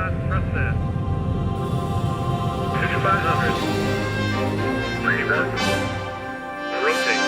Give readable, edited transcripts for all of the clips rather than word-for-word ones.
Thrustmaster. 6500. 31. Rotate.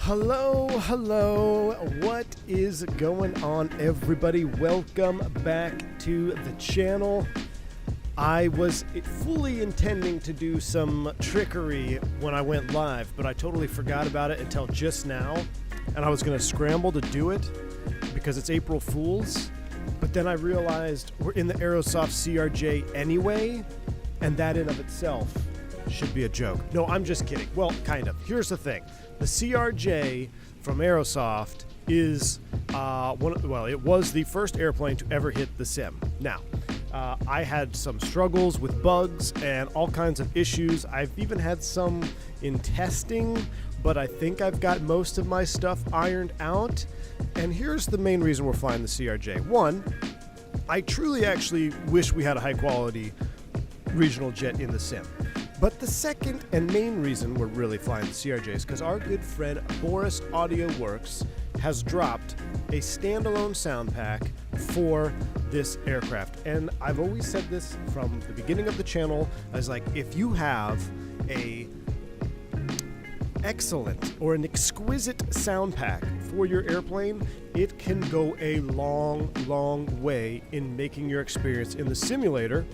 Hello, what is going on, everybody? Welcome back to the channel. I was fully intending to do some trickery when I went live, but I totally forgot about it until just now, and I was going to scramble to do it because it's April Fool's, but then I realized we're in the Aerosoft CRJ anyway, and that in of itself should be a joke. No, I'm just kidding. Well, kind of. Here's the thing. The CRJ from Aerosoft is it was the first airplane to ever hit the sim. Now, I had some struggles with bugs and all kinds of issues. I've even had some in testing, but I think I've got most of my stuff ironed out. And here's the main reason we're flying the CRJ. One, I truly actually wish we had a high quality regional jet in the sim. But the second and main reason we're really flying the CRJ is because our good friend Boris Audio Works has dropped a standalone sound pack for this aircraft. And I've always said this from the beginning of the channel. I was like, if you have a excellent or an exquisite sound pack for your airplane, it can go a long way in making your experience in the simulator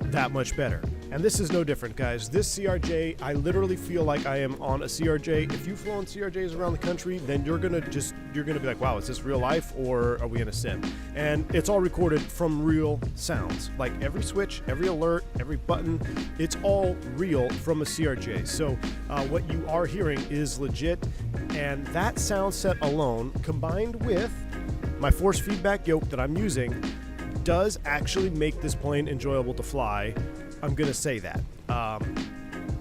that much better. And this is no different, guys. This CRJ, I literally feel like I am on a CRJ. If you've flown CRJs around the country, then you're gonna be like, wow, is this real life or are we in a sim? And it's all recorded from real sounds. Like every switch, every alert, every button, it's all real from a CRJ. So what you are hearing is legit. And that sound set alone, combined with my force feedback yoke that I'm using does actually make this plane enjoyable to fly. I'm gonna say that.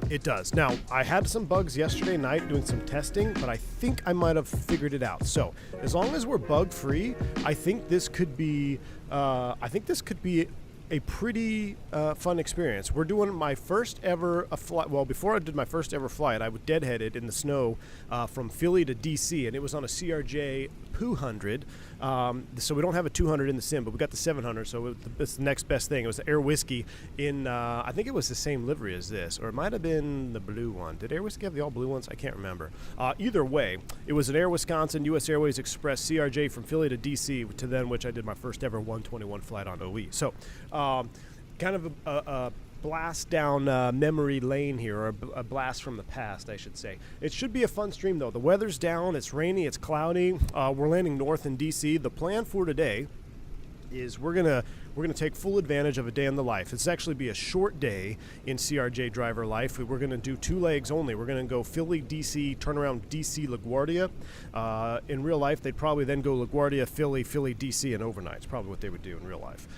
It does. Now, I had some bugs yesterday night doing some testing, but I think I might have figured it out. So, as long as we're bug-free, I think this could be a pretty fun experience. We're doing my first ever flight. Well, before I did my first ever flight, I was deadheaded in the snow from Philly to DC, and it was on a CRJ-700. So we don't have a 200 in the sim, but we got the 700. So it's the next best thing. It was the Air Whiskey in. I think it was the same livery as this, or it might have been the blue one. Did Air Whiskey have the all blue ones? I can't remember. Either way, it was an Air Wisconsin U.S. Airways Express CRJ from Philly to DC, to then which I did my first ever 121 flight on OE. So. Kind of a blast down memory lane here, or a blast from the past, I should say. It should be a fun stream, though. The weather's down, it's rainy, it's cloudy. We're landing north in DC. The plan for today is we're gonna take full advantage of a day in the life. It's actually be a short day in CRJ driver life. We're gonna do 2 legs only. We're gonna go Philly, DC, turn around DC, LaGuardia. In real life, they'd probably then go LaGuardia, Philly, Philly, DC, and overnight. It's probably what they would do in real life.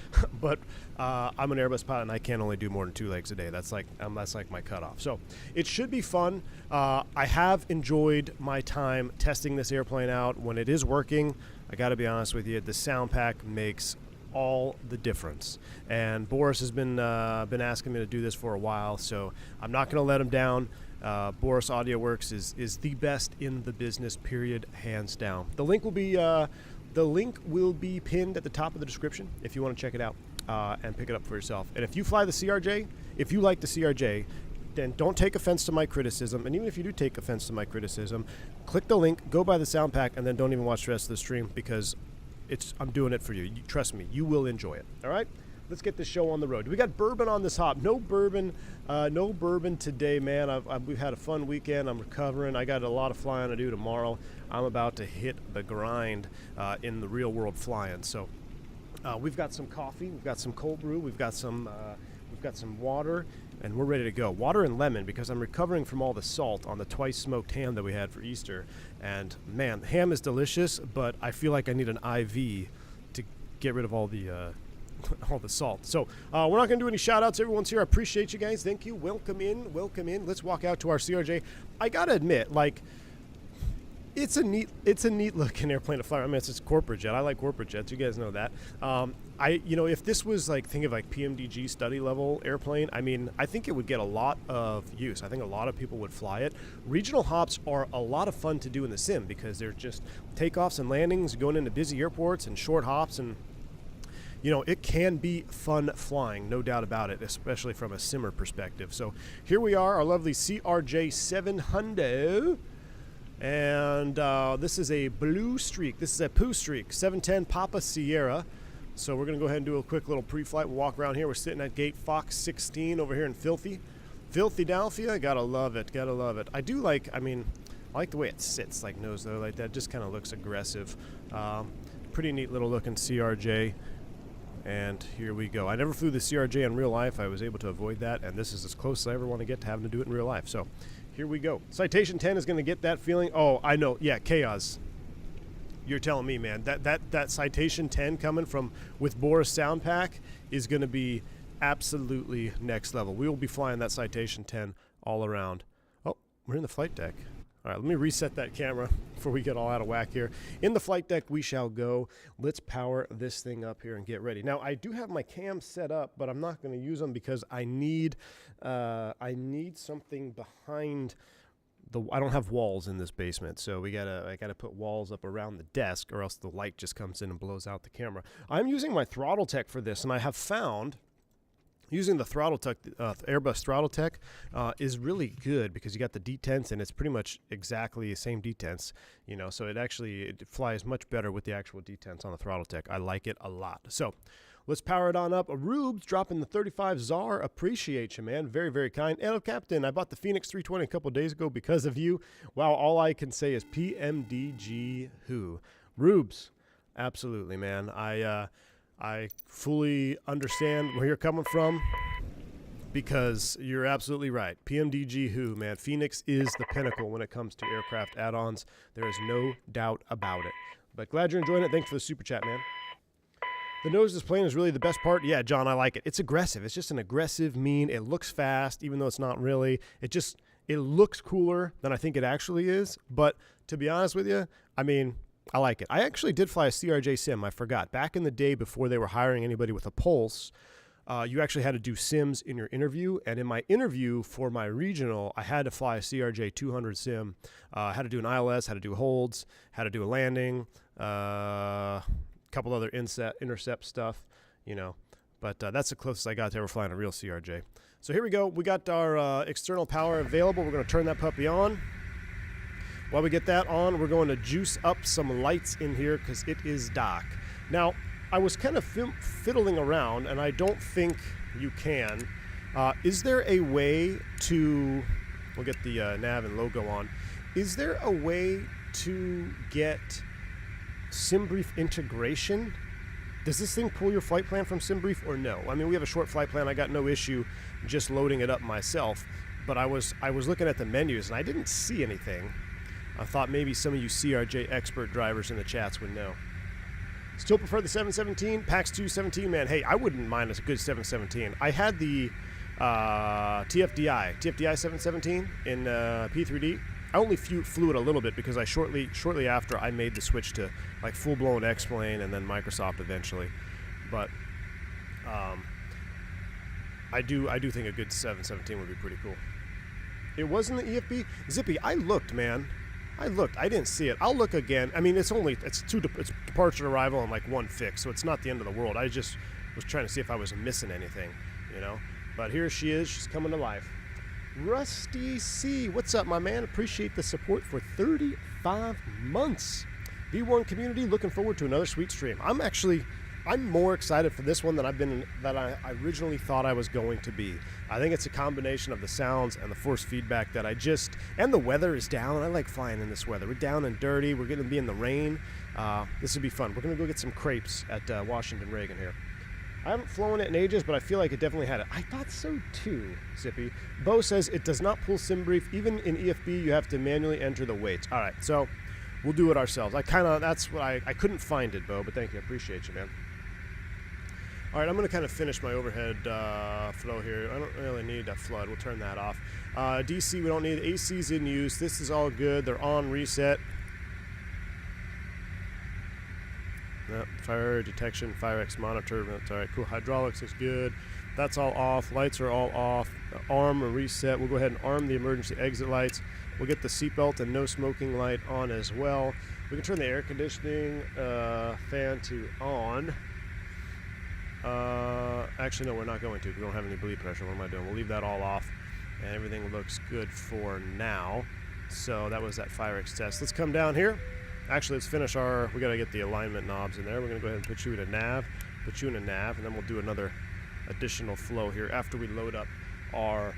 But I'm an Airbus pilot, and I can't only do more than 2 legs a day. That's like my cutoff. So it should be fun. I have enjoyed my time testing this airplane out. When it is working, I got to be honest with you, the sound pack makes all the difference. And Boris has been asking me to do this for a while, so I'm not going to let him down. Boris Audio Works is the best in the business, period, hands down. The link will be pinned at the top of the description if you want to check it out and pick it up for yourself. And if you fly the CRJ, if you like the CRJ, then don't take offense to my criticism. And even if you do take offense to my criticism, click the link, go buy the sound pack, and then don't even watch the rest of the stream, because I'm doing it for you. Trust me, you will enjoy it. All right, let's get this show on the road. We got bourbon on this hop. No bourbon today, man. We've had a fun weekend. I'm recovering. I got a lot of flying to do tomorrow. I'm about to hit the grind in the real world flying. So we've got some coffee. We've got some cold brew. We've got some water, and we're ready to go. Water and lemon, because I'm recovering from all the salt on the twice smoked ham that we had for Easter. And man, ham is delicious, but I feel like I need an IV to get rid of all the salt. So we're not going to do any shout outs. Everyone's here. I appreciate you guys. Thank you. Welcome in. Let's walk out to our CRJ. I got to admit, like, it's a neat looking airplane to fly. I mean, it's a corporate jet. I like corporate jets. You guys know that. If this was think of PMDG study level airplane, I mean, I think it would get a lot of use. I think a lot of people would fly it. Regional hops are a lot of fun to do in the sim, because they're just takeoffs and landings, going into busy airports, and short hops, and it can be fun flying, no doubt about it, especially from a simmer perspective. So here we are, our lovely CRJ-700. And this is a blue streak. This is a poo streak, 710 Papa Sierra. So we're going to go ahead and do a quick little pre-flight. We'll walk around here. We're sitting at gate Fox 16 over here in Philadelphia. Gotta love it. I like the way it sits, like nose though, like that. Just kind of looks aggressive. Pretty neat little looking CRJ. And here we go. I never flew the CRJ in real life. I was able to avoid that, and this is as close as I ever want to get to having to do it in real life. So here we go. Citation 10 is going to get that feeling. Oh, I know. Yeah, chaos. You're telling me, man. That Citation 10 coming from with Boris sound pack is going to be absolutely next level. We will be flying that Citation 10 all around. Oh, we're in the flight deck. All right, let me reset that camera before we get all out of whack here. In the flight deck we shall go. Let's power this thing up here and get ready. Now, I do have my cams set up, but I'm not going to use them because I need something behind the. I don't have walls in this basement, so I gotta put walls up around the desk, or else the light just comes in and blows out the camera. I'm using my Throttletek for this, and I have found using the Throttletek, Airbus Throttletek is really good, because you got the detents, and it's pretty much exactly the same detents, so it flies much better with the actual detents on the Throttletek. I like it a lot. So let's power it on up. Rubes dropping the 35 Czar. Appreciate you, man. Very, very kind. And Captain, I bought the Fenix 320 a couple days ago because of you. Wow, all I can say is PMDG who. Rubes, absolutely, man. I fully understand where you're coming from. because you're absolutely right. PMDG who, man. Fenix is the pinnacle when it comes to aircraft add-ons. There is no doubt about it. But glad you're enjoying it. Thanks for the super chat, man. The nose of this plane is really the best part. Yeah, John, I like it. It's aggressive. It's just an aggressive, mean. It looks fast, even though it's not really. It looks cooler than I think it actually is. But to be honest with you, I mean, I like it. I actually did fly a CRJ sim. I forgot. Back in the day before they were hiring anybody with a pulse, you actually had to do sims in your interview. And in my interview for my regional, I had to fly a CRJ-700 sim. I had to do an ILS, had to do holds, had to do a landing, couple other intercept stuff, you know. But that's the closest I got to ever flying a real CRJ. So here we go. We got our external power available. We're going to turn that puppy on. While we get that on, we're going to juice up some lights in here because it is dark. Now, I was kind of fiddling around, and I don't think you can. Is there a way to... We'll get the nav and logo on. Is there a way to get SimBrief integration? Does this thing pull your flight plan from SimBrief or no? I mean, we have a short flight plan. I got no issue just loading it up myself. But I was looking at the menus, and I didn't see anything. I thought maybe some of you CRJ expert drivers in the chats would know. Still prefer the 717, PAX 217, man. Hey, I wouldn't mind a good 717. I had the TFDI 717 in P3D. I only flew it a little bit because I shortly after I made the switch to like full-blown X-Plane and then Microsoft eventually. But I do think a good 717 would be pretty cool. It wasn't the EFB. Zippy, I looked, man. I looked. I didn't see it. I'll look again. I mean, it's departure and arrival and like one fix, so it's not the end of the world. I just was trying to see if I was missing anything, you know. But here she is. She's coming to life. Rusty C, what's up, my man? Appreciate the support for 35 months. V1 community, looking forward to another sweet stream. I'm more excited for this one than I originally thought I was going to be. I think it's a combination of the sounds and the force feedback that and the weather is down. I like flying in this weather. We're down and dirty. We're going to be in the rain. This will be fun. We're going to go get some crepes at Washington Reagan here. I haven't flown it in ages, but I feel like it definitely had it. I thought so too, Zippy. Bo says it does not pull SimBrief. Even in EFB, you have to manually enter the weights. All right, so we'll do it ourselves. That's what I couldn't find it, Bo, but thank you. I appreciate you, man. All right, I'm going to kind of finish my overhead flow here. I don't really need that flood. We'll turn that off. DC, we don't need. AC's in use. This is all good. They're on reset. Yep, fire detection, FireX monitor. That's all right, cool. Hydraulics is good. That's all off. Lights are all off. Arm or reset. We'll go ahead and arm the emergency exit lights. We'll get the seatbelt and no smoking light on as well. We can turn the air conditioning fan to on. Actually, no, we're not going to. We don't have any bleed pressure. What am I doing? We'll leave that all off, and everything looks good for now. So that was that FireX test. Let's come down here. Actually, let's finish we got to get the alignment knobs in there. We're going to go ahead and put you in a nav, and then we'll do another additional flow here after we load up our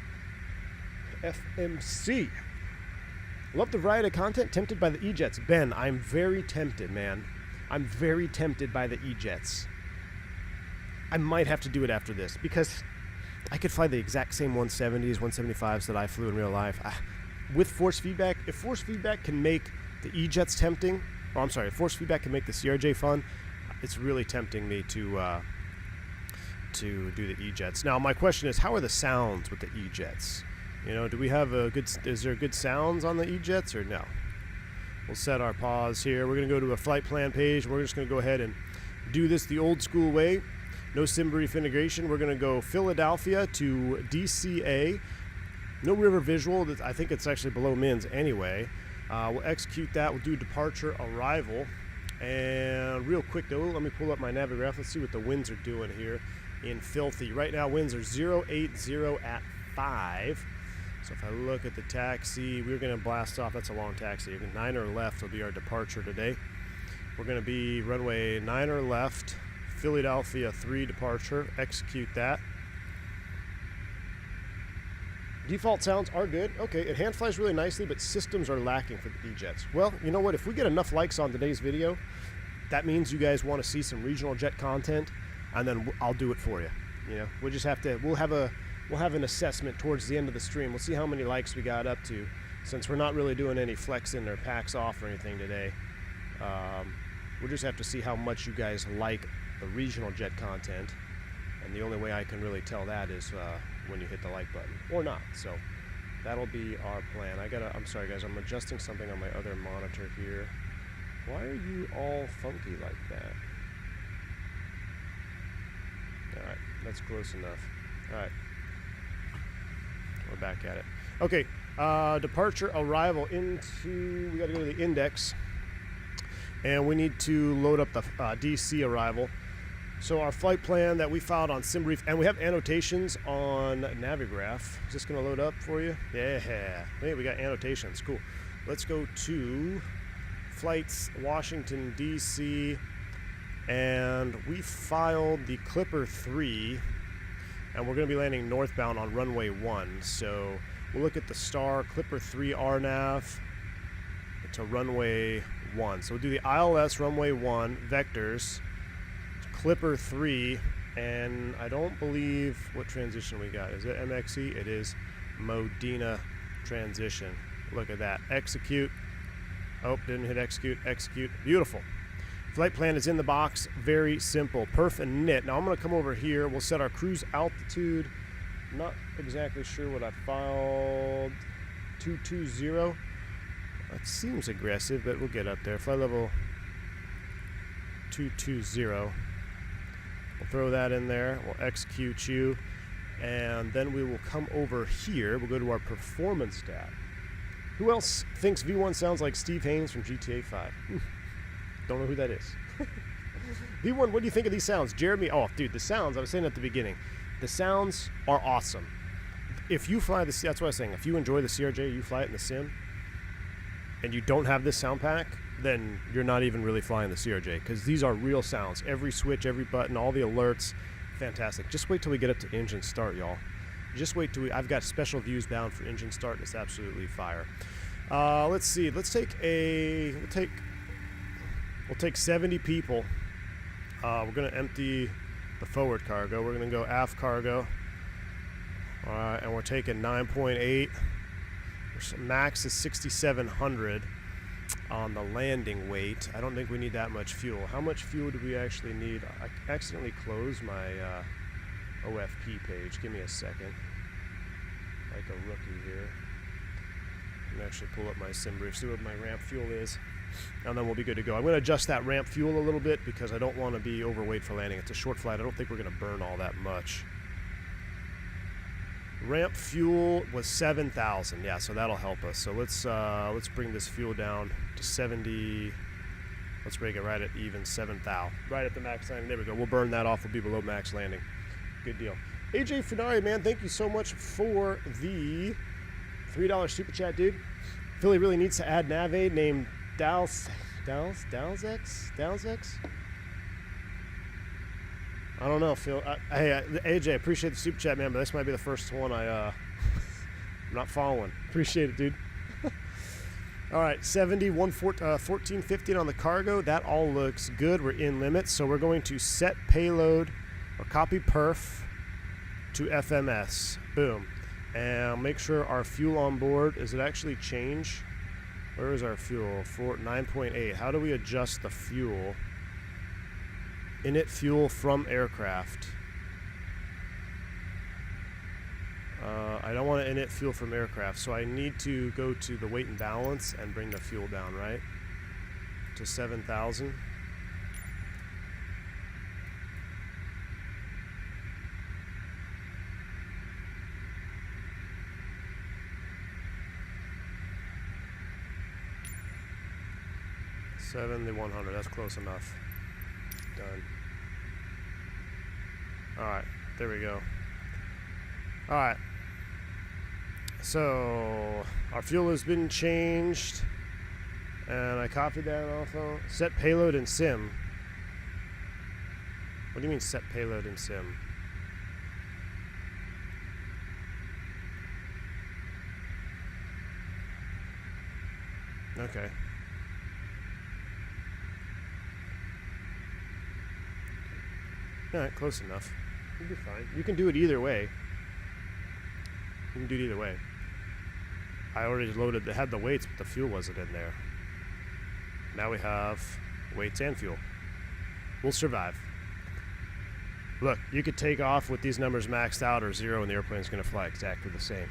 FMC. Love the variety of content. Tempted by the E-Jets. Ben, I'm very tempted, man. I'm very tempted by the E-Jets. I might have to do it after this because I could fly the exact same 170s, 175s that I flew in real life. With force feedback, if force feedback can make the E-Jets tempting, if force feedback can make the CRJ fun, it's really tempting me to do the E-Jets. Now, my question is, how are the sounds with the E-Jets? You know, do we have is there good sounds on the E-Jets or no? We'll set our pause here. We're going to go to a flight plan page. We're just going to go ahead and do this the old school way. No SimBrief integration. We're going to go Philadelphia to DCA. No river visual. I think it's actually below MINS anyway. We'll execute that. We'll do departure arrival. And real quick though, let me pull up my Navigraph. Let's see what the winds are doing here in Filthy. Right now winds are 080 at 5. So if I look at the taxi, we're going to blast off. That's a long taxi. 9er left will be our departure today. We're going to be runway 9er left. Philadelphia 3 departure. Execute that. Default sounds are good. Okay, it hand flies really nicely, but systems are lacking for the E-Jets. Well, you know what? If we get enough likes on today's video, that means you guys want to see some regional jet content, and then I'll do it for you. You know, we'll just have to. We'll have a we'll have an assessment towards the end of the stream. We'll see how many likes we got up to, since we're not really doing any flexing or packs off or anything today. We'll just have to see how much you guys like the regional jet content, and the only way I can really tell that is when you hit the like button, or not. So that'll be our plan. I'm sorry guys, I'm adjusting something on my other monitor here. Why are you all funky like that? Alright, that's close enough. Alright, we're back at it. Okay, departure arrival into, we gotta go to the index, and we need to load up the DC arrival. So our flight plan that we filed on SimBrief, and we have annotations on Navigraph. Is this gonna load up for you? Yeah, hey, we got annotations, cool. Let's go to flights, Washington, DC, and we filed the Clipper 3, and we're gonna be landing northbound on runway 1. So we'll look at the star Clipper 3 RNAV to runway 1. So we'll do the ILS runway 1 vectors, Clipper 3, and I don't believe what transition we got. Is it MXE? It is Modena transition. Look at that. Execute. Oh, didn't hit execute. Execute. Beautiful. Flight plan is in the box. Very simple. Perf and knit. Now I'm going to come over here. We'll set our cruise altitude. Not exactly sure what I filed. 220. That seems aggressive, but we'll get up there. Flight level 220. We'll throw that in there. We'll execute you. And then we will come over here. We'll go to our performance tab. Who else thinks V1 sounds like Steve Haynes from GTA 5? Don't know who that is. V1, what do you think of these sounds? Jeremy, oh, dude, the sounds, I was saying at the beginning, the sounds are awesome. If you fly the, that's what I was saying, if you enjoy the CRJ, you fly it in the sim, and you don't have this sound pack, then you're not even really flying the CRJ, because these are real sounds. Every switch, every button, all the alerts, fantastic. Just wait till we get up to engine start, y'all. Just wait till I've got special views bound for engine start. It's absolutely fire. Let's see. Let's take we'll take 70 people. We're gonna empty the forward cargo. We're gonna go aft cargo. All right, and we're taking 9.8. Max is 6,700 on the landing weight. I don't think we need that much fuel. How much fuel do we actually need? I accidentally closed my OFP page. Give me a second. Like a rookie here. I'm gonna actually pull up my SimBrief, see what my ramp fuel is, and then we'll be good to go. I'm gonna adjust that ramp fuel a little bit because I don't want to be overweight for landing. It's a short flight. I don't think we're gonna burn all that much. Ramp fuel was 7,000. Yeah, so that'll help us. So let's bring this fuel down to 70. Let's break it right at even 7,000. Right at the max landing. There we go. We'll burn that off. We'll be below max landing. Good deal. AJ Funari, man, thank you so much for the $3 super chat, dude. Philly really needs to add nav aid named Dalzex? I don't know, Phil. Hey, AJ, appreciate the super chat, man, but this might be the first one I'm not following. Appreciate it, dude. All right, 70, 1415 on the cargo. That all looks good. We're in limits, so we're going to set payload or copy perf to FMS. Boom. And make sure our fuel on board, does it actually change? Where is our fuel? 9.8. How do we adjust the fuel? Init fuel from aircraft. I don't want to init fuel from aircraft, so I need to go to the weight and balance and bring the fuel down, right? To 7,000. The 100. That's close enough. Done. Alright, there we go. Alright. So, our fuel has been changed. And I copied that also. Set payload in sim. What do you mean set payload in sim? Okay. Alright, close enough. You'll be fine. You can do it either way. We can do it either way. I already had the weights, but the fuel wasn't in there. Now we have weights and fuel. We'll survive. Look, you could take off with these numbers maxed out or 0 and the airplane's going to fly exactly the same.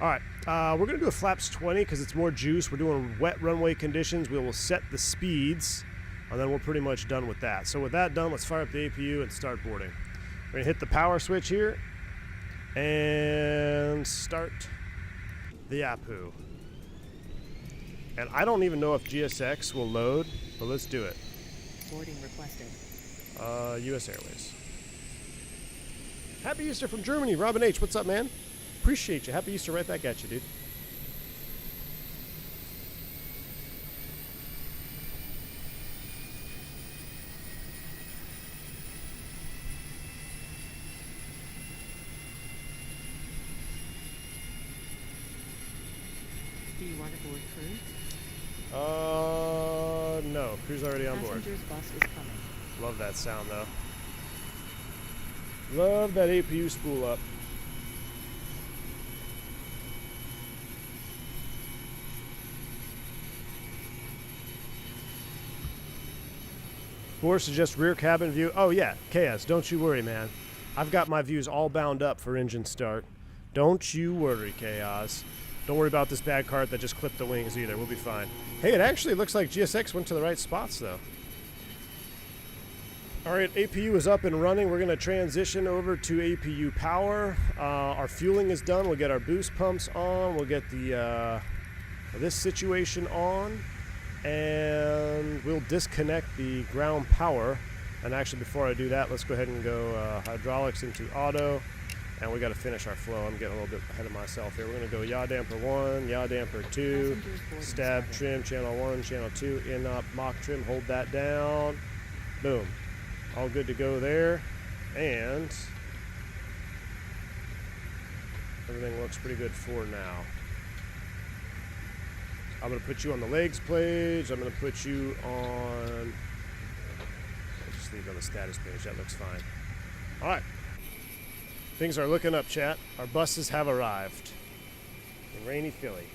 Alright, we're going to do a flaps 20 because it's more juice. We're doing wet runway conditions. We will set the speeds, and then we're pretty much done with that. So with that done, let's fire up the APU and start boarding. We're going to hit the power switch here and start the APU. And I don't even know if GSX will load, but let's do it. Boarding requested. US Airways. Happy Easter from Germany. Robin H. What's up, man? Appreciate you. Happy Easter right back at you, dude. Do you want to board crew? No. Crew's already on board. Passengers bus is coming. Love that sound, though. Love that APU spool up. Boris suggests rear cabin view. Oh, yeah. Chaos, don't you worry, man. I've got my views all bound up for engine start. Don't you worry, Chaos. Don't worry about this bad cart that just clipped the wings either. We'll be fine. Hey, it actually looks like GSX went to the right spots, though. All right, APU is up and running. We're going to transition over to APU power. Our fueling is done. We'll get our boost pumps on. We'll get the this situation on. And we'll disconnect the ground power. And actually, before I do that, let's go ahead and go hydraulics into auto. And we got to finish our flow. I'm getting a little bit ahead of myself here. We're going to go yaw damper 1, yaw damper 2, stab trim, channel 1, channel 2, in up, mock trim, hold that down. Boom. All good to go there. And everything looks pretty good for now. I'm going to put you on the legs page. I'm going to put you on... I'll just leave it on the status page. That looks fine. All right. Things are looking up, chat. Our buses have arrived in rainy Philly.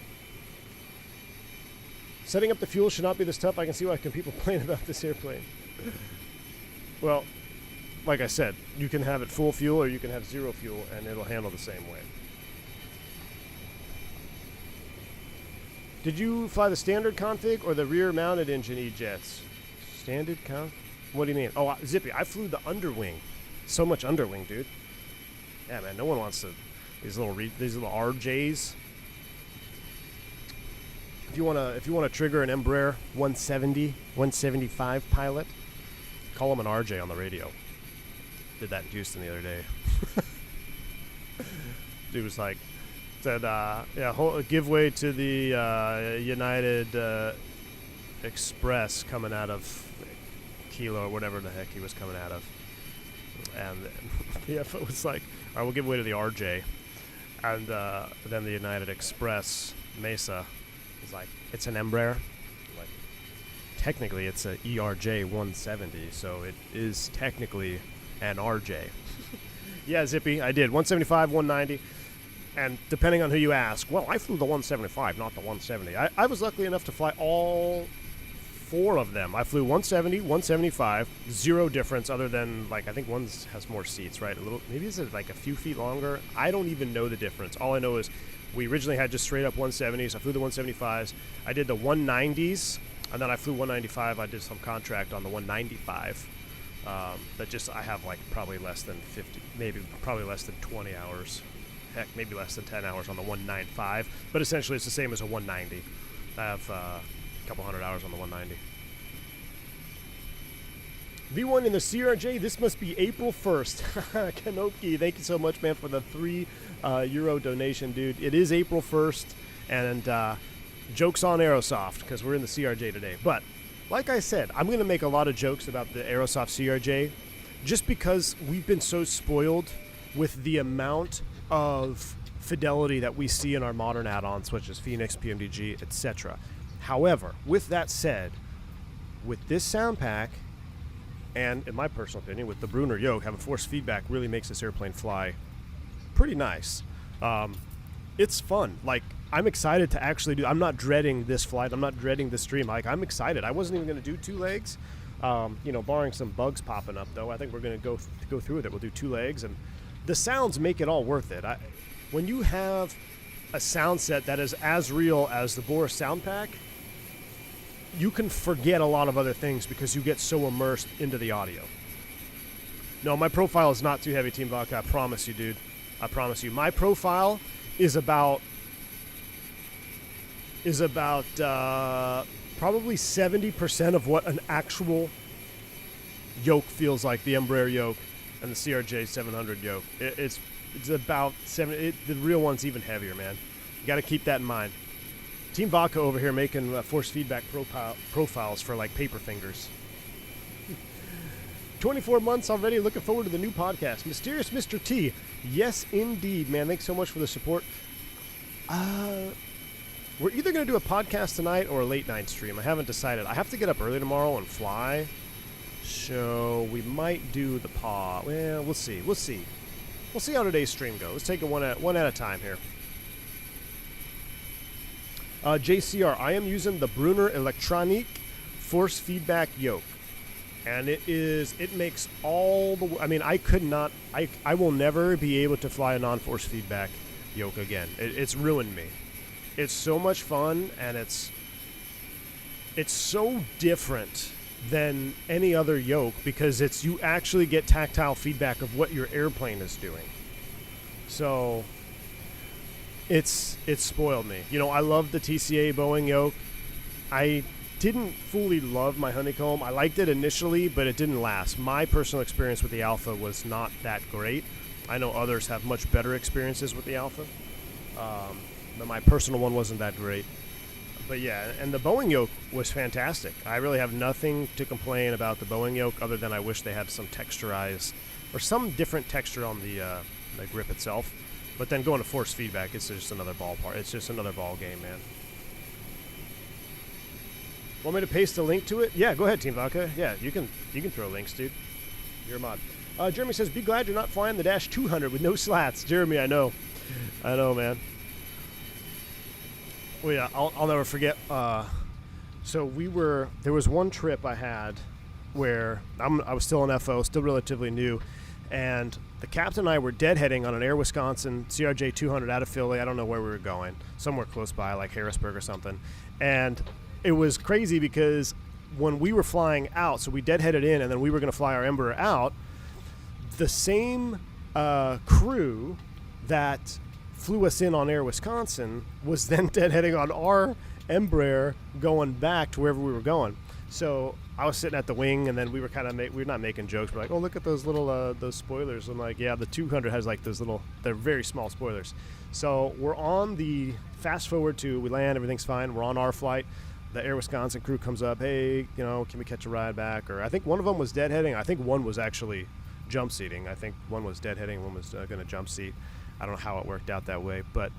Setting up the fuel should not be this tough. I can see why people complain about this airplane. Well, like I said, you can have it full fuel or you can have 0 fuel and it'll handle the same way. Did you fly the standard config or the rear-mounted engine E-jets? Standard config? What do you mean? Oh, Zippy, I flew the underwing. So much underwing, dude. Yeah, man, no one wants to... These little RJs. If you wanna trigger an Embraer 170, 175 pilot, call him an RJ on the radio. Did that in Houston the other day. Dude was like, said, yeah, give way to the United Express coming out of Kilo or whatever the heck he was coming out of. And yeah, it was like, all right, we'll give way to the RJ. And then the United Express Mesa was like, it's an Embraer. Like, technically, it's a ERJ 170, so it is technically an RJ. Yeah, Zippy, I did 175, 190. And depending on who you ask, well, I flew the 175, not the 170. I was lucky enough to fly all 4 of them. I flew 170, 175, 0 difference other than, like, I think one has more seats, right? A little, maybe it's like a few feet longer. I don't even know the difference. All I know is we originally had just straight up 170s. I flew the 175s. I did the 190s, and then I flew 195. I did some contract on the 195. That just, I have like probably less than 50, maybe probably less than 20 hours. Heck, maybe less than 10 hours on the 195. But essentially it's the same as a 190. I have a couple hundred hours on the 190. V1 in the CRJ, this must be April 1st. Kanoki, thank you so much, man, for the €3 donation, dude. It is April 1st, and jokes on Aerosoft, because we're in the CRJ today. But, like I said, I'm going to make a lot of jokes about the Aerosoft CRJ, just because we've been so spoiled with the amount of fidelity that we see in our modern add-ons, such as Fenix, PMDG, etc. However, with that said, with this sound pack, and in my personal opinion, with the Brunner yoke, having force feedback really makes this airplane fly pretty nice. It's fun. Like, I'm excited to actually do. I'm not dreading this flight. I'm not dreading this stream. Like, I'm excited. I wasn't even going to do 2 legs. You know, barring some bugs popping up, though, I think we're going to go through with it. We'll do 2 legs, and the sounds make it all worth it. When you have a sound set that is as real as the Boris sound pack, you can forget a lot of other things because you get so immersed into the audio. No, my profile is not too heavy, Team Vodka. I promise you, dude. I promise you. My profile is about probably 70% of what an actual yoke feels like, the Embraer yoke and the CRJ-700 yoke. It's about 70. The real one's even heavier, man. You got to keep that in mind. Team Vodka over here making force feedback profiles for like paper fingers. 24 months already. Looking forward to the new podcast. Mysterious Mr. T. Yes, indeed, man. Thanks so much for the support. We're either going to do a podcast tonight or a late night stream. I haven't decided. I have to get up early tomorrow and fly. So we might do the pod. Well, we'll see. We'll see. We'll see how today's stream goes. Let's take it one at a time here. JCR, I am using the Brunner Electronic force feedback yoke. And it makes all the, I mean, I will never be able to fly a non-force feedback yoke again. It's ruined me. It's so much fun, and it's so different than any other yoke because you actually get tactile feedback of what your airplane is doing. So it's spoiled me. You know, I love the TCA Boeing yoke. I didn't fully love my honeycomb. I liked it initially, but it didn't last. My personal experience with the Alpha was not that great. I know others have much better experiences with the Alpha, but my personal one wasn't that great. But yeah, and the Boeing yoke was fantastic. I really have nothing to complain about the Boeing yoke other than I wish they had some texturized or some different texture on the grip itself. But then going to force feedback, it's just another ballpark. It's just another ball game, man. Want me to paste a link to it? Yeah, go ahead, Team Vodka. Yeah, you can throw links, dude. You're a mod. Jeremy says, be glad you're not flying the Dash 200 with no slats. Jeremy, I know. I know, man. Well, yeah, I'll never forget. So there was one trip I had where I was still an FO, still relatively new, and the captain and I were deadheading on an Air Wisconsin CRJ-200 out of Philly. I don't know where we were going. Somewhere close by, like Harrisburg or something. And it was crazy because when we were flying out, so we deadheaded in, and then we were going to fly our Embraer out, the same crew that flew us in on Air Wisconsin was then deadheading on our Embraer going back to wherever we were going. So I was sitting at the wing, and then we were kind of we were not making jokes. We're like, oh, look at those little those spoilers. I'm like, yeah, the 200 has like those little, they're very small spoilers. So we're on the fast forward to, we land, everything's fine. We're on our flight. The Air Wisconsin crew comes up, hey, you know, can we catch a ride back? Or I think one of them was deadheading. I think one was actually jump seating. I think one was deadheading, one was going to jump seat. I don't know how it worked out that way, but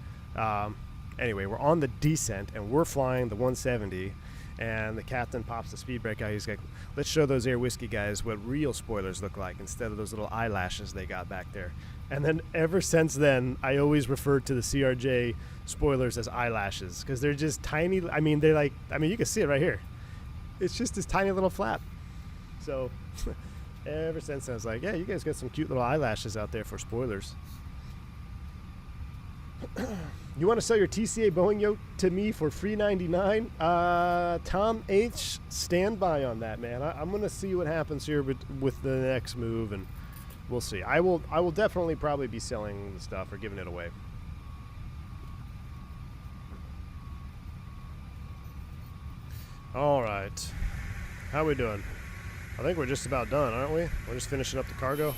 anyway, we're on the descent, and we're flying the 170, and the captain pops the speed brake out. He's like, let's show those Air Whiskey guys what real spoilers look like instead of those little eyelashes they got back there. And then ever since then, I always referred to the CRJ spoilers as eyelashes because they're just tiny. I mean, they're like, I mean, you can see it right here. It's just this tiny little flap. So ever since then, I was like, yeah, you guys got some cute little eyelashes out there for spoilers. You want to sell your TCA Boeing yoke to me for free $99? Tom H, stand by on that, man. I'm going to see what happens here with the next move, and we'll see. I will definitely probably be selling the stuff or giving it away. All right. How we doing? I think we're just about done, aren't we? We're just finishing up the cargo.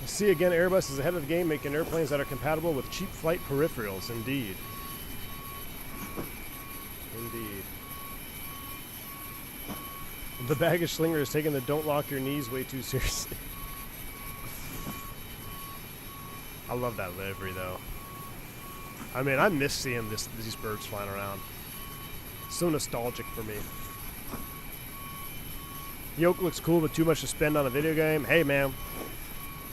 See again, Airbus is ahead of the game, making airplanes that are compatible with cheap flight peripherals. Indeed. Indeed. The baggage slinger is taking the don't lock your knees way too seriously. I love that livery, though. I mean, I miss seeing these birds flying around. So nostalgic for me. Yoke looks cool, but too much to spend on a video game. Hey, man.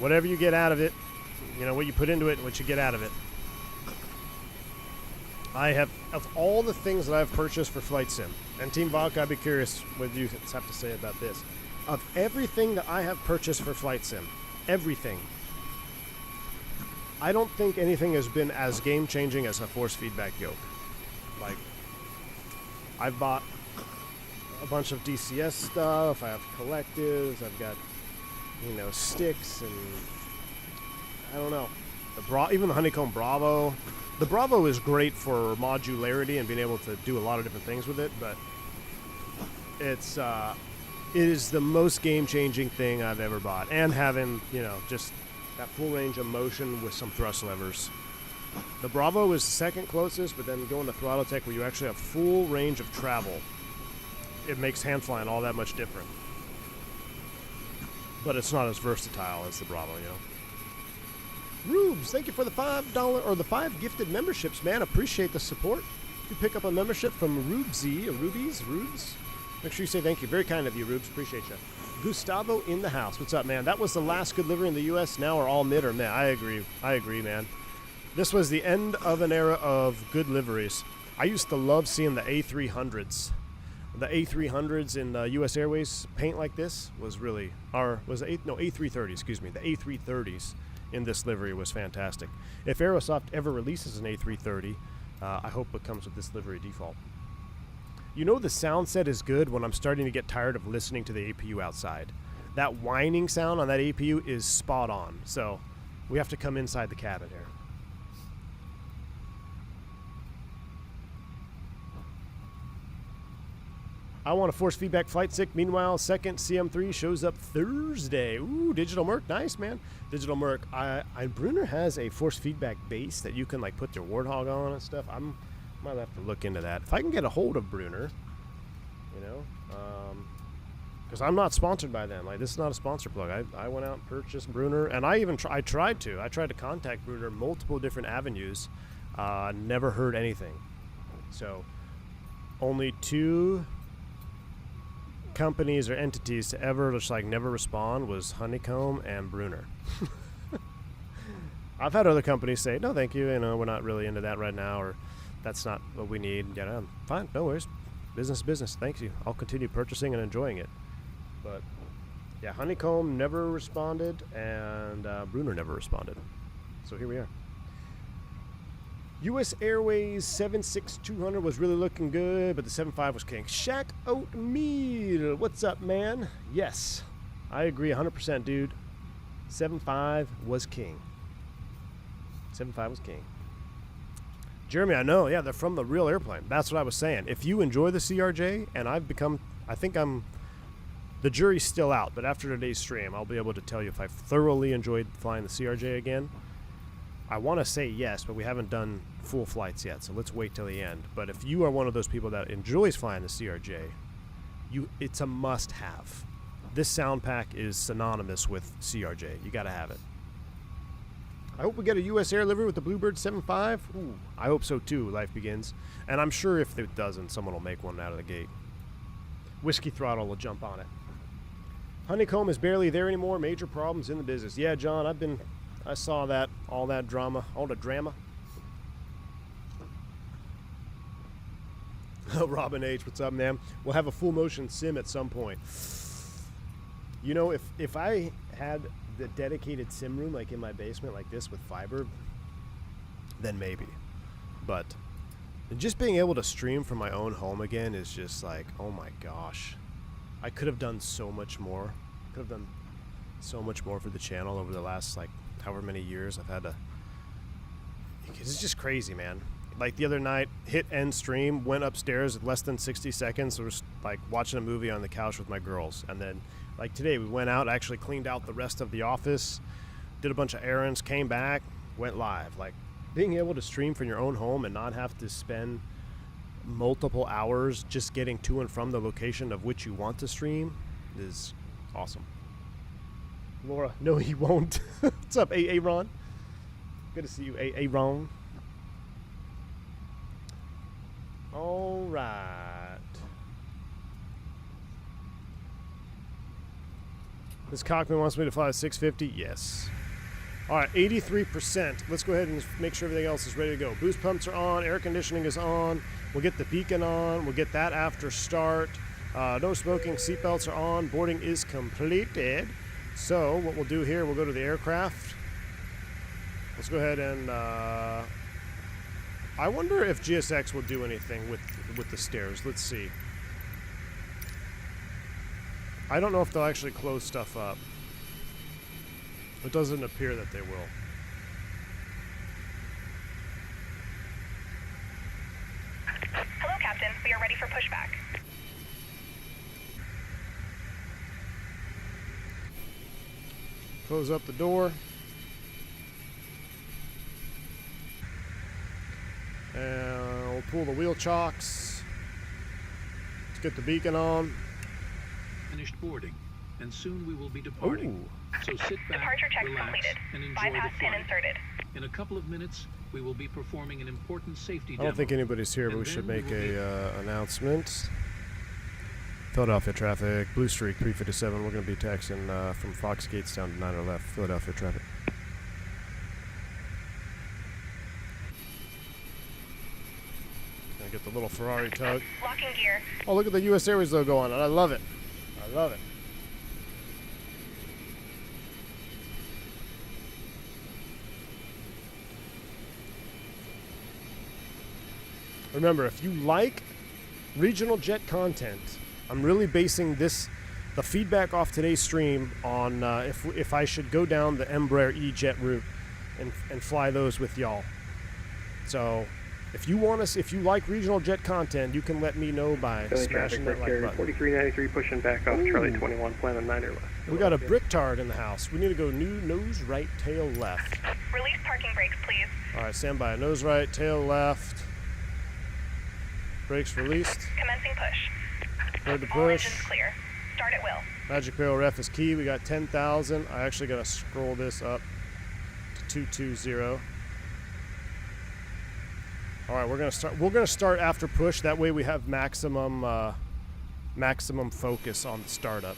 Whatever you get out of it, you know, what you put into it and what you get out of it. I have, of all the things that I've purchased for Flight Sim, and Team Vodka, I'd be curious what you have to say about this. Of everything that I have purchased for Flight Sim, everything, I don't think anything has been as game-changing as a force feedback yoke. Like, I've bought a bunch of DCS stuff, I have collectives, I've got, you know, sticks, and I don't know. Even the Honeycomb Bravo. The Bravo is great for modularity and being able to do a lot of different things with it, but it is the most game-changing thing I've ever bought. And having, you know, just that full range of motion with some thrust levers. The Bravo is the second closest, but then going to Throttletek where you actually have full range of travel, it makes hand flying all that much different. But it's not as versatile as the Bravo, you know. Rubes, thank you for the $5 or the 5 gifted memberships, man. Appreciate the support. You pick up a membership from Rubesy or Rubes. Make sure you say thank you. Very kind of you, Rubes. Appreciate you. Gustavo in the house. What's up, man? That was the last good livery in the U.S. Now we're all mid or meh. I agree, man. This was the end of an era of good liveries. I used to love seeing the A300s. The A300s in U.S. Airways paint like this was really, A330, excuse me. The A330s in this livery was fantastic. If Aerosoft ever releases an A330, I hope it comes with this livery default. You know the sound set is good when I'm starting to get tired of listening to the APU outside. That whining sound on that APU is spot on, so we have to come inside the cabin here. I want a force feedback flight sick. Meanwhile, second CM3 shows up Thursday. Ooh, Digital Merc. Nice, man. Digital Merc. Brunner has a force feedback base that you can, like, put your Warthog on and stuff. Might have to look into that. If I can get a hold of Brunner, you know, because I'm not sponsored by them. Like, this is not a sponsor plug. I went out and purchased Brunner, and I tried to contact Brunner multiple different avenues. Never heard anything. So, only 2 companies or entities to ever just like never respond was Honeycomb and Brunner. I've had other companies say, no thank you, we're not really into that right now, or that's not what we need. Yeah, fine, no worries, business, thank you, I'll continue purchasing and enjoying it. But yeah, Honeycomb never responded, and Brunner never responded, so here we are. U.S. Airways 76200 was really looking good, but the 75 was king. Shaq Oatmeal, what's up, man? Yes, I agree 100%, dude. 75 was king. 75 was king. Jeremy, I know, yeah, they're from the real airplane. That's what I was saying. If you enjoy the CRJ, and the jury's still out, but after today's stream, I'll be able to tell you if I've thoroughly enjoyed flying the CRJ again. I want to say yes, but we haven't done full flights yet, so let's wait till the end. But if you are one of those people that enjoys flying the CRJ, it's a must-have. This sound pack is synonymous with CRJ. You got to have it. I hope we get a U.S. Air livery with the Bluebird 7.5. Ooh, I hope so too, Life Begins. And I'm sure if it doesn't, someone will make one out of the gate. Whiskey Throttle will jump on it. Honeycomb is barely there anymore. Major problems in the business. Yeah, John, I saw that, all the drama. Robin H, what's up, man? We'll have a full motion sim at some point. You know, if I had the dedicated sim room like in my basement like this with fiber, then maybe. But just being able to stream from my own home again is just like, oh my gosh. I could have done so much more. Could have done so much more for the channel over the last, like, however many years I've had to. It's just crazy, man. Like the other night, hit end stream, went upstairs at less than 60 seconds. I was like watching a movie on the couch with my girls. And then like today we went out, actually cleaned out the rest of the office, did a bunch of errands, came back, went live. Like being able to stream from your own home and not have to spend multiple hours just getting to and from the location of which you want to stream is awesome. Laura, no, he won't. What's up, Aaron? Good to see you, Aaron. All right. This cockpit wants me to fly a 650. Yes. All right, 83%. Let's go ahead and make sure everything else is ready to go. Boost pumps are on. Air conditioning is on. We'll get the beacon on. We'll get that after start. No smoking. Seatbelts are on. Boarding is completed. So what we'll do here, we'll go to the aircraft. Let's go ahead and... I wonder if GSX will do anything with the stairs. Let's see. I don't know if they'll actually close stuff up. It doesn't appear that they will. Hello, Captain. We are ready for pushback. Close up the door. And we'll pull the wheel chocks. Let's get the beacon on. Finished boarding, and soon we will be departing. Ooh. So sit back, Departure checks relax, completed. and enjoy Bypass the pin flight. inserted. In a couple of minutes, we will be performing an important safety I demo. don't think anybody's here, but And we should then we make will be- a announcement. Philadelphia traffic, Blue Streak 357. We're going to be taxiing from Fox Gates down to 9 left. Philadelphia traffic. Gonna get the little Ferrari tug. Locking gear. Oh, look at the U.S. Airways logo on it. I love it. I love it. Remember, if you like regional jet content, I'm really basing the feedback off today's stream on if I should go down the Embraer E-Jet route and fly those with y'all. So, if you like regional jet content, you can let me know by Philly smashing that traffic, like carrier button. 4393 pushing back off Ooh. Charlie 21, plan on 9 or left. We got a bricktard in the house. We need to go new nose right, tail left. Release parking brakes, please. All right, stand by. Nose right, tail left. Brakes released. Commencing push. Cleared to All push. engines clear. Start at will. Magic barrel ref is key. We got 10,000. I actually got to scroll this up to 220. All right, we're gonna start after push. That way we have maximum focus on the startup.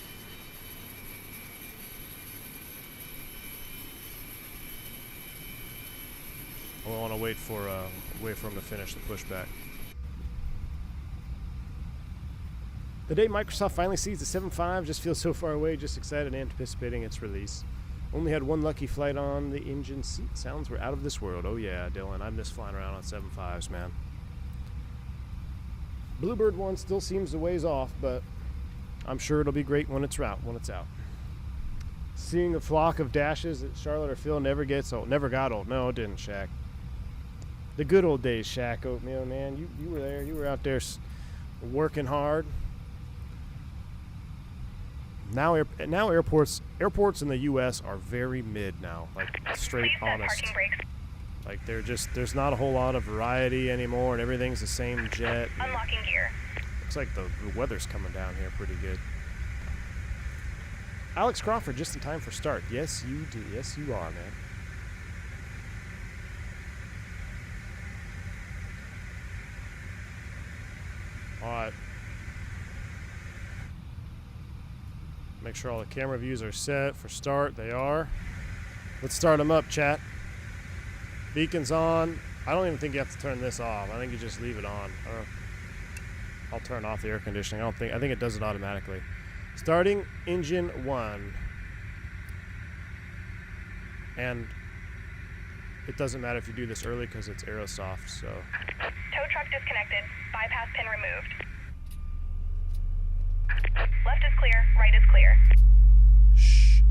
We want to wait for him to finish the pushback. The day Microsoft finally sees the 7.5 just feels so far away, just excited and anticipating its release. Only had one lucky flight on the engine. Seat sounds were out of this world. Oh yeah, Dylan, I miss flying around on 7.5s, man. Bluebird one still seems a ways off, but I'm sure it'll be great when it's out. Seeing a flock of dashes at Charlotte or Phil never gets old. Never got old. No, it didn't, Shaq. The good old days, Shaq Oatmeal, man. You were there. You were out there working hard. Now airports in the U.S. are very mid now, like straight Please set honest. parking brakes. Like there's not a whole lot of variety anymore, and everything's the same jet. Unlocking gear. Looks like the weather's coming down here pretty good. Alex Crawford, just in time for start. Yes, you do. Yes, you are, man. All right. Make sure all the camera views are set for start. They are. Let's start them up, chat. Beacon's on. I don't even think you have to turn this off. I think you just leave it on. I'll turn off the air conditioning. I think it does it automatically. Starting engine 1. And it doesn't matter if you do this early because it's Aerosoft, so. Tow truck disconnected. Bypass pin removed. Left is clear. Right is clear. Shh.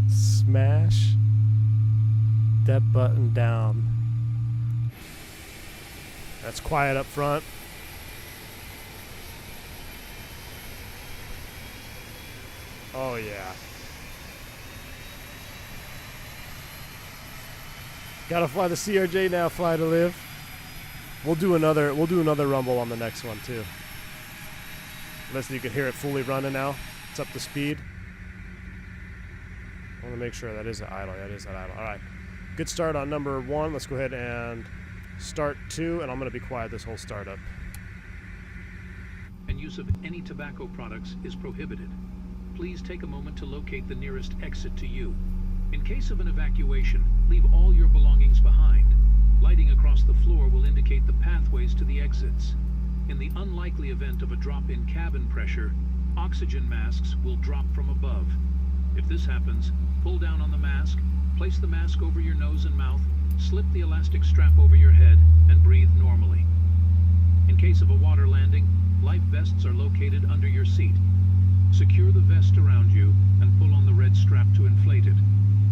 Smash that button down. That's quiet up front. Oh yeah. Gotta fly the CRJ now, fly to live. We'll do another rumble on the next one too. Unless you can hear it fully running now. It's up to speed. I want to make sure that is at idle. Yeah, it is at idle. All right. Good start on number 1. Let's go ahead and start 2, and I'm going to be quiet this whole startup. And use of any tobacco products is prohibited. Please take a moment to locate the nearest exit to you. In case of an evacuation, leave all your belongings behind. Lighting across the floor will indicate the pathways to the exits. In the unlikely event of a drop in cabin pressure, oxygen masks will drop from above. If this happens, pull down on the mask, place the mask over your nose and mouth, slip the elastic strap over your head, and breathe normally. In case of a water landing, life vests are located under your seat. Secure the vest around you and pull on the red strap to inflate it.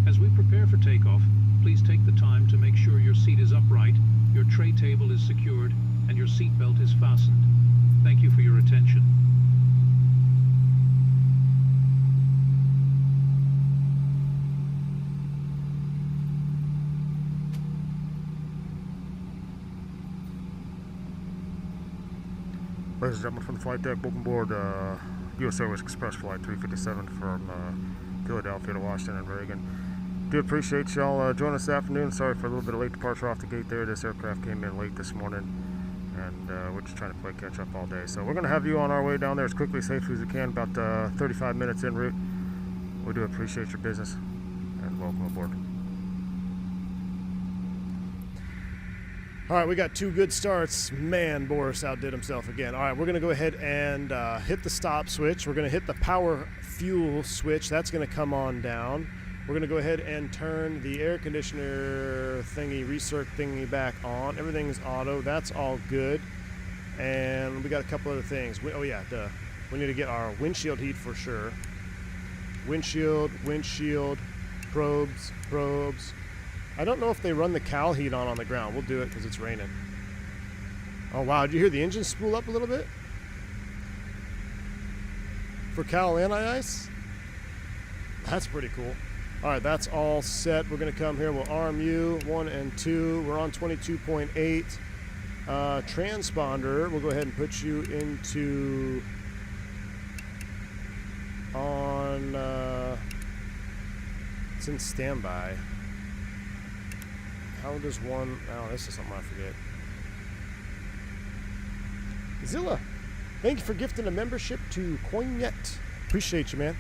As we prepare for takeoff, please take the time to make sure your seat is upright, your tray table is secured, and your seat belt is fastened. Thank you for your attention. Ladies and gentlemen from the flight deck, welcome aboard U.S. Airways Express Flight 357 from Philadelphia to Washington and Reagan. Do appreciate y'all joining us this afternoon. Sorry for a little bit of late departure off the gate there. This aircraft came in late this morning, and we're just trying to play catch up all day. So we're going to have you on our way down there as quickly and safely as we can, about 35 minutes en route. We do appreciate your business, and welcome aboard. All right, we got 2 good starts. Man, Boris outdid himself again. All right, we're going to go ahead and hit the stop switch. We're going to hit the power fuel switch. That's going to come on down. We're going to go ahead and turn the air conditioner thingy, recirc thingy back on. Everything's auto. That's all good. And we got a couple other things. Oh, yeah, we need to get our windshield heat for sure. Windshield, probes. I don't know if they run the cal heat on the ground. We'll do it because it's raining. Oh, wow. Did you hear the engine spool up a little bit? For cal anti-ice? That's pretty cool. All right, that's all set. We're going to come here. We'll arm you 1 and 2. We're on 22.8. Transponder, we'll go ahead and put you into on it's in standby. How does one... Oh, this is something I forget. Zilla, thank you for gifting a membership to CoinYet. Appreciate you, man.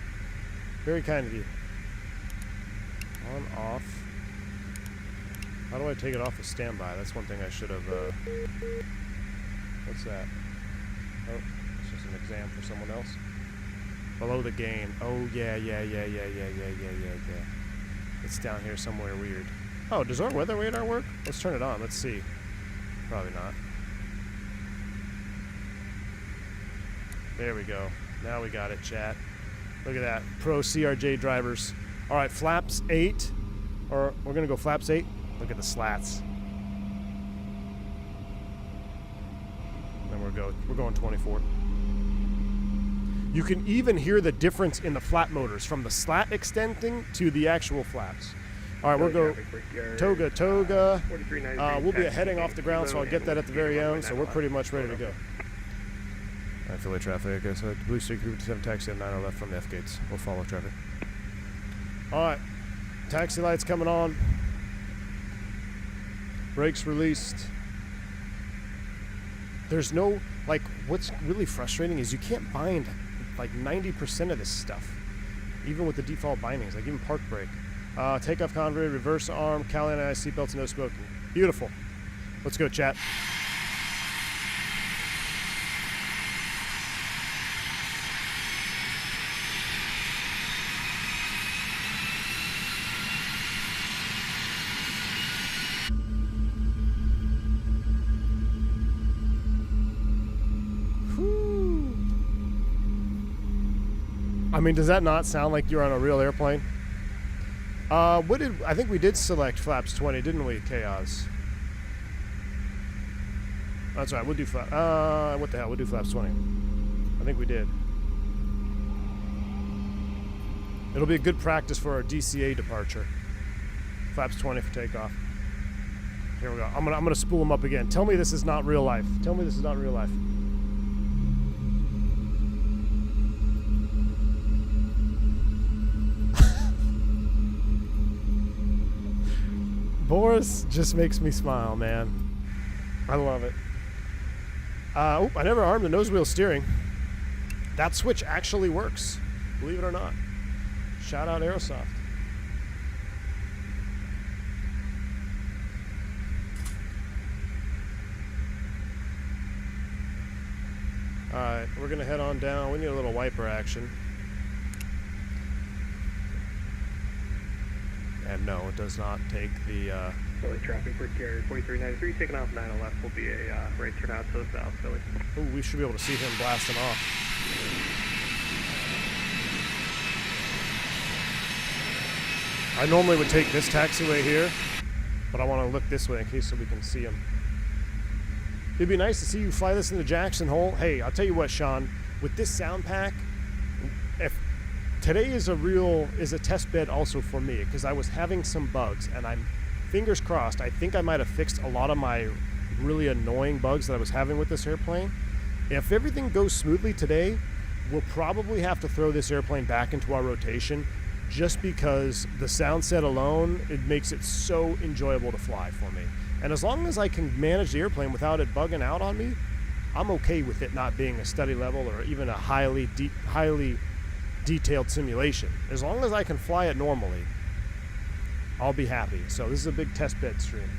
Very kind of you. On, off. How do I take it off of standby? That's one thing I should have... What's that? Oh, it's just an exam for someone else. Below the gain. Oh, yeah. It's down here somewhere weird. Oh, does our weather radar work? Let's turn it on. Let's see. Probably not. There we go. Now we got it, chat. Look at that. Pro CRJ drivers. All right, flaps 8. Or we're going to go flaps 8. Look at the slats. Then we're going 24. You can even hear the difference in the flap motors from the slat extending to the actual flaps. All right, we'll go Toga. We'll be heading off the ground, so I'll get that at the very end. So we're pretty much ready to go. All right, Philly traffic. I said Blue Street 57 taxi at 9 left from the F gates. We'll follow traffic. All right, taxi lights coming on. Brakes released. There's no, like, what's really frustrating is you can't bind like 90% of this stuff, even with the default bindings, like even park brake. Takeoff convoy, reverse arm, Cal anti seatbelts, no smoking. Beautiful. Let's go, chat. I mean, does that not sound like you're on a real airplane? I think we did select flaps 20, didn't we, Chaos? That's right, we'll do what the hell, we'll do flaps 20. I think we did. It'll be a good practice for our DCA departure. Flaps 20 for takeoff. Here we go. I'm gonna spool him up again. Tell me this is not real life. Tell me this is not real life. Boris just makes me smile, man. I love it. Oh, I never armed the nose wheel steering. That switch actually works, believe it or not. Shout out Aerosoft. Alright, we're gonna head on down. We need a little wiper action. And no, it does not take the Philly traffic for carrier 4393, taking off 90 left will be a right turn out to the south, Philly. Oh, we should be able to see him blasting off. I normally would take this taxiway here, but I want to look this way in case so we can see him. It'd be nice to see you fly this into Jackson Hole. Hey, I'll tell you what, Sean, with this sound pack, if today is a test bed also for me, because I was having some bugs, and I'm fingers crossed, I think I might have fixed a lot of my really annoying bugs that I was having with this airplane. If everything goes smoothly today, we'll probably have to throw this airplane back into our rotation, just because the sound set alone, it makes it so enjoyable to fly for me. And as long as I can manage the airplane without it bugging out on me, I'm okay with it not being a steady level or even a highly detailed simulation. As long as I can fly it normally, I'll be happy. So this is a big test bed stream.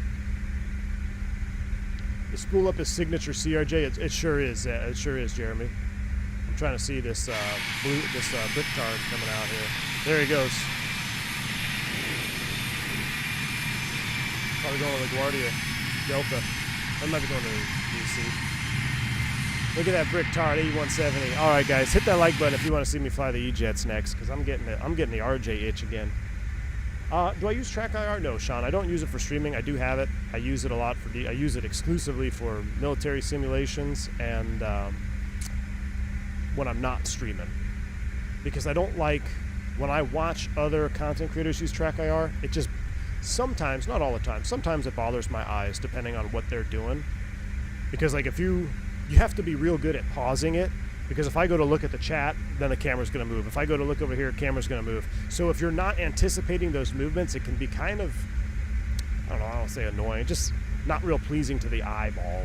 The spool up his signature CRJ. It sure is. It sure is, Jeremy. I'm trying to see this brick card coming out here. There he goes. Probably going to LaGuardia Delta. I might be going to DC. Look at that brick tart, 8170. All right, guys, hit that like button if you want to see me fly the E-Jets next, because I'm getting the RJ itch again. Do I use Track IR? No, Sean, I don't use it for streaming. I do have it. I use it a lot I use it exclusively for military simulations and when I'm not streaming, because I don't like when I watch other content creators use Track IR. It just sometimes, not all the time, sometimes it bothers my eyes depending on what they're doing, because like if you have to be real good at pausing it, because if I go to look at the chat, then the camera's going to move. If I go to look over here, the camera's going to move. So if you're not anticipating those movements, it can be kind of, I don't want to say annoying, just not real pleasing to the eyeball.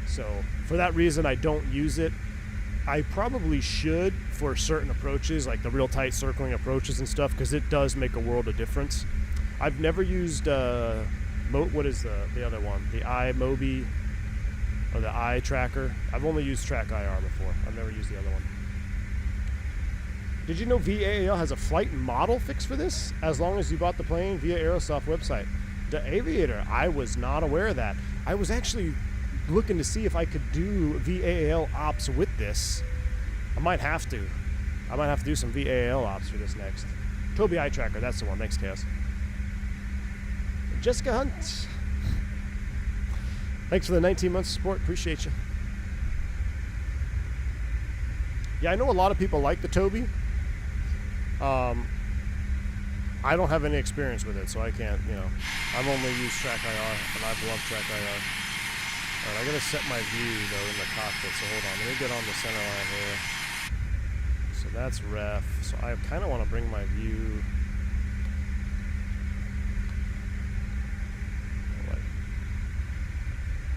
So for that reason, I don't use it. I probably should for certain approaches, like the real tight circling approaches and stuff, because it does make a world of difference. I've never used, what is the other one? The iMobi, or the eye tracker. I've only used Track IR before. I've never used the other one. Did you know VAL has a flight model fix for this? As long as you bought the plane via Aerosoft website. The Aviator, I was not aware of that. I was actually looking to see if I could do VAL ops with this. I might have to. I might have to do some VAL ops for this next. Toby Eye Tracker, that's the one. Thanks, Chaos. Jessica Hunt. Thanks for the 19 months of support. Appreciate you. Yeah, I know a lot of people like the Toby. I don't have any experience with it, so I can't, I've only used Track IR, and I've loved Track IR. All right, I gotta set my view, though, in the cockpit, so hold on. Let me get on the center line here. So that's ref. So I kind of want to bring my view.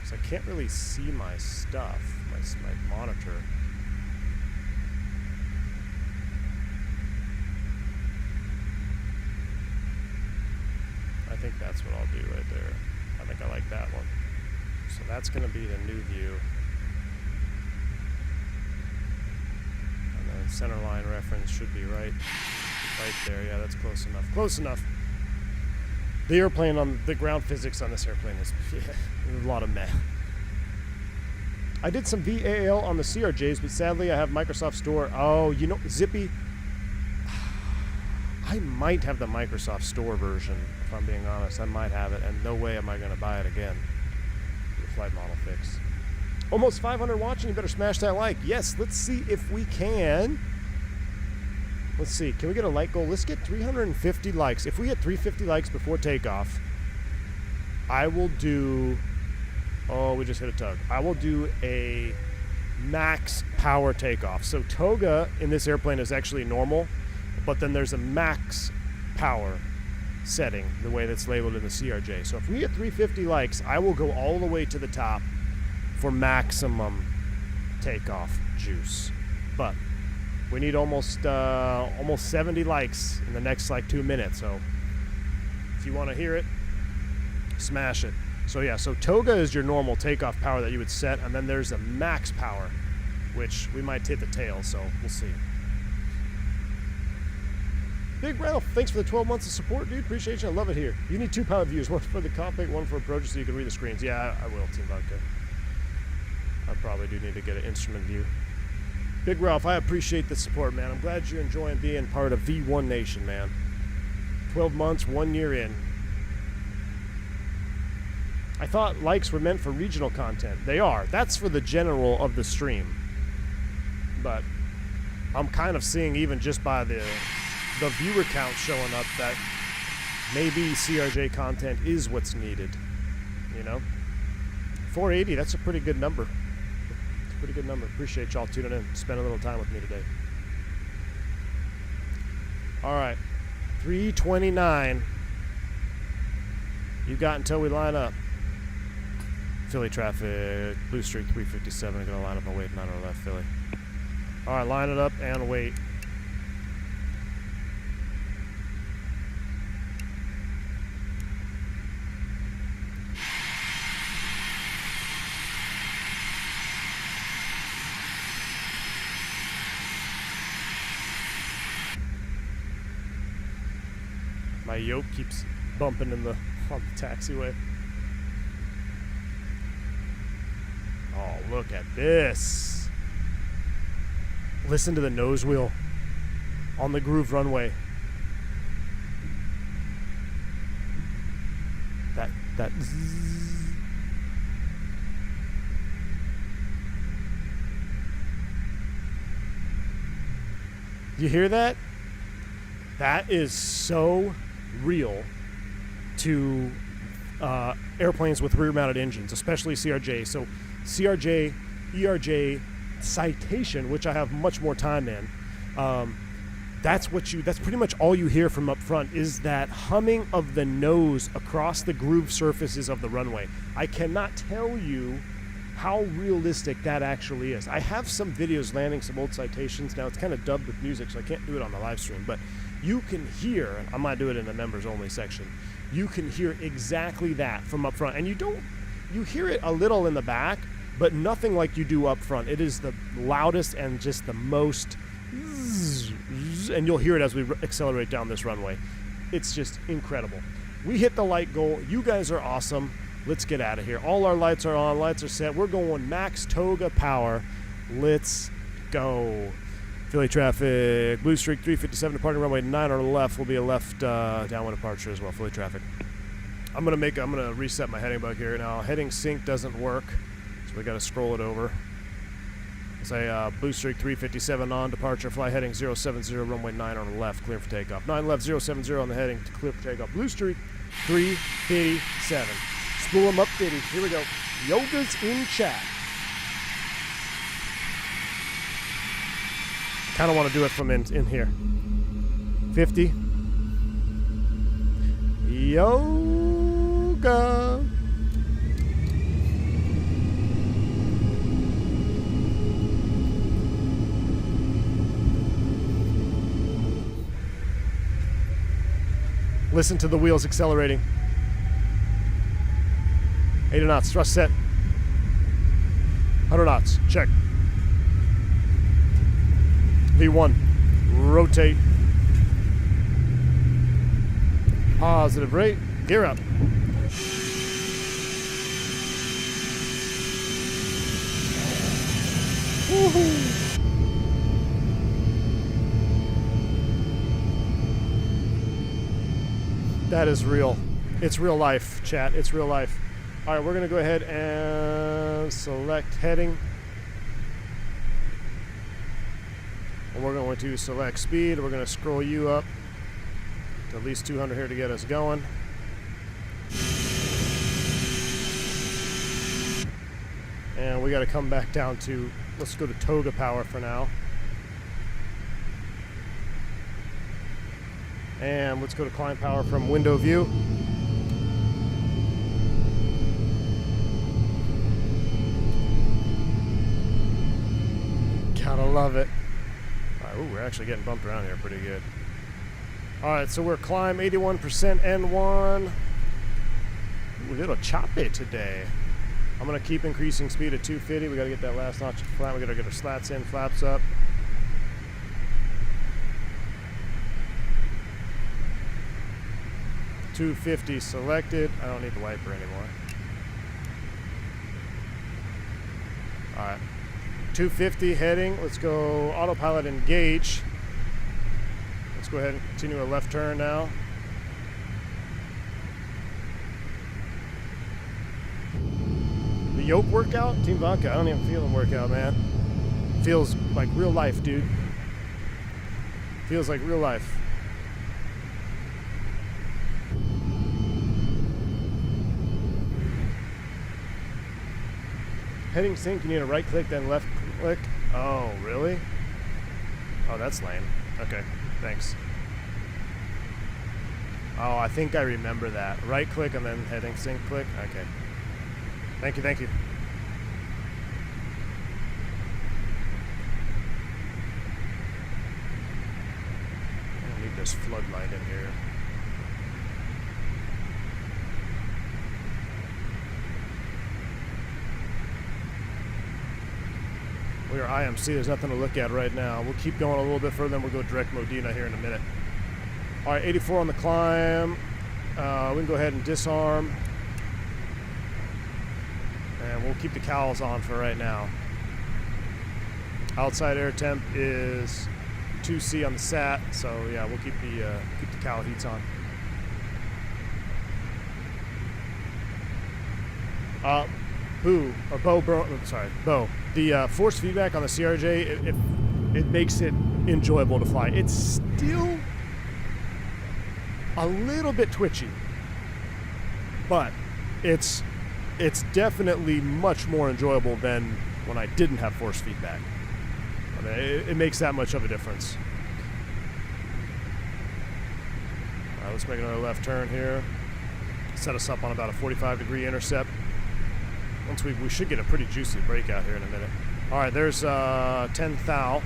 So I can't really see my stuff, my monitor. I think that's what I'll do right there. I think I like that one. So that's going to be the new view. And then center line reference should be right there. Yeah, that's close enough. Close enough. The airplane on the ground physics on this airplane is a lot of meh. I did some VAL on the CRJs, but sadly I have Microsoft Store. Oh, Zippy, I might have the Microsoft Store version, if I'm being honest. I might have it, and no way am I going to buy it again. The flight model fix. Almost 500 watching, you better smash that like. Yes, let's see if we can. Let's see, can we get a like goal? Let's get 350 likes. If we get 350 likes before takeoff, I will do... Oh, we just hit a tug. I will do a max power takeoff. So Toga in this airplane is actually normal, but then there's a max power setting, the way that's labeled in the CRJ. So if we hit 350 likes, I will go all the way to the top for maximum takeoff juice. But we need almost 70 likes in the next like 2 minutes. So if you want to hear it, smash it. So yeah, so Toga is your normal takeoff power that you would set, and then there's a max power, which we might hit the tail, so we'll see. Big Ralph, thanks for the 12 months of support, dude. Appreciate you. I love it here. You need 2 pilot views, one for the cockpit, one for approaches, so you can read the screens. Yeah, I will, Team Vodka. I probably do need to get an instrument view. Big Ralph, I appreciate the support, man. I'm glad you're enjoying being part of V1 Nation, man. 12 months, 1 year in. I thought likes were meant for regional content. They are. That's for the general of the stream. But I'm kind of seeing, even just by the viewer count showing up, that maybe CRJ content is what's needed. You know? 480, that's a pretty good number. It's a pretty good number. Appreciate y'all tuning in. Spend a little time with me today. Alright. 329. You got until we line up. Philly traffic, Blue Streak 357, gonna line up and wait, 9 on left, Philly. Alright, line it up and wait. My yoke keeps bumping on the taxiway. Oh, look at this. Listen to the nose wheel on the groove runway. That zzz. You hear that? That is so real to airplanes with rear-mounted engines, especially CRJ. So CRJ, ERJ, Citation, which I have much more time in, that's pretty much all you hear from up front, is that humming of the nose across the groove surfaces of the runway. I cannot tell you how realistic that actually is. I have some videos landing some old Citations. Now it's kind of dubbed with music, so I can't do it on the live stream, but you can hear, I might do it in the members only section, you can hear exactly that from up front. And you hear it a little in the back, but nothing like you do up front. It is the loudest and just the most, and you'll hear it as we accelerate down this runway. It's just incredible. We hit the light goal. You guys are awesome. Let's get out of here. All our lights are on, lights are set. We're going max Toga power. Let's go. Philly traffic, Blue Streak 357, departing runway 9 on the left. Will be a left downwind departure as well. Philly traffic. I'm gonna reset my heading bug here now. Heading sync doesn't work, so we gotta scroll it over. Say Blue Streak 357 on departure, fly heading 070, runway 9 on the left, clear for takeoff. 9 left, 070 on the heading, to clear for takeoff. Blue Streak 357. Spool them up, Diddy. Here we go. Yoga's in chat. Kind of want to do it from in here. 50. Yoga. Listen to the wheels accelerating. 80 knots, thrust set. 100 knots, check. V1, rotate. Positive rate, gear up. Woohoo! That is real. It's real life, chat. It's real life. All right, we're going to go ahead and select heading. And we're going to select speed. We're going to scroll you up to at least 200 here to get us going. And we got to come back down to, let's go to Toga power for now. And let's go to climb power from window view. Gotta love it. All right, ooh, we're actually getting bumped around here pretty good. All right, so we're climb 81% N1. Ooh, a little choppy today. I'm gonna keep increasing speed at 250. We gotta get that last notch flat. We gotta get our slats in, flaps up. .250 selected. I don't need the wiper anymore. All right, 250 heading. Let's go autopilot engage. Let's go ahead and continue a left turn now. The yoke workout, Team Vodka. I don't even feel the workout, man. Feels like real life, dude. Feels like real life. Heading sync, you need a right click, then left click. Oh, really? Oh, that's lame. Okay, thanks. Oh, I think I remember that. Right click and then heading sync click. Okay. Thank you, thank you. I don't need this floodlight in here. We are IMC, there's nothing to look at right now. We'll keep going a little bit further and we'll go direct Modena here in a minute. All right, 84 on the climb. We can go ahead and disarm. And we'll keep the cowls on for right now. Outside air temp is 2C on the SAT, so yeah, we'll keep the cowl heats on. Bo. The force feedback on the CRJ, it makes it enjoyable to fly. It's still a little bit twitchy, but it's definitely much more enjoyable than when I didn't have force feedback. I mean, it makes that much of a difference. All right, let's make another left turn here. Set us up on about a 45-degree intercept. Once we should get a pretty juicy breakout here in a minute. All right, there's 10 thou.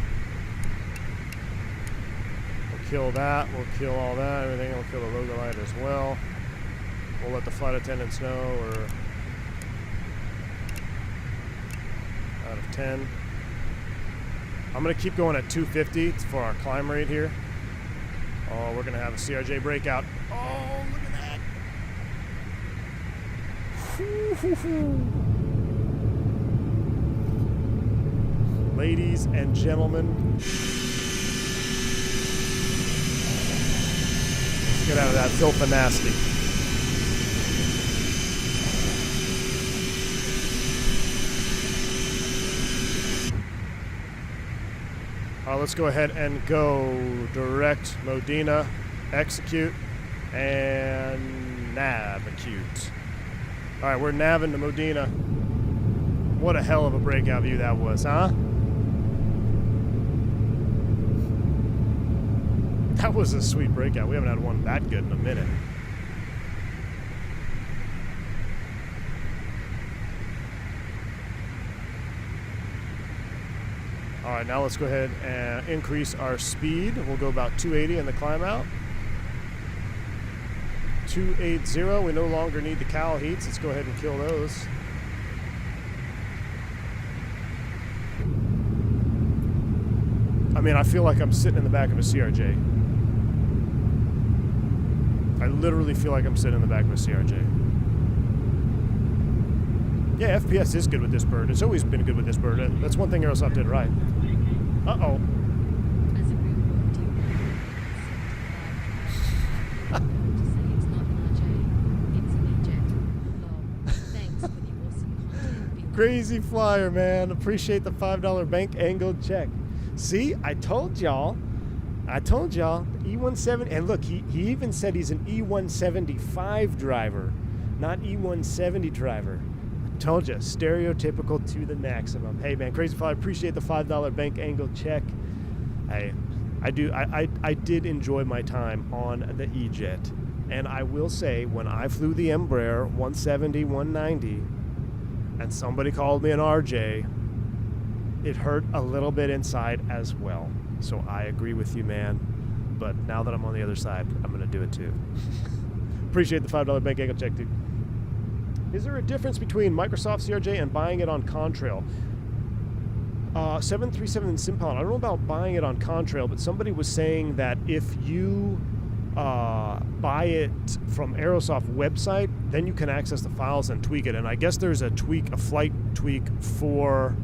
We'll kill that. We'll kill all that. Everything. We'll kill the logo light as well. We'll let the flight attendants know we're out of 10. I'm going to keep going at 250 for our climb rate here. Oh, we're going to have a CRJ breakout. Oh, look at that. Ladies and gentlemen, let's get out of that filth and nasty. All right, let's go ahead and go direct Modena, execute, and navigate. All right, we're navving to Modena. What a hell of a breakout view that was, huh? That was a sweet breakout. We haven't had one that good in a minute. All right, now let's go ahead and increase our speed. We'll go about 280 in the climb out. 280. We no longer need the cowl heats. Let's go ahead and kill those. I mean, I feel like I'm sitting in the back of a CRJ. I literally feel like I'm sitting in the back of a CRJ. Yeah, FPS is good with this bird. It's always been good with this bird. That's one thing Aerosoft did right. Uh-oh. Crazy flyer, man. Appreciate the $5 bank angled check. See, I told y'all. E170, and look, he even said he's an E175 driver, not E170 driver. I Told you, stereotypical to the maximum. Hey man, Crazy Fly, appreciate the $5 bank angle check. Hey, I did enjoy my time on the E-Jet. And I will say, when I flew the Embraer 170, 190, and somebody called me an RJ, it hurt a little bit inside as well. So I agree with you, man. But now that I'm on the other side, I'm going to do it too. Appreciate the $5 bank angle check, dude. Is there a difference between Microsoft CRJ and buying it on Contrail? 737 and Simpelon. I don't know about buying it on Contrail, but somebody was saying that if you buy it from Aerosoft website, then you can access the files and tweak it. And I guess there's a flight tweak for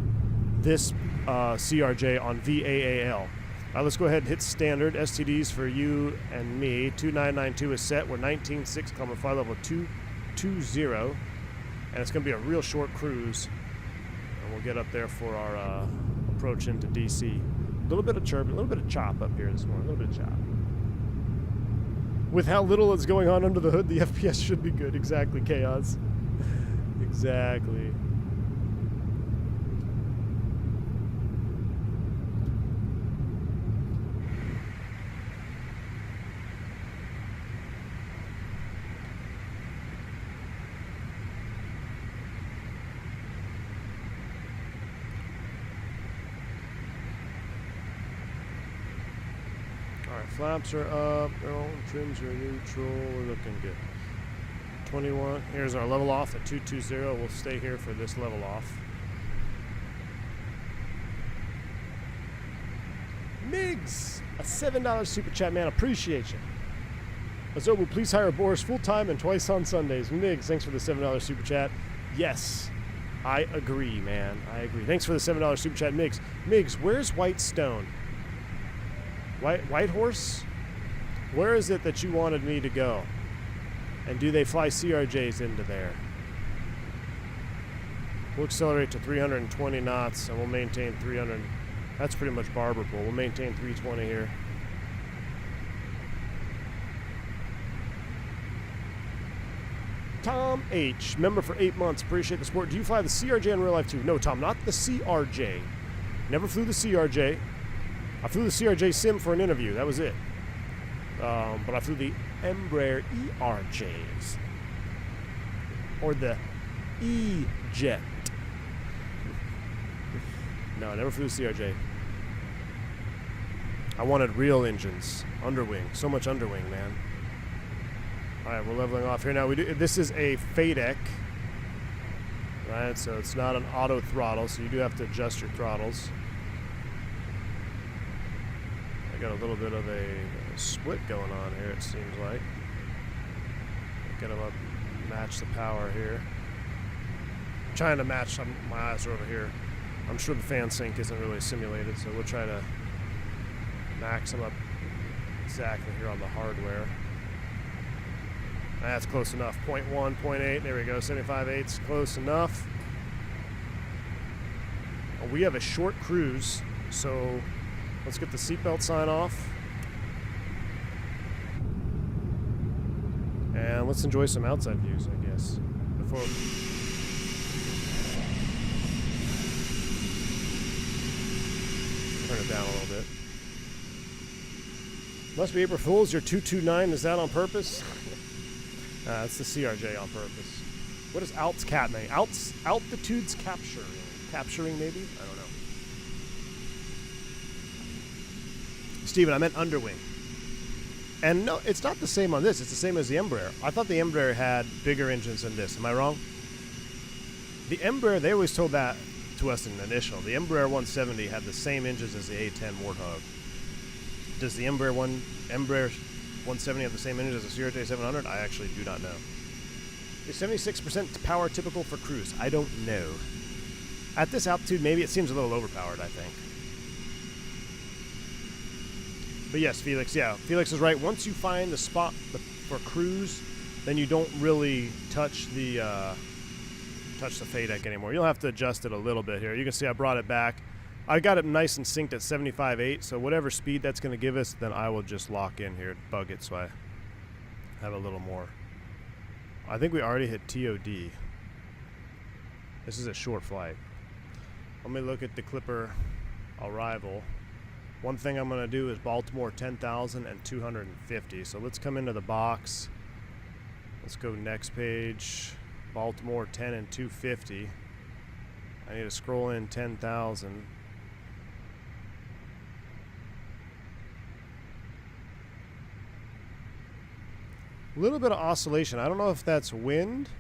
this CRJ on VAAL. Let's go ahead and hit standard. STDs for you and me. 2992 is set. We're 19.6 kilometer flight level 220. And it's going to be a real short cruise. And we'll get up there for our approach into DC. A little bit of chirp, a little bit of chop up here this morning. A little bit of chop. With how little is going on under the hood, the FPS should be good. Exactly, Chaos. Exactly. Flaps are up, trims are neutral, we're looking good. 21, here's our level off at 220, we'll stay here for this level off. Migs, a $7 super chat, man, appreciate you. Azobu, please hire Boris full-time and twice on Sundays. Migs, thanks for the $7 super chat. Yes, I agree, man, I agree. Thanks for the $7 super chat, Migs. Migs, where's Whitestone? White Horse? Where is it that you wanted me to go? And do they fly CRJs into there? We'll accelerate to 320 knots and we'll maintain 300. That's pretty much barber pole. We'll maintain 320 here. Tom H, member for 8 months. Appreciate the support. Do you fly the CRJ in real life too? No, Tom, not the CRJ. Never flew the CRJ. I flew the CRJ sim for an interview. That was it. But I flew the Embraer ERJs. Or the E-Jet. No, I never flew the CRJ. I wanted real engines. Underwing. So much underwing, man. Alright, we're leveling off here now. This is a FADEC. Right, so it's not an auto throttle, so you do have to adjust your throttles. Got a little bit of a split going on here, it seems like. Get them up, match the power here. I'm trying to match, my eyes are over here. I'm sure the fan sync isn't really simulated, so we'll try to max them up exactly here on the hardware. That's close enough. 0.1, 0.8, there we go, 75/8, close enough. We have a short cruise, so let's get the seatbelt sign off. And let's enjoy some outside views, I guess. Before turn it down a little bit. Must be April Fool's. Your 229, is that on purpose? It's the CRJ on purpose. What is Alt's cat mean? Altitudes capturing. Capturing, maybe? I don't know. Steven, I meant underwing. And no, it's not the same on this. It's the same as the Embraer. I thought the Embraer had bigger engines than this. Am I wrong? The Embraer, they always told that to us in the initial. The Embraer 170 had the same engines as the A10 Warthog. Does the Embraer 170 have the same engines as the CRJ-700? I actually do not know. Is 76% power typical for cruise? I don't know. At this altitude, maybe it seems a little overpowered, I think. But yes, Felix, yeah. Felix is right. Once you find the spot for cruise, then you don't really touch the FADEC anymore. You'll have to adjust it a little bit here. You can see I brought it back. I got it nice and synced at 75/8, so whatever speed that's going to give us, then I will just lock in here, bug it so I have a little more. I think we already hit TOD. This is a short flight. Let me look at the Clipper arrival. One thing I'm going to do is Baltimore 10,000 and 250. So let's come into the box. Let's go next page. Baltimore 10 and 250. I need to scroll in 10,000. A little bit of oscillation. I don't know if that's wind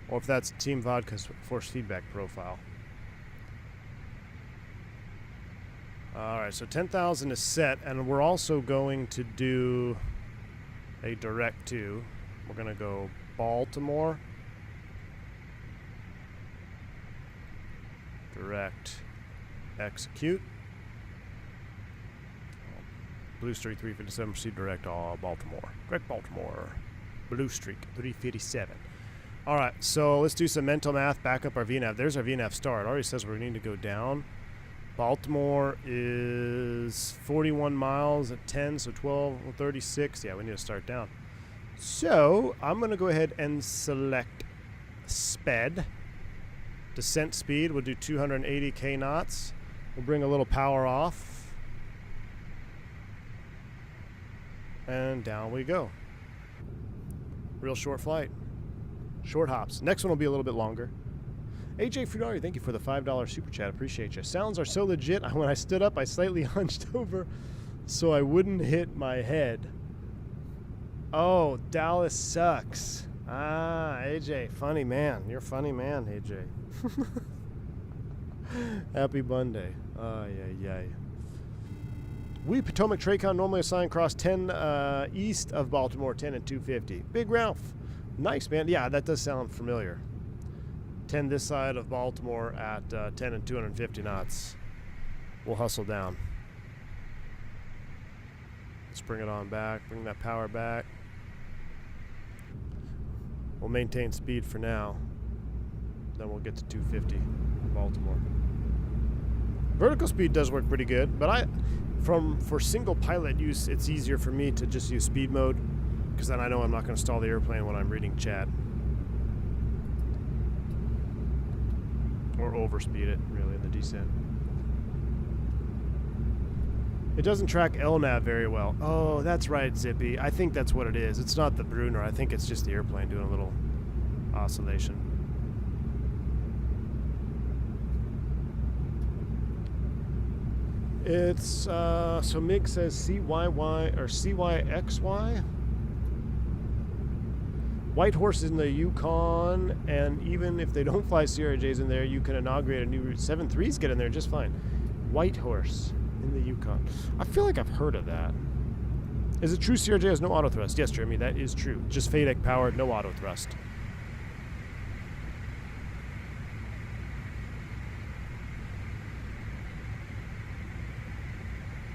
or if that's Team Vodka's force feedback profile. Alright, so 10,000 is set, and we're also going to do a direct to. We're going to go Baltimore. Direct. Execute. Blue Streak 357, proceed direct Baltimore. Direct Baltimore. Blue Streak 357. Alright, so let's do some mental math, back up our VNAV. There's our VNAV star. It already says we need to go down. Baltimore is 41 miles at 10, so 12, 36. Yeah, we need to start down. So I'm going to go ahead and select SPED. Descent speed, we'll do 280 knots. We'll bring a little power off. And down we go. Real short flight. Short hops. Next one will be a little bit longer. AJ Fudari, thank you for the $5 super chat. Appreciate you. Sounds are so legit. When I stood up, I slightly hunched over so I wouldn't hit my head. Oh, Dallas sucks. Ah, AJ, funny man. You're a funny man, AJ. Happy Monday. Ay. We Potomac Tracon normally assign cross 10 east of Baltimore, 10 and 250. Big Ralph. Nice, man. Yeah, that does sound familiar. 10 this side of Baltimore at 10 and 250 knots. We'll hustle down. Let's bring it on back. Bring that power back. We'll maintain speed for now. Then we'll get to 250 Baltimore. Vertical speed does work pretty good, but for single pilot use, it's easier for me to just use speed mode, because then I know I'm not going to stall the airplane when I'm reading chat. Or overspeed it, really, in the descent. It doesn't track LNAV very well. Oh, that's right, Zippy. I think that's what it is. It's not the Bruner. I think it's just the airplane doing a little oscillation. It's, so MiG says CYY, or CYXY. White Horse is in the Yukon, and even if they don't fly CRJs in there, you can inaugurate a new route. 7.3s get in there just fine. White Horse in the Yukon. I feel like I've heard of that. Is it true CRJ has no auto thrust? Yes, Jeremy, that is true. Just FADEC powered, no auto thrust.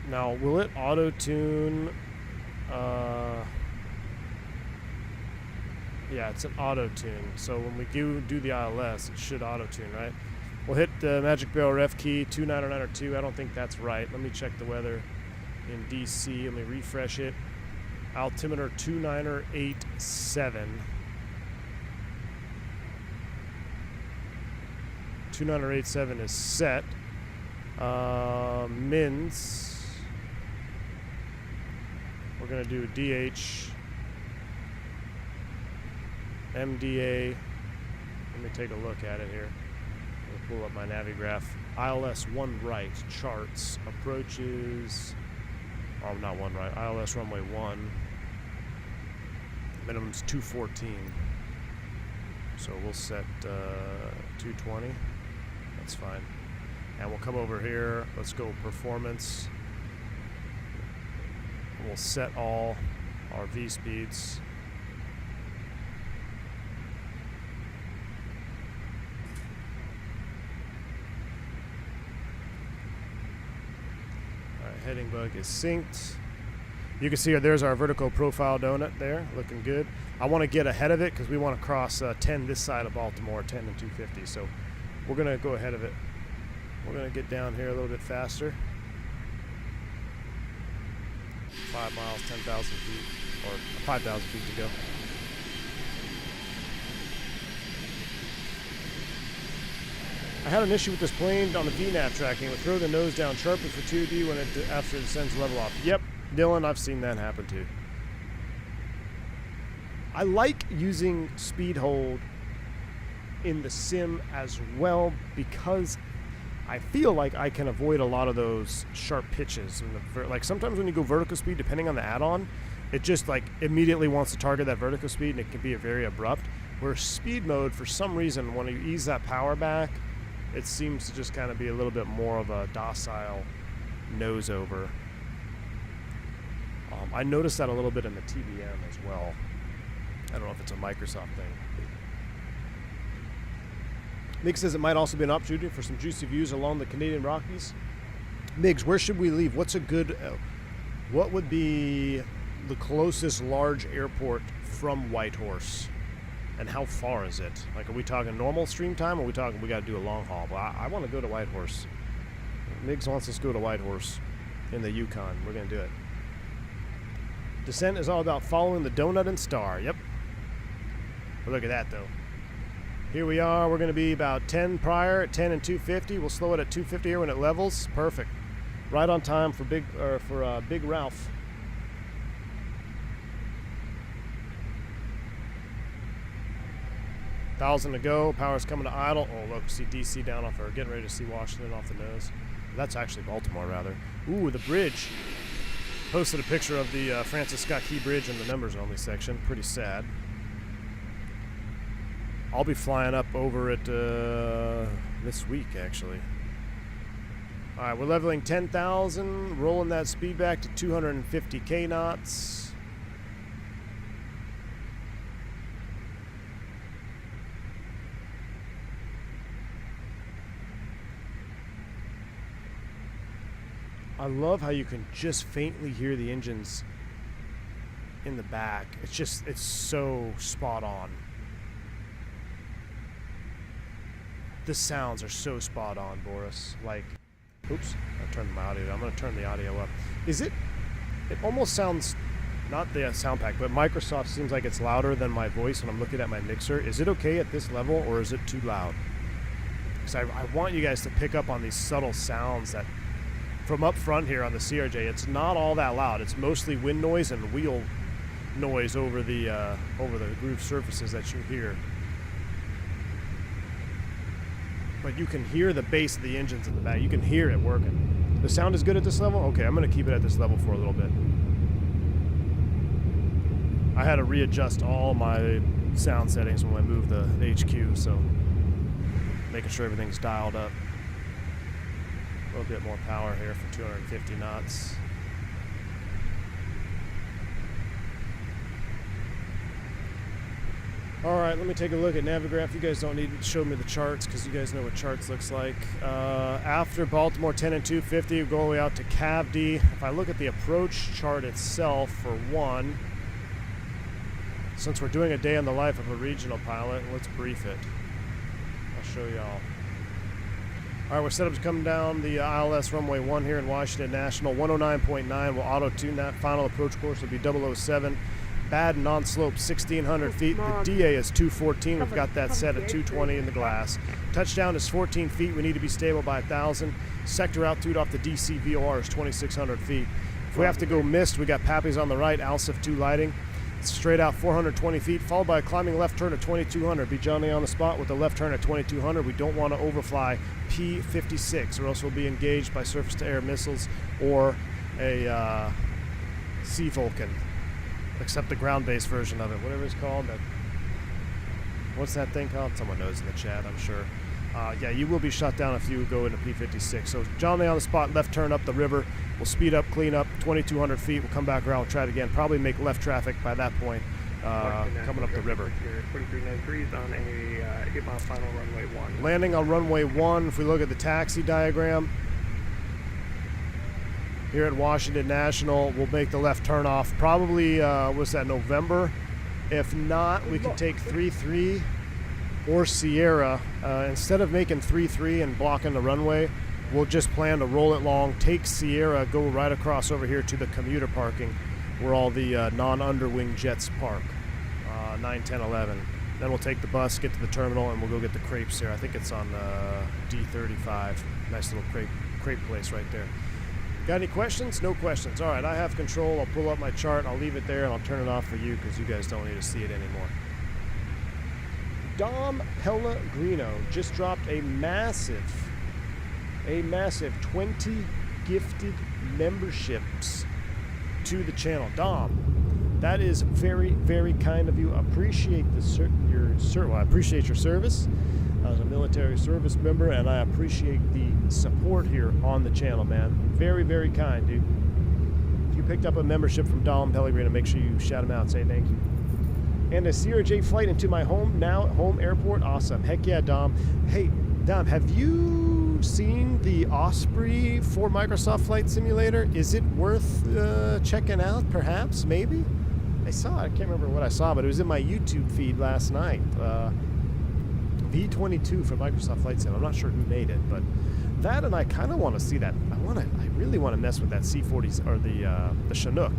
Now, will it auto-tune? Yeah, it's an auto-tune. So when we do the ILS, it should auto-tune, right? We'll hit the Magic Barrel ref key, 2992. I don't think that's right. Let me check the weather in DC. Let me refresh it. Altimeter 2987. 2987 is set. Mins. We're going to do DH. MDA. Let me take a look at it here. I'll pull up my Navigraph. ILS 1 right, charts, approaches. Oh, not 1 right. ILS runway 1. Minimum's 214. So we'll set 220. That's fine. And we'll come over here. Let's go performance. We'll set all our V speeds. Heading bug is synced. You can see there's our vertical profile donut there, looking good. I want to get ahead of it because we want to cross 10 this side of Baltimore, 10 and 250. So we're going to go ahead of it. We're going to get down here a little bit faster. 5 miles, 10,000 feet, or 5,000 feet to go. I had an issue with this plane on the VNAV tracking. It would throw the nose down sharply for 2D when it after it descends level off. Yep, Dylan, I've seen that happen too. I like using speed hold in the sim as well because I feel like I can avoid a lot of those sharp pitches. Like sometimes when you go vertical speed, depending on the add-on, it just like immediately wants to target that vertical speed and it can be very abrupt. Where speed mode, for some reason, when you ease that power back, it seems to just kind of be a little bit more of a docile nose over. I noticed that a little bit in the TBM as well. I don't know if it's a Microsoft thing. Migs says it might also be an opportunity for some juicy views along the Canadian Rockies. Migs, where should we leave? What's a good... what would be the closest large airport from Whitehorse? And how far is it? Like, are we talking normal stream time, or are we talking we got to do a long haul? Well, I want to go to Whitehorse. Migs wants us to go to Whitehorse in the Yukon. We're going to do it. Descent is all about following the donut and star. Yep. But look at that, though. Here we are. We're going to be about 10 prior at 10 and 250. We'll slow it at 250 here when it levels. Perfect. Right on time for Big Ralph. $1,000 to go. Power's coming to idle. Oh, look, see DC down off, or getting ready to see Washington off the nose. That's actually Baltimore, rather. Ooh, the bridge. Posted a picture of the Francis Scott Key Bridge in the members only section. Pretty sad. I'll be flying up over it this week, actually. All right, we're leveling 10,000, rolling that speed back to 250 K knots. I love how you can just faintly hear the engines in the back. It's so spot on. The sounds are so spot on, Boris. Like, oops, I turned my audio. I'm going to turn the audio up. It almost sounds, not the sound pack, but Microsoft seems like it's louder than my voice when I'm looking at my mixer. Is it okay at this level, or is it too loud? Because I want you guys to pick up on these subtle sounds that from up front here on the CRJ, it's not all that loud. It's mostly wind noise and wheel noise over the groove surfaces that you hear. But you can hear the bass of the engines in the back. You can hear it working. The sound is good at this level? Okay, I'm going to keep it at this level for a little bit. I had to readjust all my sound settings when I moved the HQ, so making sure everything's dialed up. A little bit more power here for 250 knots. Alright, let me take a look at Navigraph. You guys don't need to show me the charts because you guys know what charts looks like. After Baltimore 10 and 250, we go all the way out to CAVD. If I look at the approach chart itself, for one, since we're doing a day in the life of a regional pilot, let's brief it. I'll show y'all. Alright, we're set up to come down the ILS runway 1 here in Washington National. 109.9 will auto-tune that. Final approach course will be 007. Bad non-slope 1,600 feet. The DA is 214. We've got that set at 220 in the glass. Touchdown is 14 feet. We need to be stable by 1,000. Sector altitude off the DC VOR is 2,600 feet. If we have to go missed, we got Pappy's on the right, ALSIF 2 lighting. Straight out 420 feet, followed by a climbing left turn at 2,200. Be Johnny on the spot with a left turn at 2,200. We don't want to overfly P-56, or else we'll be engaged by surface-to-air missiles or a Sea Vulcan, except the ground-based version of it, whatever it's called. What's that thing called? Someone knows in the chat, I'm sure. Yeah, you will be shot down if you go into P-56. So Johnny on the spot, left turn up the river. We'll speed up, clean up, 2,200 feet. We'll come back around, we'll try it again. Probably make left traffic by that point, coming up the river. 2393 is on a 8-mile final runway 1. Landing on runway 1, if we look at the taxi diagram, here at Washington National, we'll make the left turn off. Probably, what's that, November? If not, we could take 3-3 or Sierra. Instead of making 3-3 and blocking the runway, we'll just plan to roll it long, take Sierra, go right across over here to the commuter parking where all the non-underwing jets park. 9, 10, 11. Then we'll take the bus, get to the terminal, and we'll go get the crepes there. I think it's on D35. Nice little crepe place right there. Got any questions? No questions. All right, I have control. I'll pull up my chart. I'll leave it there, and I'll turn it off for you because you guys don't need to see it anymore. Dom Pellegrino just dropped a massive 20 gifted memberships to the channel. Dom, that is very, very kind of you. Appreciate I appreciate your service as a military service member, and I appreciate the support here on the channel, man. Very, very kind, dude. If you picked up a membership from Dom Pellegrino, make sure you shout him out and say thank you. And a CRJ flight into my home airport. Awesome. Heck yeah, Dom. Hey, Dom, have you seen the Osprey for Microsoft Flight Simulator? Is it worth checking out, perhaps, maybe? I saw it. I can't remember what I saw, but it was in my YouTube feed last night. V22 for Microsoft Flight Sim. I'm not sure who made it, but that, and I kind of want to see that. I really want to mess with that C-40s or the Chinook.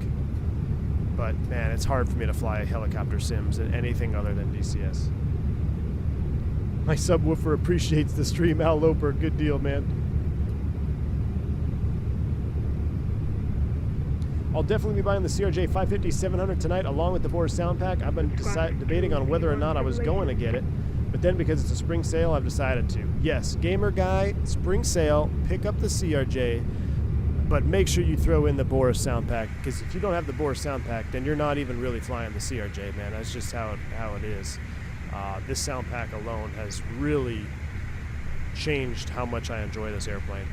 But man, it's hard for me to fly helicopter sims and anything other than DCS. My subwoofer appreciates the stream. Al Loper, good deal, man. I'll definitely be buying the CRJ-700 tonight along with the Boris sound pack. I've been debating on whether or not I was going to get it, but then because it's a spring sale, I've decided to. Yes, gamer guy, spring sale, pick up the CRJ, but make sure you throw in the Boris sound pack, because if you don't have the Boris sound pack, then you're not even really flying the CRJ, man. That's just how it is. This sound pack alone has really changed how much I enjoy this airplane.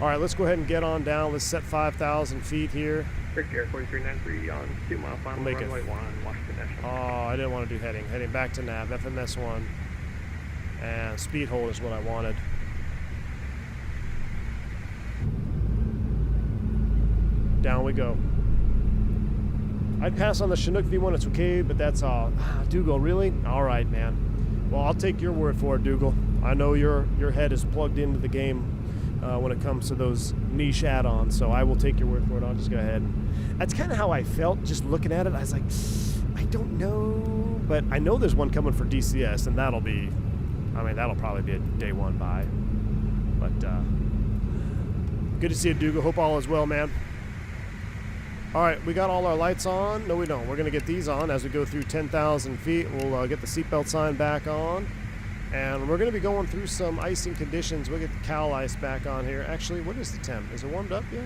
All right, let's go ahead and get on down. Let's set 5,000 feet here. Victor Air 4393 on 2 mile final Make runway it. 1, Washington National. Oh, I didn't want to do heading. Heading back to nav, FMS 1. And speed hold is what I wanted. Down we go. I'd pass on the Chinook V1, it's okay, but that's all. Dougal, really? All right, man. Well, I'll take your word for it, Dougal. I know your head is plugged into the game when it comes to those niche add-ons, so I will take your word for it. I'll just go ahead. That's kind of how I felt just looking at it. I was like, I don't know, but I know there's one coming for DCS, and that'll probably be a day one buy. But good to see you, Dougal. Hope all is well, man. All right, we got all our lights on. No, we don't. We're going to get these on as we go through 10,000 feet. We'll get the seatbelt sign back on. And we're going to be going through some icing conditions. We'll get the cowl ice back on here. Actually, what is the temp? Is it warmed up yet?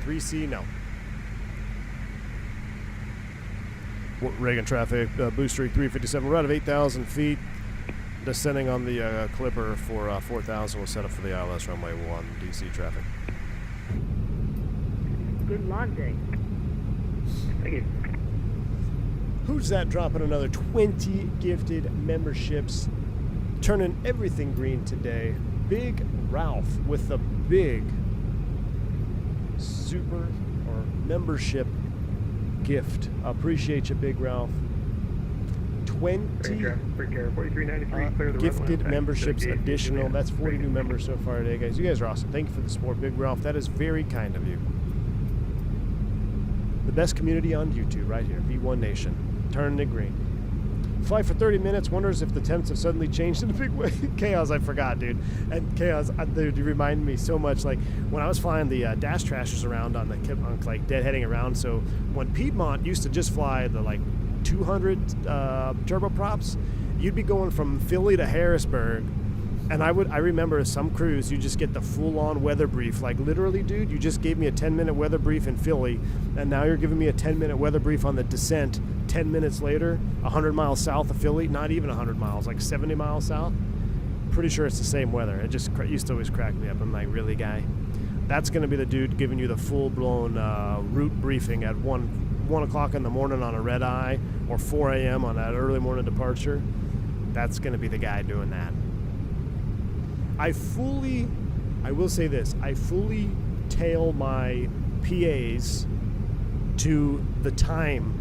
3C, no. Reagan traffic, boost streak 357. We're out of 8,000 feet. Descending on the Clipper for 4,000. We'll set up for the ILS runway 1 DC traffic. Good launching. Thank you. Who's that dropping another 20 gifted memberships? Turning everything green today. Big Ralph with the big super or membership gift. Appreciate you, Big Ralph. 20 gifted memberships additional. That's 40 new members so far today, guys. You guys are awesome. Thank you for the support, Big Ralph. That is very kind of you. The best community on YouTube right here. V1 Nation. Turning it green. Fly for 30 minutes. Wonders if the temps have suddenly changed in a big way. Chaos, I forgot, dude. And Chaos, dude, you reminded me so much. Like when I was flying the dash trashers around on like deadheading around. So when Piedmont used to just fly the like 200 turboprops, you'd be going from Philly to Harrisburg, and I remember some crews, you just get the full-on weather brief. Like literally, dude, you just gave me a 10-minute weather brief in Philly, and now you're giving me a 10-minute weather brief on the descent 10 minutes later, 100 miles south of Philly. Not even 100 miles, like 70 miles south. Pretty sure it's the same weather. It just used to always crack me up. I'm like, really, guy? That's going to be the dude giving you the full-blown route briefing at 1 o'clock in the morning on a red eye, or 4 a.m. on that early morning departure. That's going to be the guy doing that. I will say this, I fully tail my PAs to the time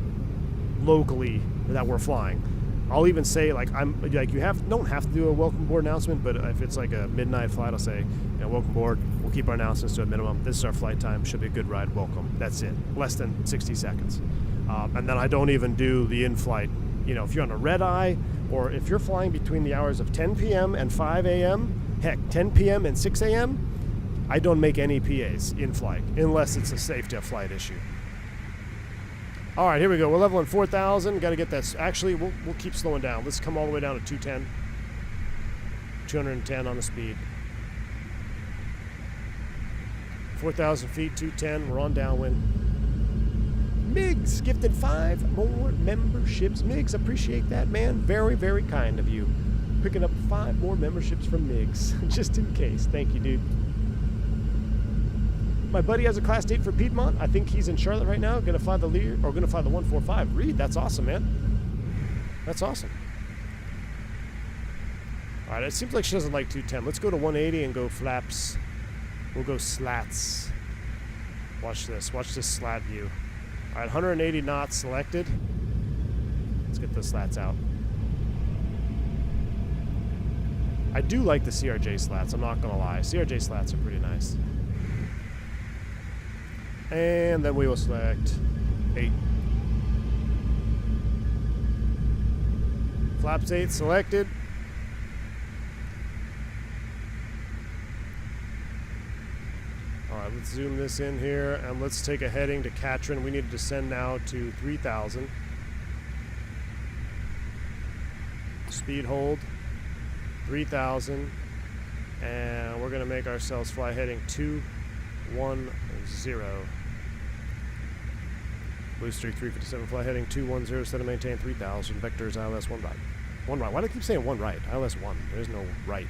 locally that we're flying. I'll even say don't have to do a welcome board announcement, but if it's like a midnight flight, I'll say, welcome board. We'll keep our announcements to a minimum. This is our flight time. Should be a good ride. Welcome. That's it. Less than 60 seconds. And then I don't even do the in-flight. You know, if you're on a red eye, or if you're flying between the hours of 10 p.m. and 5 a.m., heck, 10 p.m. and 6 a.m., I don't make any PAs in flight, unless it's a safety of flight issue. All right, here we go. We're leveling 4,000. Got to get that. Actually, we'll keep slowing down. Let's come all the way down to 210. 210 on the speed. 4,000 feet, 210. We're on downwind. Migs gifted 5 more memberships. Migs, appreciate that, man. Very, very kind of you. Picking up 5 more memberships from Migs, just in case. Thank you, dude. My buddy has a class date for Piedmont. I think he's in Charlotte right now. Gonna fly the Lear, or gonna fly the 145. Reed, that's awesome, man. That's awesome. All right, it seems like she doesn't like 210. Let's go to 180 and go flaps. We'll go slats. Watch this. Watch this slat view. All right, 180 knots selected. Let's get the slats out. I do like the CRJ slats, I'm not gonna lie. CRJ slats are pretty nice. And then we will select 8. Flaps 8 selected. Alright, let's zoom this in here and let's take a heading to Quadrant. We need to descend now to 3,000. Speed hold 3,000. And we're going to make ourselves fly heading 210. Blue Streak 357, fly heading 210, set to maintain 3,000. Vectors ILS 1 right. 1 right. Why do I keep saying 1 right? ILS 1. There's no right.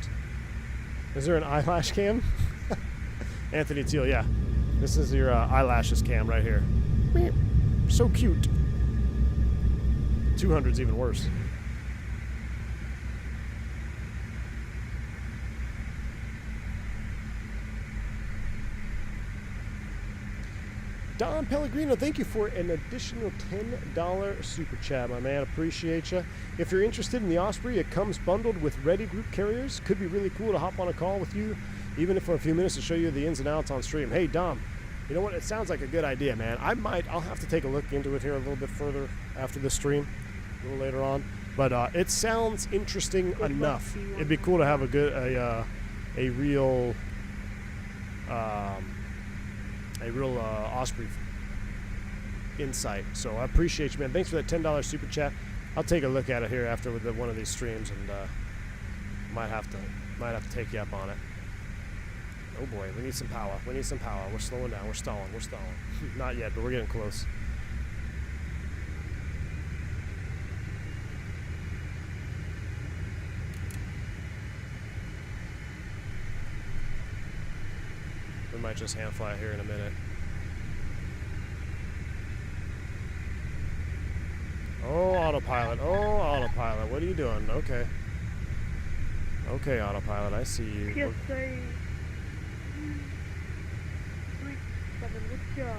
Is there an eyelash cam? Anthony Teal, yeah. This is your eyelashes cam right here. So cute. 200's even worse. Don Pellegrino, thank you for an additional $10 super chat, my man. Appreciate you. If you're interested in the Osprey, it comes bundled with Ready Group carriers. Could be really cool to hop on a call with you, even if for a few minutes, to show you the ins and outs on stream. Hey, Dom, you know what? It sounds like a good idea, man. I'll have to take a look into it here a little bit further after the stream, a little later on. But it sounds interesting enough. It'd be cool to have a real Osprey insight. So I appreciate you, man. Thanks for that $10 super chat. I'll take a look at it here after with one of these streams, and might have to take you up on it. Oh boy, we need some power. We need some power. We're slowing down. We're stalling. We're stalling. Not yet, but we're getting close. We might just hand fly here in a minute. Oh, autopilot. Oh, autopilot. What are you doing? Okay. Okay, autopilot. I see you. PSA 37, what's your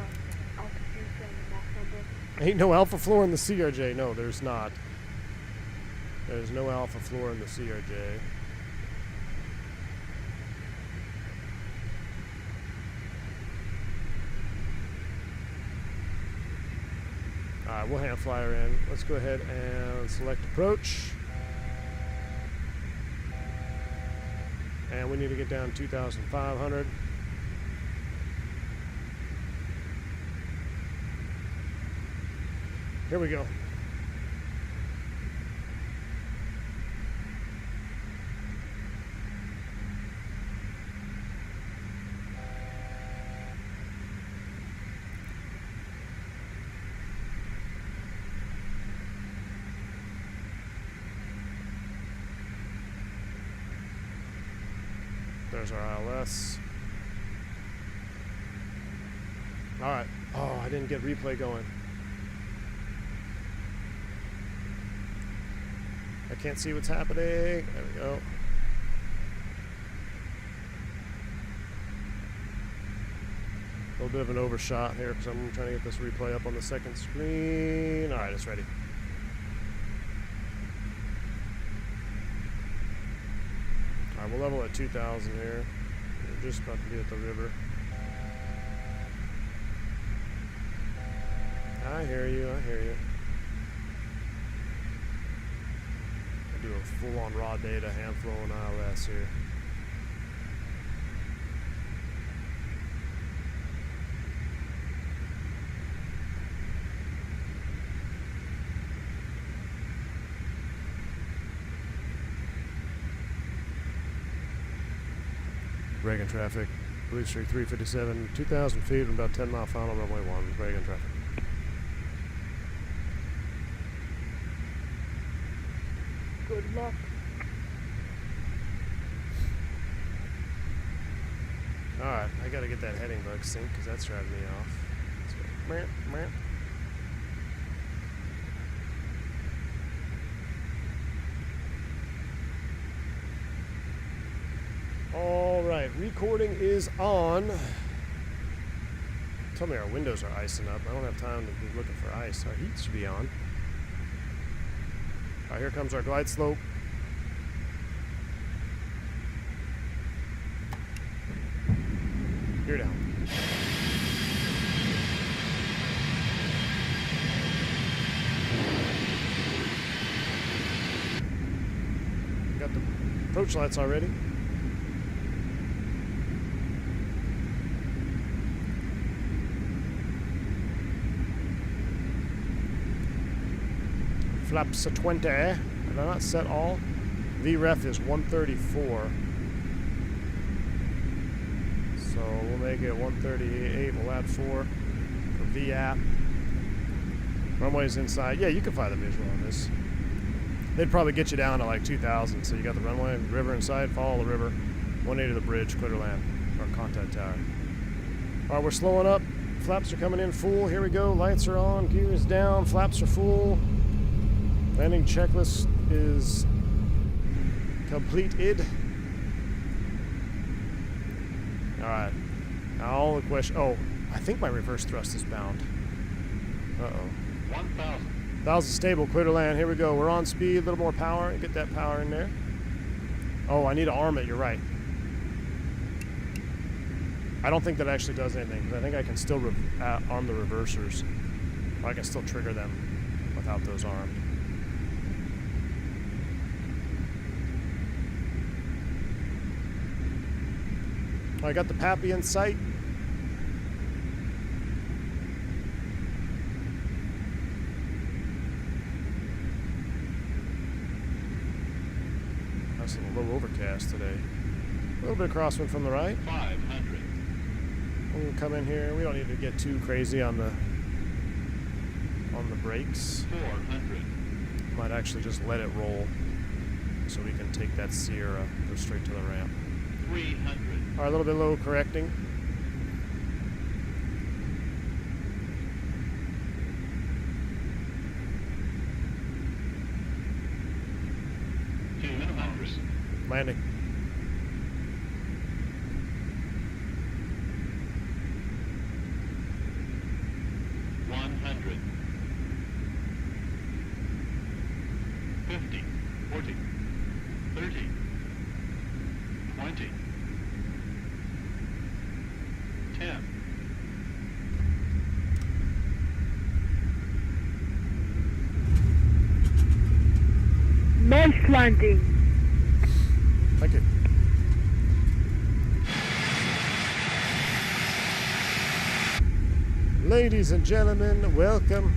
altitude and Mach number? Ain't no alpha floor in the CRJ. No, there's not. There's no alpha floor in the CRJ. Alright, we'll hand flyer in. Let's go ahead and select approach. And we need to get down 2,500. Here we go. There's our ILS. Alright. Oh, I didn't get replay going. I can't see what's happening. There we go. A little bit of an overshot here because I'm trying to get this replay up on the second screen. Alright, it's ready. Alright, we'll level at 2,000 here. We're just about to be at the river. I hear you, I hear you. I do a full-on raw data hand flow on ILS here. Reagan traffic, Blue Street 357, 2,000 feet and about 10 mile final, runway 1, Reagan traffic. Good luck. Alright, I gotta get that heading bug synced because that's driving me off. Let's go. Meow, meow. Alright, recording is on. Tell me our windows are icing up. I don't have time to be looking for ice. Our heat should be on. Alright, here comes our glide slope. Gear down. Got the approach lights already. Flaps 20. Did I not set all? VREF is 134. So we'll make it 138. We'll add 4 for VAP. Runway's inside. Yeah, you can find the visual on this. They'd probably get you down to like 2,000. So you got the runway, river inside, follow the river. 180 to the bridge, clear to land. Our contact tower. All right, we're slowing up. Flaps are coming in full. Here we go. Lights are on. Gears down. Flaps are full. Landing checklist is completed. Alright. Now all the question. Oh, I think my reverse thrust is bound. Uh-oh. 1,000. 1,000 stable, clear to land. Here we go. We're on speed. A little more power. Get that power in there. Oh, I need to arm it. You're right. I don't think that actually does anything, because I think I can still arm the reversers. Or I can still trigger them without those armed. I got the Pappy in sight. Nice little low overcast today. A little bit of crosswind from the right. 500. We'll come in here. We don't need to get too crazy on the brakes. 400. Might actually just let it roll so we can take that Sierra, go straight to the ramp. 300. All right, a little bit low correcting. Landing. Nice landing. Thank you. Ladies and gentlemen, welcome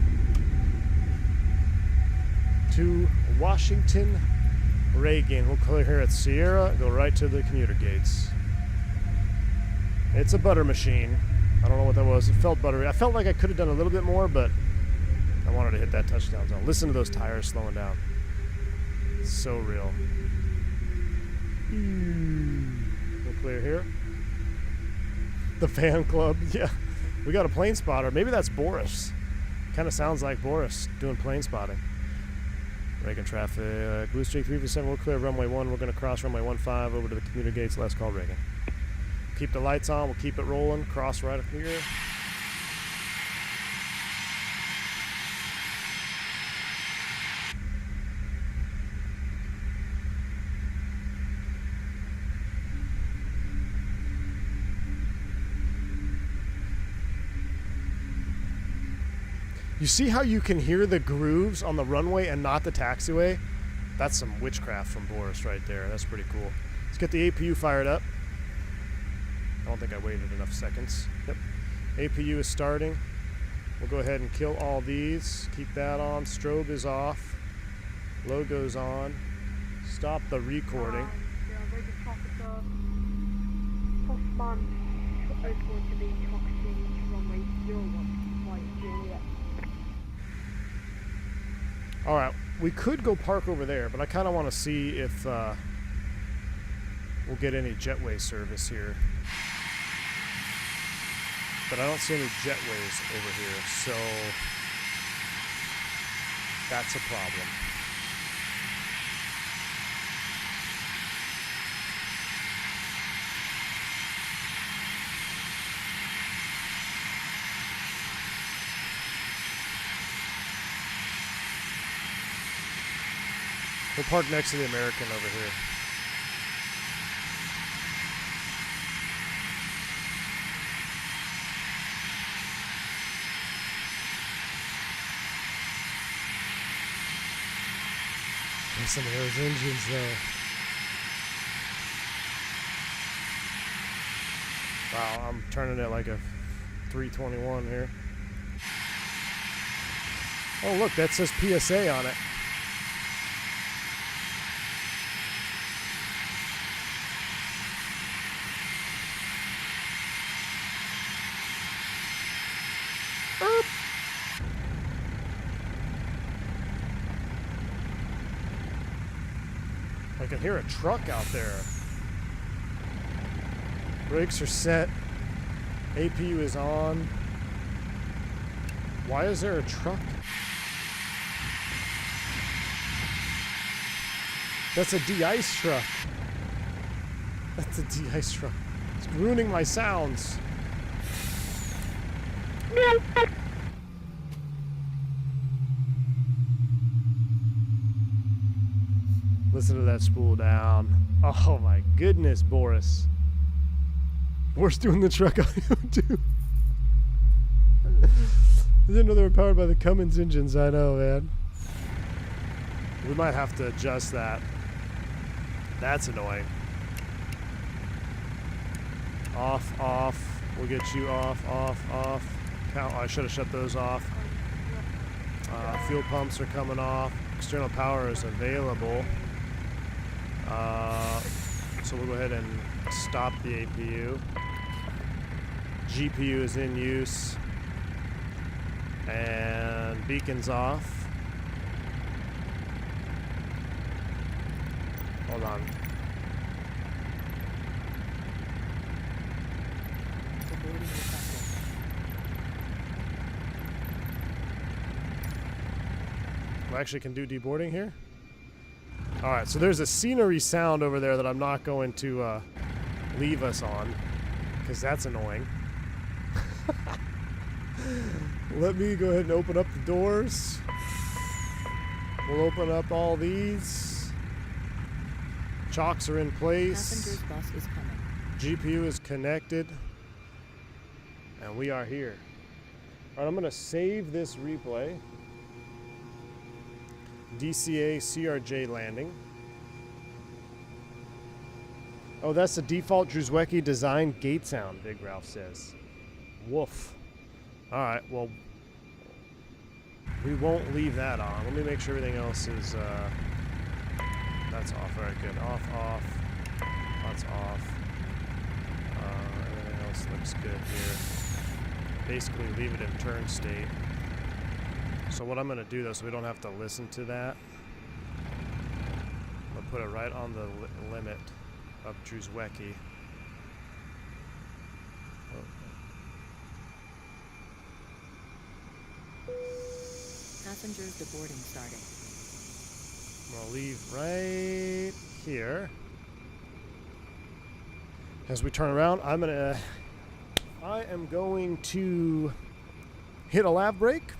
to Washington, Reagan. We'll clear here at Sierra, go right to the commuter gates. It's a butter machine. I don't know what that was. It felt buttery. I felt like I could have done a little bit more, but I wanted to hit that touchdown zone. Listen to those tires slowing down. It's so real. We'll clear here. The fan club, yeah. We got a plane spotter. Maybe that's Boris. Kind of sounds like Boris doing plane spotting. Reagan traffic, Blue Street 357, we'll clear runway 1. We're going to cross runway 15 over to the commuter gates. Last call, Reagan. Keep the lights on. We'll keep it rolling. Cross right up here. You see how you can hear the grooves on the runway and not the taxiway? That's some witchcraft from Boris right there. That's pretty cool. Let's get the APU fired up. I don't think I waited enough seconds. Yep. APU is starting. We'll go ahead and kill all these. Keep that on. Strobe is off. Logo's on. Stop the recording. Yeah, they just talk about Postman is going to be taxiing runway 01, flight Juliet. Alright, we could go park over there, but I kind of want to see if we'll get any jetway service here. But I don't see any jetways over here, so that's a problem. We'll park next to the American over here. There's some of those engines though. Wow, I'm turning it like a 321 here. Oh look, that says PSA on it. I can hear a truck out there. Brakes are set. APU is on. Why is there a truck? That's a de-ice truck. That's a de-ice truck. It's ruining my sounds. Listen to that spool down. Oh my goodness, Boris. Boris doing the truck audio too. I didn't know they were powered by the Cummins engines. I know, man. We might have to adjust that. That's annoying. Off, off. We'll get you off, off, off. Count. I should have shut those off. Fuel pumps are coming off. External power is available. So we'll go ahead and stop the APU. GPU is in use. And beacon's off. Hold on. Deboarding requested. I actually can do deboarding here. Alright, so there's a scenery sound over there that I'm not going to leave us on, because that's annoying. Let me go ahead and open up the doors. We'll open up all these. Chocks are in place. Passenger's bus is coming. GPU is connected. And we are here. Alright, I'm going to save this replay. DCA CRJ landing. Oh, that's the default Druzwecki design gate sound, Big Ralph says. Woof. Alright, well, we won't leave that on. Let me make sure everything else is, that's off. Alright, good. Off, off. That's off. Everything else looks good here. Basically, leave it in turn state. So what I'm going to do, though, so we don't have to listen to that, I'm going to put it right on the limit of Druzwecki. Passengers deboarding starting. I'm going to leave right here. As we turn around, I am going to hit a lav brake,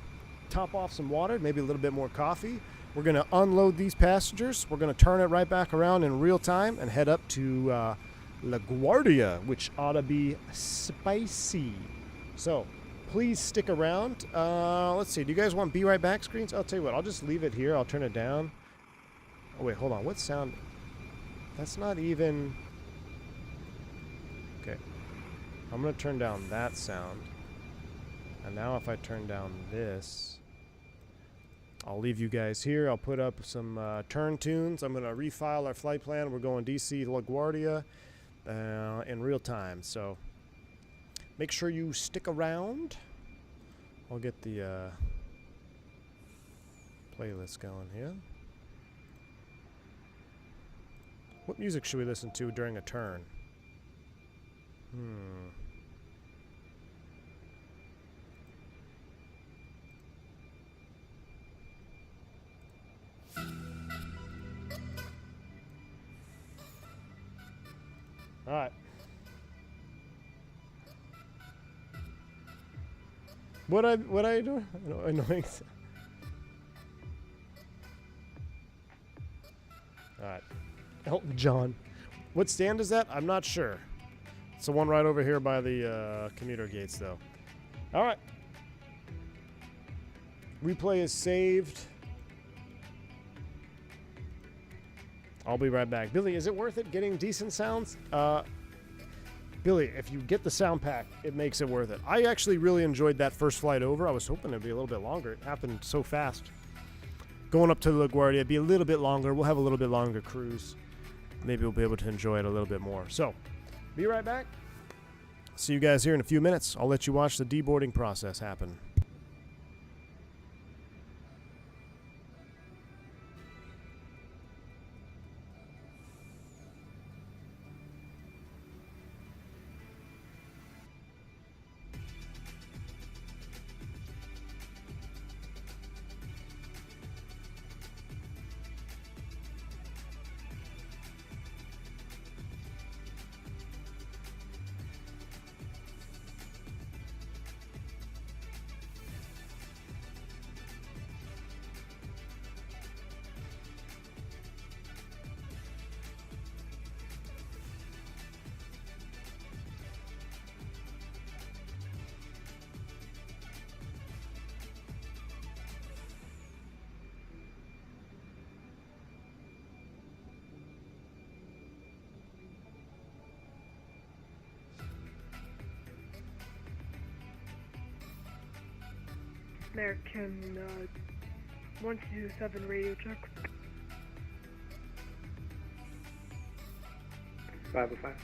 top off some water, maybe a little bit more coffee. We're going to unload these passengers. We're going to turn it right back around in real time and head up to LaGuardia, which ought to be spicy. So, please stick around. Let's see. Do you guys want Be Right Back screens? I'll tell you what. I'll just leave it here. I'll turn it down. Oh, wait. Hold on. What sound? That's not even... Okay. I'm going to turn down that sound. And now if I turn down this, I'll leave you guys here. I'll put up some turn tunes. I'm going to refile our flight plan. We're going DC to LaGuardia in real time. So make sure you stick around. I'll get the playlist going here. What music should we listen to during a turn? All right. What I do? Annoying. All right. Elton John. What stand is that? I'm not sure. It's the one right over here by the commuter gates, though. All right. Replay is saved. I'll be right back. Billy, is it worth it getting decent sounds? Billy, if you get the sound pack, it makes it worth it. I actually really enjoyed that first flight over. I was hoping it'd be a little bit longer. It happened so fast. Going up to LaGuardia, it'd be a little bit longer. We'll have a little bit longer cruise. Maybe we'll be able to enjoy it a little bit more. So, be right back. See you guys here in a few minutes. I'll let you watch the deboarding process happen. American 127 radio check. 505.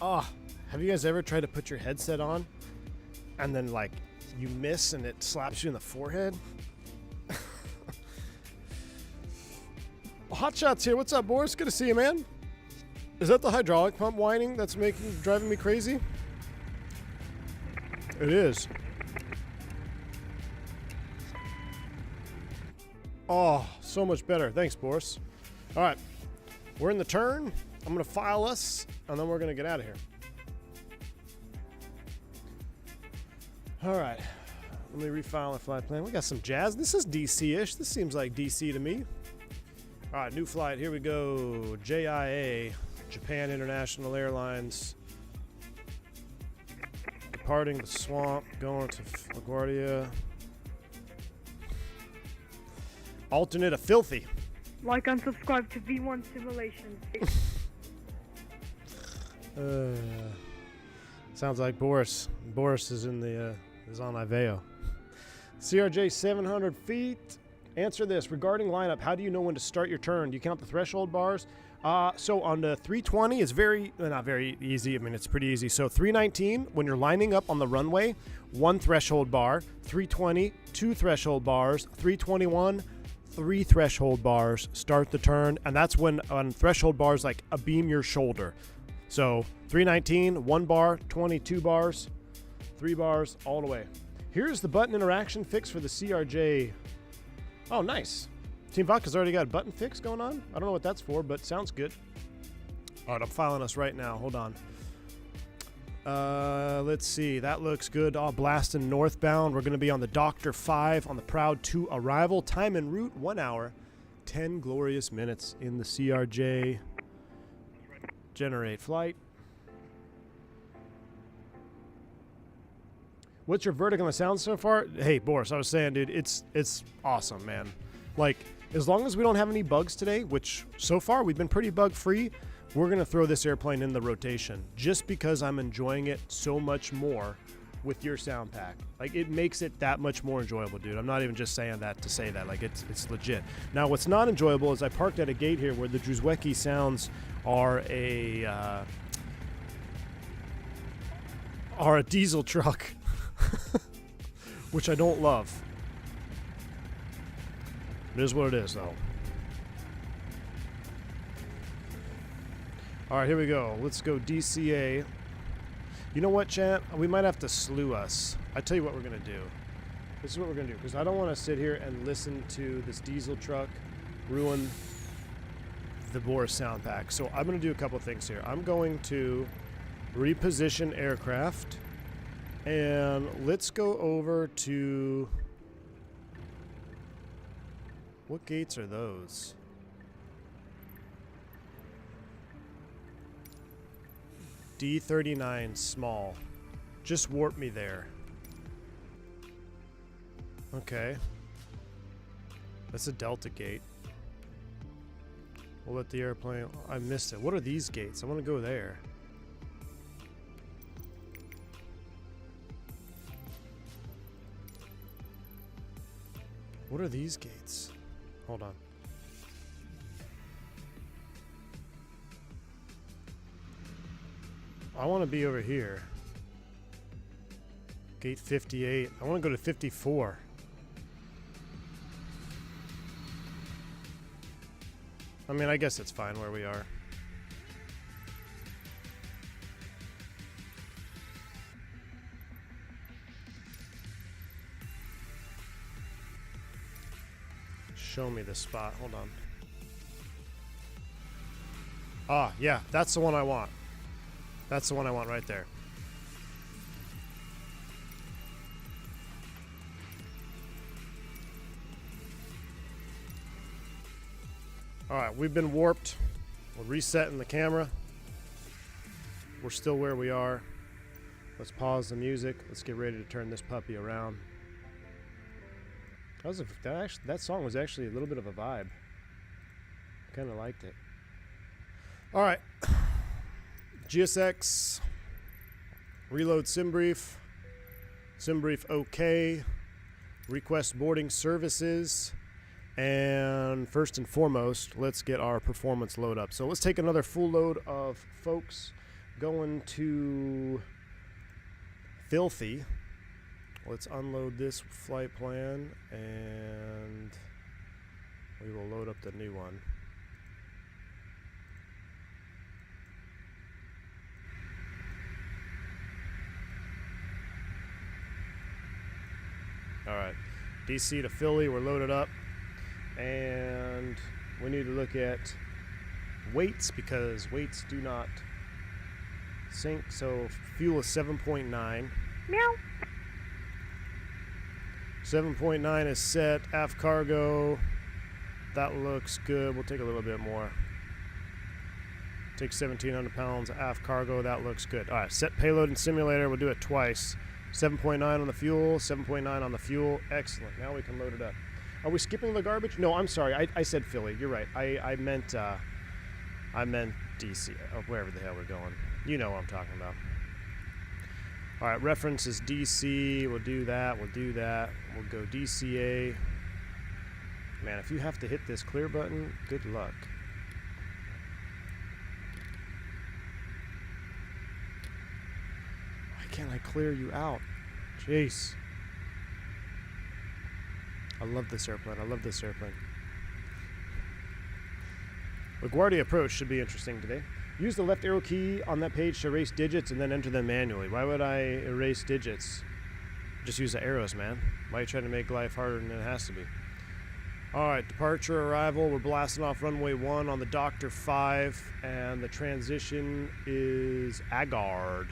Oh, have you guys ever tried to put your headset on and then like you miss and it slaps you in the forehead? Hot Shots here. What's up, Boris? Good to see you, man. Is that the hydraulic pump whining that's driving me crazy? It is. Oh, so much better. Thanks, Boris. All right, we're in the turn. I'm gonna file us, and then we're gonna get out of here. All right, let me refile our flight plan. We got some jazz. This is DC-ish. This seems like DC to me. All right, new flight. Here we go. JIA, Japan International Airlines. Departing the swamp, going to LaGuardia. Alternate a filthy. Like and subscribe to V1 Simulations. Sounds like Boris. Boris is in the is on Iveo. CRJ-700 feet. Answer this. Regarding lineup, how do you know when to start your turn? Do you count the threshold bars? So on the 320, it's not very easy. I mean, it's pretty easy. So 319, when you're lining up on the runway, 1 threshold bar. 320, 2 threshold bars. 321, 3 threshold bars. Start the turn, and that's when on threshold bars, like abeam your shoulder. So 319, 1 bar, 22 bars, 3 bars, all the way. Here's the button interaction fix for the CRJ. Oh, nice. Team Vodka's already got a button fix going on. I don't know what that's for, but sounds good. All right, I'm filing us right now. Hold on. Let's see. That looks good. Oh, blasting northbound. We're going to be on the Doctor 5 on the Proud 2 arrival. Time en route, 1 hour, 10 glorious minutes in the CRJ. Generate flight. What's your verdict on the sound so far? Hey, Boris, I was saying, dude, it's awesome, man. Like, as long as we don't have any bugs today, which so far we've been pretty bug-free, we're going to throw this airplane in the rotation just because I'm enjoying it so much more with your sound pack. Like, it makes it that much more enjoyable, dude. I'm not even just saying that to say that. Like, it's legit. Now, what's not enjoyable is I parked at a gate here where the Druzwecki sounds are a diesel truck, which I don't love. It is what it is, though. All right, here we go. Let's go DCA. You know what, chat? We might have to slew us. I tell you what we're going to do. This is what we're going to do, because I don't want to sit here and listen to this diesel truck ruin the Boris sound pack. So I'm going to do a couple things here. I'm going to reposition aircraft, and let's go over to... What gates are those? D39 small. Just warp me there. Okay. That's a Delta gate. We'll let the airplane... I missed it. What are these gates? I want to go there. What are these gates? Hold on. I want to be over here. Gate 58. I want to go to 54. I mean, I guess it's fine where we are. Show me the spot. Hold on. Ah, yeah, that's the one I want. That's the one I want right there. All right, we've been warped. We're resetting the camera. We're still where we are. Let's pause the music. Let's get ready to turn this puppy around. That song was actually a little bit of a vibe. Kind of liked it. All right. GSX. Reload SimBrief. SimBrief OK. Request boarding services. And first and foremost, let's get our performance load up. So let's take another full load of folks going to Filthy. Let's unload this flight plan and we will load up the new one. Alright, DC to Philly, we're loaded up. And we need to look at weights because weights do not sync. So fuel is 7.9. Meow. 7.9 is set. Aft cargo, that looks good. We'll take a little bit more. Take 1,700 pounds. Aft cargo, that looks good. All right, set payload and simulator. We'll do it twice. 7.9 on the fuel, 7.9 on the fuel. Excellent. Now we can load it up. Are we skipping the garbage? No, I'm sorry. I said Philly. You're right. I meant DC, or wherever the hell we're going. You know what I'm talking about. All right, reference is DC. We'll do that. We'll do that. We'll go DCA. Man, if you have to hit this clear button, good luck. Why can't I clear you out? Jeez. I love this airplane. I love this airplane. LaGuardia approach should be interesting today. Use the left arrow key on that page to erase digits and then enter them manually. Why would I erase digits? Just use the arrows, man. Why are you trying to make life harder than it has to be? Alright, departure, arrival. We're blasting off runway 1 on the Doctor 5, and the transition is Agard.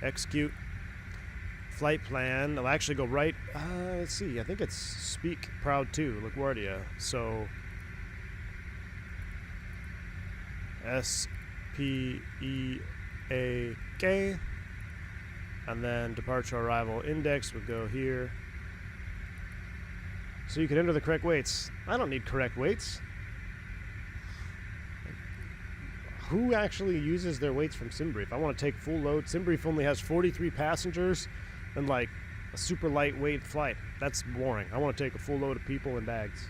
Execute. Flight plan. It'll actually go right. Let's see. I think it's Speak Proud 2, LaGuardia. So SPEAK, and then departure arrival index would go here. So you can enter the correct weights. I don't need correct weights. Who actually uses their weights from SimBrief? I want to take full load. SimBrief only has 43 passengers and like a super lightweight flight. That's boring. I want to take a full load of people and bags.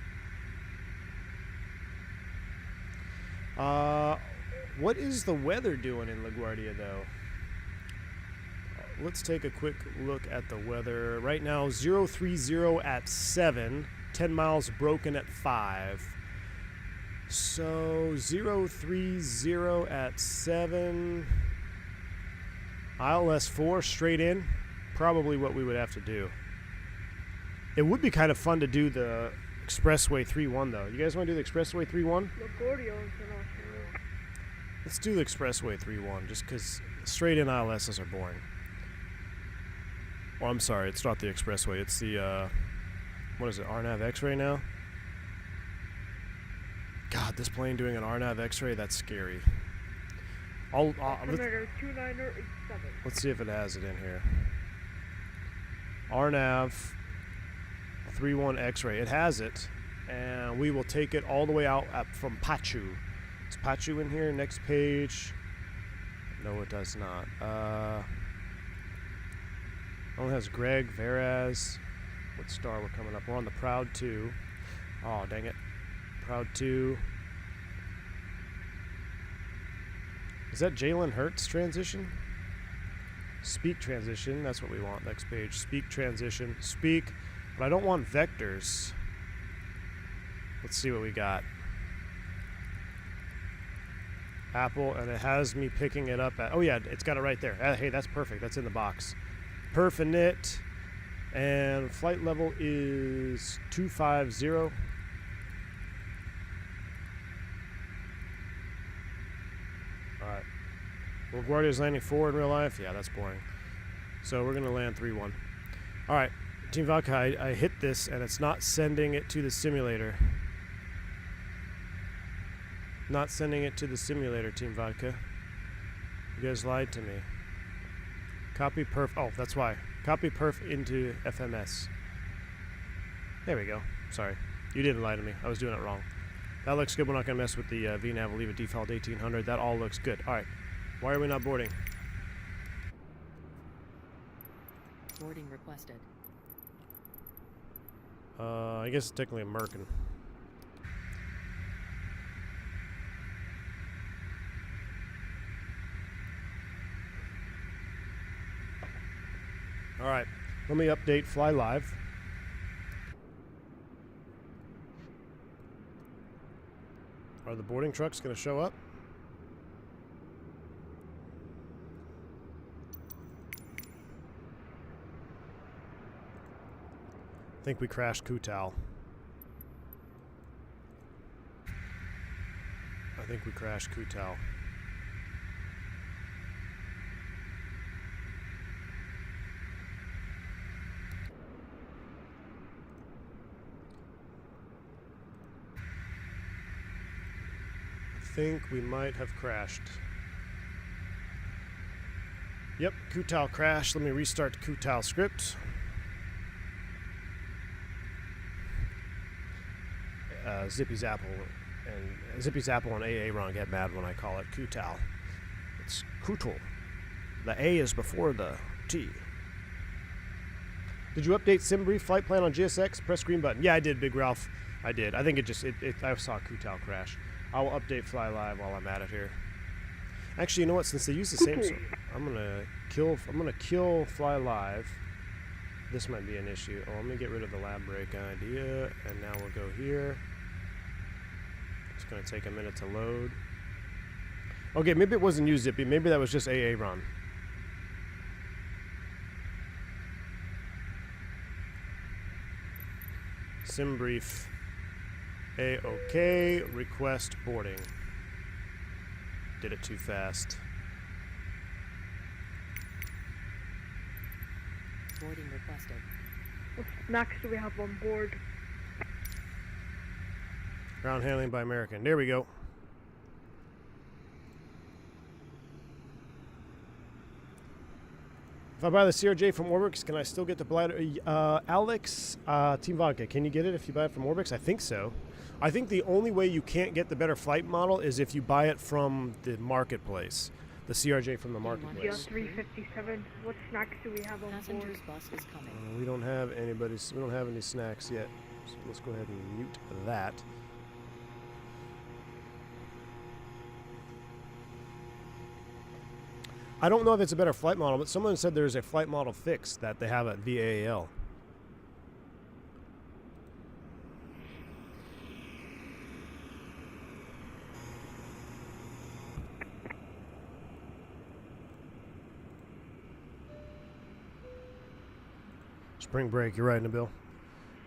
What is the weather doing in LaGuardia though? Let's take a quick look at the weather. Right now, 030 at 7, 10 miles broken at 5. So 030 at 7, ILS 4 straight in, probably what we would have to do. It would be kind of fun to do the Expressway 3-1 though. You guys want to do the Expressway 3-1? LaGuardia International. Let's do the Expressway 3-1 just because straight in ILSs are boring. Oh, I'm sorry, it's not the Expressway. It's the, what is it, RNAV X-ray now? God, this plane doing an RNAV X-ray, that's scary. Let's see if it has it in here. RNAV 3-1 X-ray. It has it, and we will take it all the way out from Pachu. Is Pachu in here? Next page. No, it does not. Only has Greg, Veraz. What star we're coming up? We're on the Proud 2. Oh, dang it. Proud 2. Is that Jalen Hurts transition? Speak transition. That's what we want. Next page. Speak transition. Speak. But I don't want vectors. Let's see what we got. Apple, and it has me picking it up at... Oh, yeah, it's got it right there. Hey, that's perfect. That's in the box. Perf init, and flight level is 250. Alright. LaGuardia's landing 4 in real life? Yeah, that's boring. So we're going to land 3-1. Alright, Team Vodka, I hit this, and it's not sending it to the simulator. Not sending it to the simulator, Team Vodka. You guys lied to me. Copy perf. Oh, that's why. Copy perf into FMS. There we go. Sorry. You didn't lie to me. I was doing it wrong. That looks good. We're not going to mess with the VNAV. We'll leave it default 1800. That all looks good. All right. Why are we not boarding? Boarding requested. I guess it's technically American. All right, let me update Fly Live. Are the boarding trucks going to show up? I think we crashed Kutal. I think we crashed Kutal. I think we might have crashed. Yep, Kutal crashed. Let me restart the Kutal script. Zippy's Apple and AIRLINE get mad when I call it Kutal. It's Kutal. The A is before the T. Did you update SimBrief flight plan on GSX? Press green button. Yeah, I did, Big Ralph. I did. I think it just I saw Kutal crash. I will update Fly Live while I'm at it here. Actually, you know what? Since they use the same, I'm gonna kill Fly Live. This might be an issue. Oh, let me get rid of the lab break idea, and now we'll go here. It's gonna take a minute to load. Okay, maybe it wasn't you, Zippy. Maybe that was just AIRLINE. SimBrief. A-OK. Request boarding. Did it too fast. Boarding requested. What snacks do we have on board? Ground handling by American. There we go. If I buy the CRJ from Orbix, can I still get the bladder? Alex, Team Vodka, can you get it if you buy it from Orbix? I think so. I think the only way you can't get the better flight model is if you buy it from the marketplace. The CRJ from the marketplace. 357. What snacks do we have on board? Passengers bus is coming. We don't have any snacks yet. So let's go ahead and mute that. I don't know if it's a better flight model, but someone said there's a flight model fix that they have at VAL. Spring break, you're right, Nabil.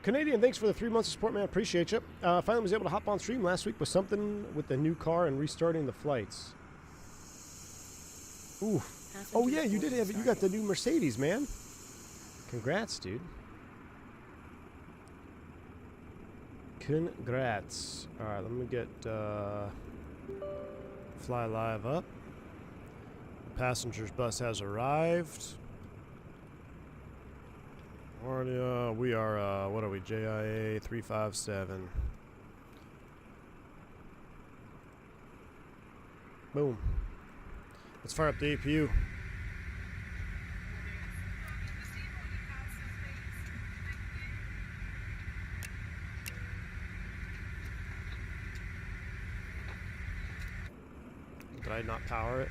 Canadian, thanks for the 3 months of support, man. Appreciate you. Finally was able to hop on stream last week with something with the new car and restarting the flights. Ooh. Oh yeah, you did have it. You got the new Mercedes, man. Congrats, dude. Congrats. All right, let me get Fly Live up. The passenger's bus has arrived. We are, what are we, JIA 357. Boom. Let's fire up the APU. Did I not power it?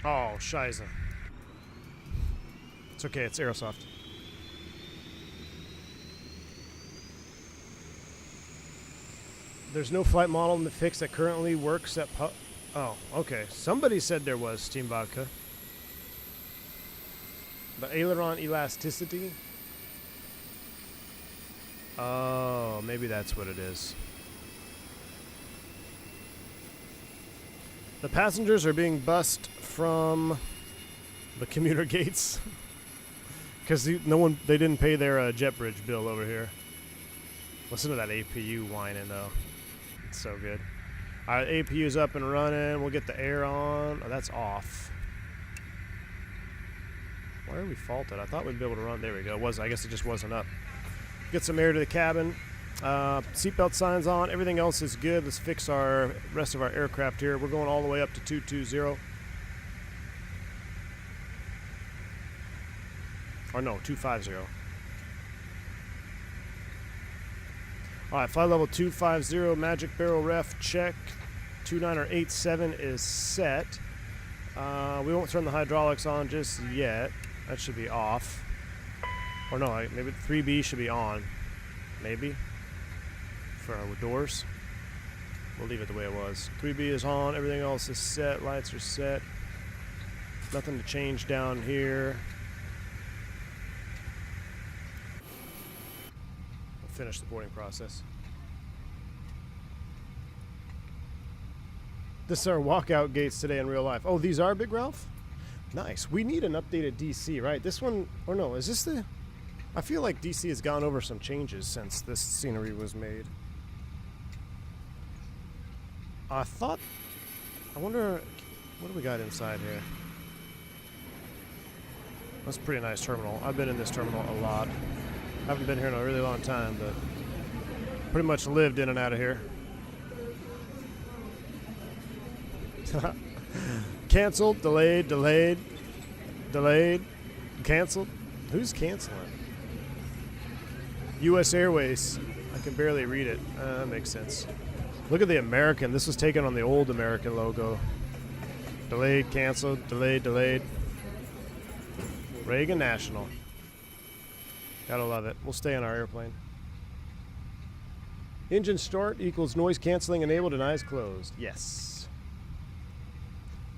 Oh, Shiza. It's okay, it's Aerosoft. There's no flight model in the fix that currently works at Oh, okay. Somebody said there was, Team Vodka. The aileron elasticity? Oh, maybe that's what it is. The passengers are being bussed from the commuter gates because they didn't pay their jet bridge bill over here. Listen to that APU whining though. It's so good. All right, APU's up and running. We'll get the air on. Oh, that's off. Why are we faulted? I thought we'd be able to run. There we go. I guess it just wasn't up. Get some air to the cabin. Seatbelt signs on. Everything else is good. Let's fix our rest of our aircraft here. We're going all the way up to 220. Or no, 250. All right, flight level 250, magic barrel ref check. 2987 is set. We won't turn the hydraulics on just yet. That should be off. Or no, maybe 3B should be on. Maybe. For our doors. We'll leave it the way it was. 3B is on. Everything else is set. Lights are set. Nothing to change down here. We'll finish the boarding process. This is our walkout gates today in real life. Oh, these are Big Ralph? Nice. We need an updated DC, right? This one, or no, is this the... I feel like DC has gone over some changes since this scenery was made. I wonder, what do we got inside here? That's a pretty nice terminal. I've been in this terminal a lot. I haven't been here in a really long time, but pretty much lived in and out of here. Canceled, delayed, canceled. Who's canceling? U.S. Airways. I can barely read it. That makes sense. Look at the American. This was taken on the old American logo. Delayed, canceled, delayed. Reagan National. Gotta love it. We'll stay on our airplane. Engine start equals noise canceling enabled and eyes closed. Yes.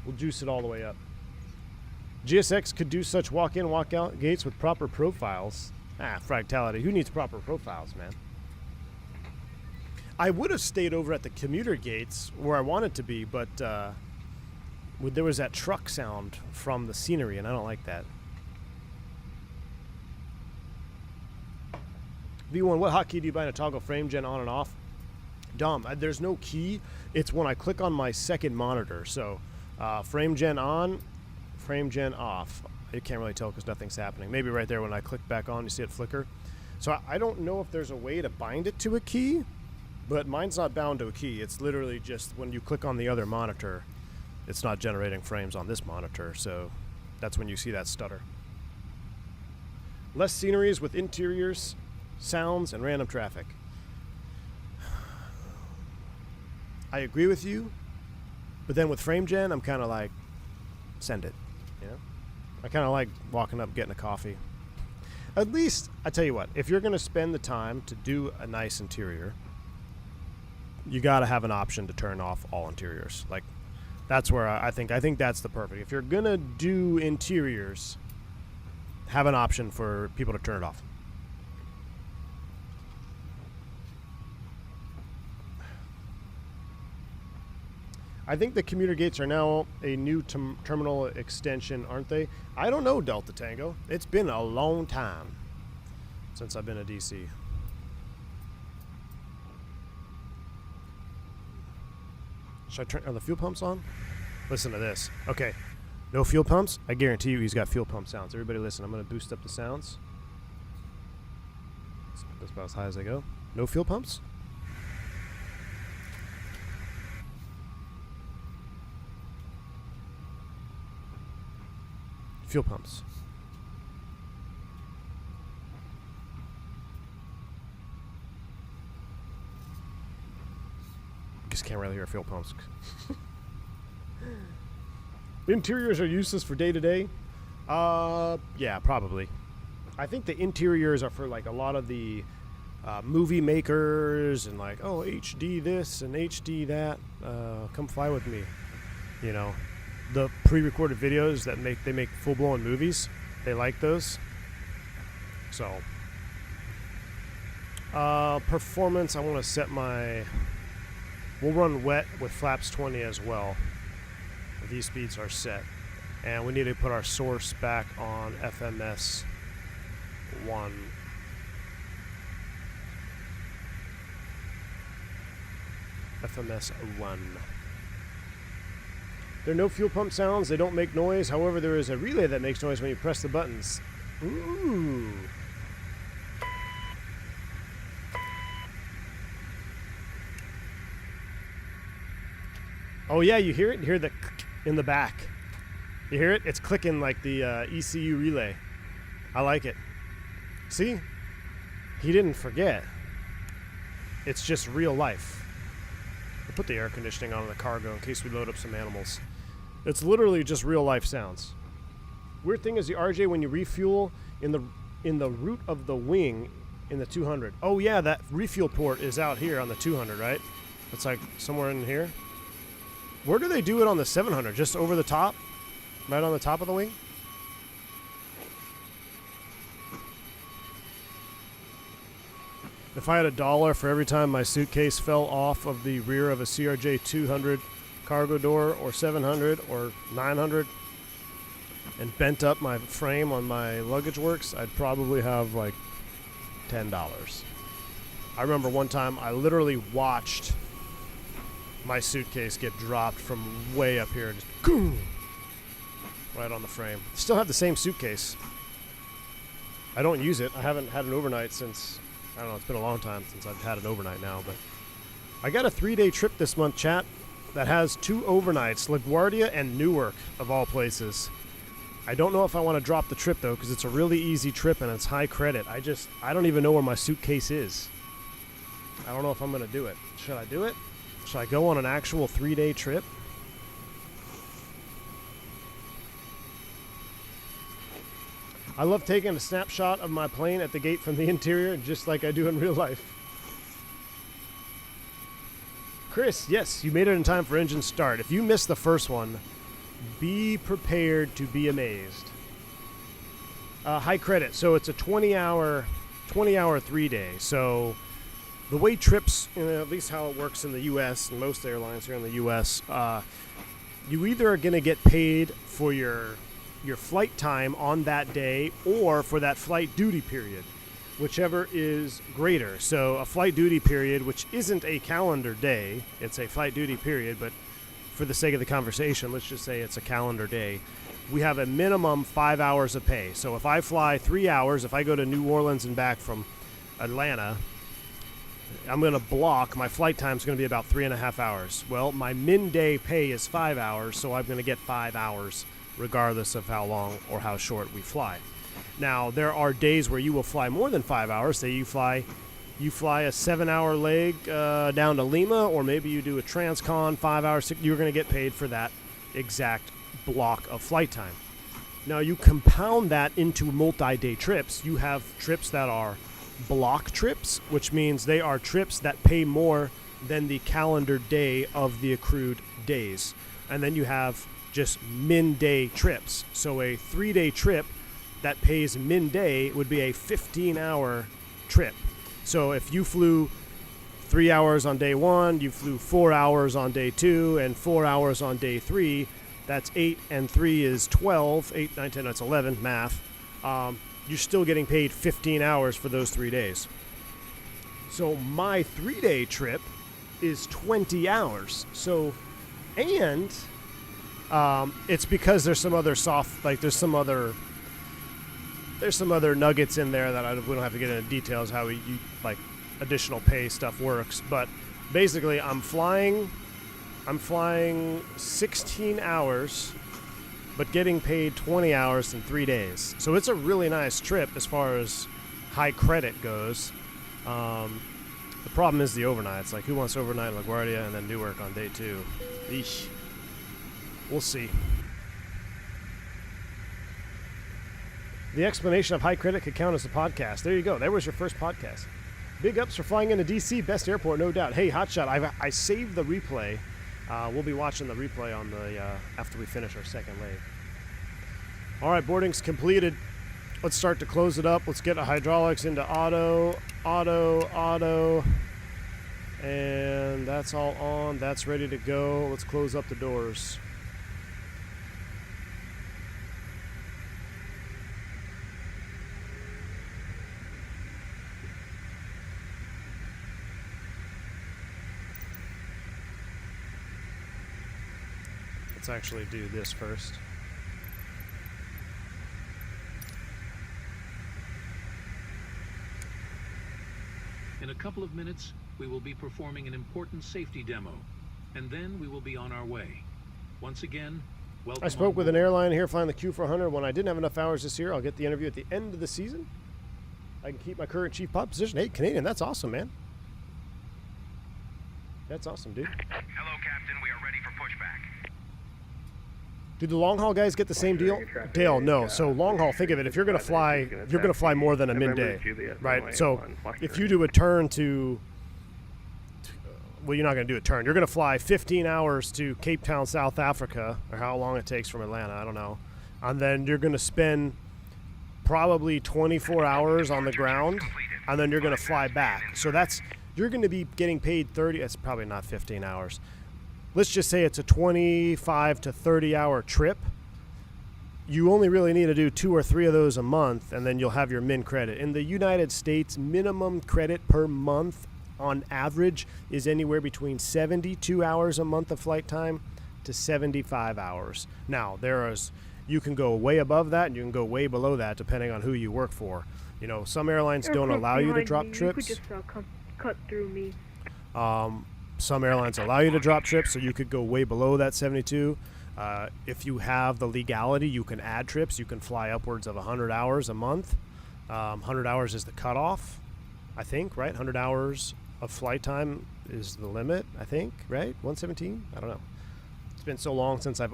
We'll juice it all the way up. GSX could do such walk-in, walk-out gates with proper profiles. Ah, fractality. Who needs proper profiles, man? I would have stayed over at the commuter gates where I wanted to be, but there was that truck sound from the scenery, and I don't like that. V1, what hotkey do you buy to toggle frame gen on and off? Dom, there's no key. It's when I click on my second monitor. So frame gen on, frame gen off. You can't really tell because nothing's happening. Maybe right there when I click back on, you see it flicker. So I don't know if there's a way to bind it to a key, but mine's not bound to a key. It's literally just when you click on the other monitor, it's not generating frames on this monitor. So that's when you see that stutter. Less sceneries with interiors, sounds, and random traffic. I agree with you, but then with frame gen, I'm kind of like, send it. You know? I kind of like walking up, getting a coffee. At least, I tell you what, if you're going to spend the time to do a nice interior, you got to have an option to turn off all interiors. Like, that's where I think that's the perfect. If you're going to do interiors, have an option for people to turn it off. I think the commuter gates are now a new terminal extension, aren't they? I don't know, Delta Tango. It's been a long time since I've been a DC. Should I turn, are the fuel pumps on? Listen to this. Okay, no fuel pumps? I guarantee you he's got fuel pump sounds. Everybody listen, I'm going to boost up the sounds. That's about as high as I go. No fuel pumps? Fuel pumps. Just can't really hear fuel pumps. Interiors are useless for day-to-day. Yeah, probably. I think the interiors are for like a lot of the movie makers and like, oh, HD this and HD that. Come fly with me. You know. The pre-recorded videos that they make full-blown movies. They like those. So performance, I want to set we'll run wet with flaps 20 as well. These speeds are set, and we need to put our source back on FMS 1. FMS 1. There are no fuel pump sounds. They don't make noise. However, there is a relay that makes noise when you press the buttons. Ooh. Oh, yeah, you hear it? You hear the in the back. You hear it? It's clicking like the ECU relay. I like it. See? He didn't forget. It's just real life. put the air conditioning on in the cargo in case we load up some animals. It's literally just real life sounds. Weird thing is the RJ, when you refuel in the root of the wing in the 200. Oh yeah, that refuel port is out here on the 200, right? It's like somewhere in here. Where do they do it on the 700? Just over the top? Right on the top of the wing? If I had $1 for every time my suitcase fell off of the rear of a CRJ-700 cargo door, or 700 or 900, and bent up my frame on my luggage works, I'd probably have like $10. I remember one time I literally watched my suitcase get dropped from way up here, just right on the frame. Still have the same suitcase. I don't use it. I haven't had an overnight since, I don't know, it's been a long time since I've had an overnight now, but I got a 3-day trip this month, chat, that has 2 overnights, LaGuardia and Newark, of all places. I don't know if I want to drop the trip, though, because it's a really easy trip and it's high credit. I don't even know where my suitcase is. I don't know if I'm going to do it. Should I do it? Should I go on an actual 3-day trip? I love taking a snapshot of my plane at the gate from the interior, just like I do in real life. Chris, yes, you made it in time for engine start. If you missed the first one, be prepared to be amazed. High credit, so it's a 20-hour 3-day. So the way trips, at least how it works in the U.S. and most airlines here in the U.S., you either are going to get paid for your flight time on that day or for that flight duty period, whichever is greater. So a flight duty period, which isn't a calendar day, it's a flight duty period, but for the sake of the conversation, let's just say it's a calendar day. We have a minimum 5 hours of pay. So if I fly 3 hours, if I go to New Orleans and back from Atlanta, I'm going to block, my flight time is going to be about 3.5 hours. Well, my min-day pay is 5 hours, so I'm going to get 5 hours regardless of how long or how short we fly. Now, there are days where you will fly more than 5 hours. Say you fly a 7-hour leg down to Lima, or maybe you do a transcon 5 hours. You're going to get paid for that exact block of flight time. Now, you compound that into multi-day trips. You have trips that are block trips, which means they are trips that pay more than the calendar day of the accrued days. And then you have just min-day trips. So a 3-day trip that pays min-day would be a 15-hour trip. So if you flew 3 hours on day 1, you flew 4 hours on day 2, and 4 hours on day 3, that's 8, and 3 is 12. 8, 9, 10, that's 11, math. You're still getting paid 15 hours for those 3 days. So my 3-day trip is 20 hours. So, and it's because there's some other there's some other nuggets in there that we don't have to get into details how additional pay stuff works. But basically, I'm flying 16 hours, but getting paid 20 hours in 3 days. So it's a really nice trip as far as high credit goes. The problem is the overnights. Like, who wants overnight in LaGuardia and then Newark on day 2? Eesh. We'll see. The explanation of high credit could count as a podcast. There you go. There was your first podcast. Big ups for flying into DC. Best airport, no doubt. Hey, Hotshot, I saved the replay. We'll be watching the replay on the after we finish our second leg. All right, boarding's completed. Let's start to close it up. Let's get the hydraulics into auto. And that's all on. That's ready to go. Let's close up the doors. Let's actually do this first. In a couple of minutes, we will be performing an important safety demo, and then we will be on our way. Once again, welcome. I spoke with an airline here flying the Q400. When I didn't have enough hours this year, I'll get the interview at the end of the season. I can keep my current chief pod position. Hey, Canadian, that's awesome, man. That's awesome, dude. Hello, Captain. We are ready for pushback. Do the long haul guys get the same deal? Dale, no. So long haul, think of it. If you're gonna fly, you're gonna fly more than a midday, right? So if you do a turn to, well, you're not gonna do a turn. You're gonna fly 15 hours to Cape Town, South Africa, or how long it takes from Atlanta, I don't know. And then you're gonna spend probably 24 hours on the ground, and then you're gonna fly back. So you're gonna be getting paid 30. It's probably not 15 hours. Let's just say it's a 25 to 30 hour trip. You only really need to do 2 or 3 of those a month, and then you'll have your min credit. In the United States, minimum credit per month on average is anywhere between 72 hours a month of flight time to 75 hours. Now, you can go way above that and you can go way below that depending on who you work for. You know, some airlines don't allow you to drop trips. You could just cut through me. Some airlines allow you to drop trips, so you could go way below that 72. If you have the legality, you can add trips. You can fly upwards of 100 hours a month. 100 hours is the cutoff, I think, right? 100 hours of flight time is the limit, I think, right? 117? I don't know. It's been so long since I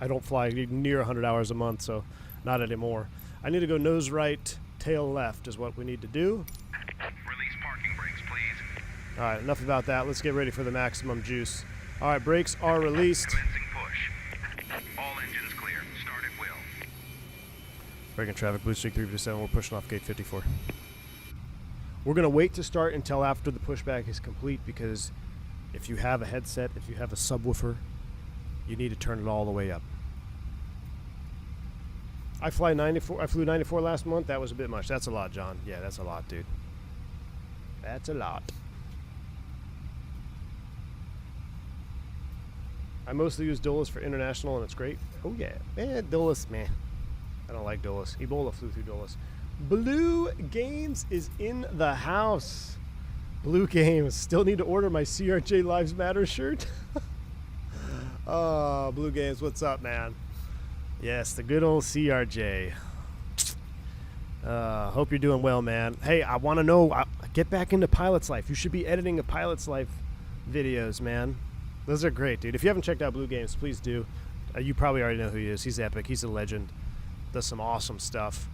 don't fly near 100 hours a month, so not anymore. I need to go nose right, tail left is what we need to do. Release parking brakes, please. All right, enough about that. Let's get ready for the maximum juice. All right, brakes are released. Commencing push. All engines clear. Start at will. Breaking traffic, Blue Streak 357. We're pushing off gate 54. We're going to wait to start until after the pushback is complete, because if you have a headset, if you have a subwoofer, you need to turn it all the way up. I flew 94 last month. That was a bit much. That's a lot, John. Yeah, that's a lot, dude. That's a lot. I mostly use Dulles for international, and it's great. Oh, yeah. Man, Dulles, man. I don't like Dulles. Ebola flew through Dulles. Blue Games is in the house. Blue Games. Still need to order my CRJ Lives Matter shirt. Oh, Blue Games, what's up, man? Yes, the good old CRJ. Hope you're doing well, man. Hey, I want to know, get back into Pilot's Life. You should be editing a Pilot's Life videos, man. Those are great, dude. If you haven't checked out Blue Games, please do. You probably already know who he is. He's epic. He's a legend. Does some awesome stuff.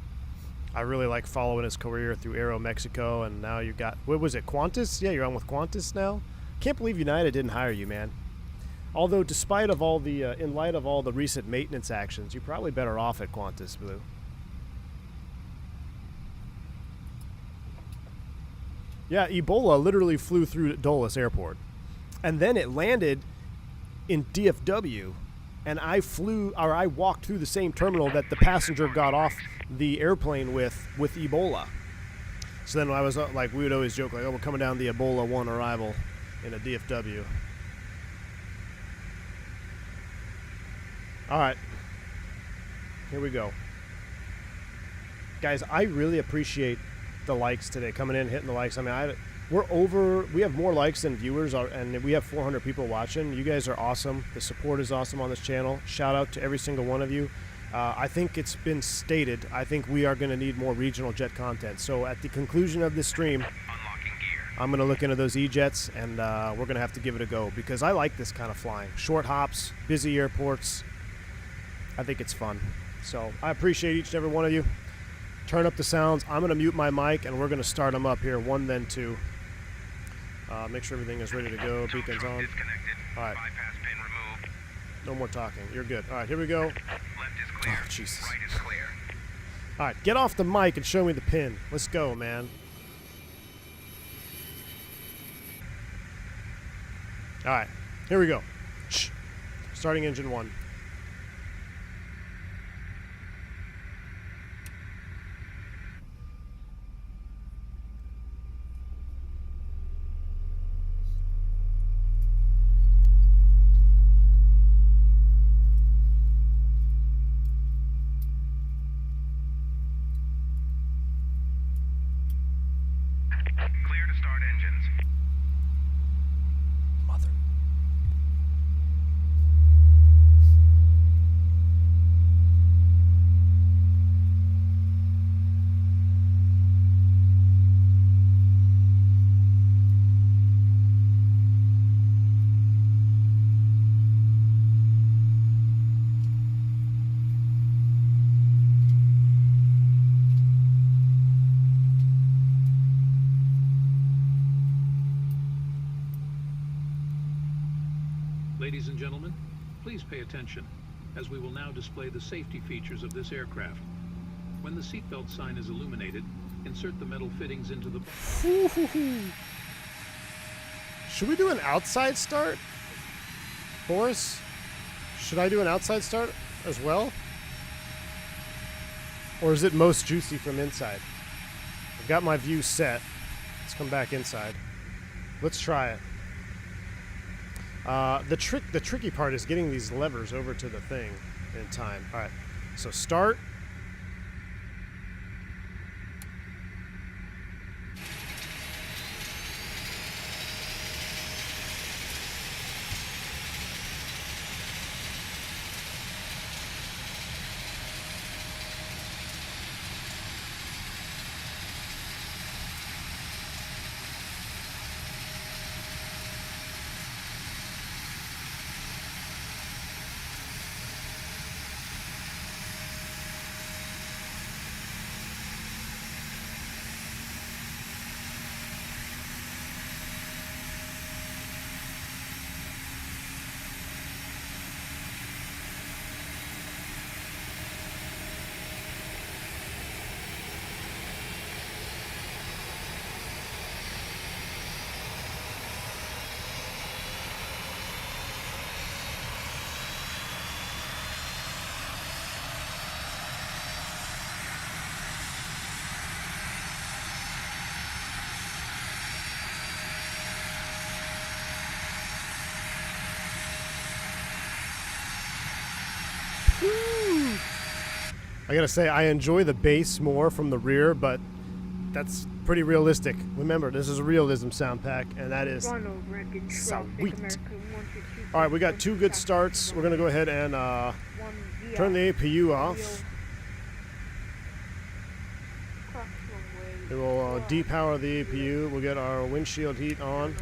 I really like following his career through Aero Mexico, and now you got, what was it, Qantas? Yeah, you're on with Qantas now. Can't believe United didn't hire you, man. Although, despite of all the, in light of all the recent maintenance actions, you're probably better off at Qantas, Blue. Yeah, Ebola literally flew through Dulles Airport. And then it landed in DFW, and I walked through the same terminal that the passenger got off the airplane with Ebola. So then I was like, we would always joke, like, oh, we're coming down the Ebola 1 arrival in a DFW. All right, here we go. Guys, I really appreciate the likes today, coming in, hitting the likes. I mean, we have more likes than viewers, and we have 400 people watching. You guys are awesome. The support is awesome on this channel. Shout out to every single one of you. I think it's been stated, I think we are going to need more regional jet content. So at the conclusion of this stream, I'm going to look into those E-jets, and we're going to have to give it a go, because I like this kind of flying. Short hops, busy airports. I think it's fun. So I appreciate each and every one of you. Turn up the sounds. I'm going to mute my mic, and we're going to start them up here, 1 then 2. Make sure everything is ready to go. Beacons on. All right. Bypass pin removed. No more talking. You're good. All right, here we go. Left is clear. Oh, Jesus. Right is clear. All right, get off the mic and show me the pin. Let's go, man. All right, here we go. Shh. Starting engine 1. Clear to start engines. Mother. Ladies and gentlemen, please pay attention, as we will now display the safety features of this aircraft. When the seatbelt sign is illuminated, insert the metal fittings into the... Should we do an outside start? Boris? Should I do an outside start as well? Or is it most juicy from inside? I've got my view set. Let's come back inside. Let's try it. The tricky part is getting these levers over to the thing in time. All right, so start. I gotta say, I enjoy the bass more from the rear, but that's pretty realistic. Remember, this is a realism sound pack, and that is sweet. All right, we got 2 good starts. We're gonna go ahead and turn the APU off. It will depower the APU. We'll get our windshield heat on.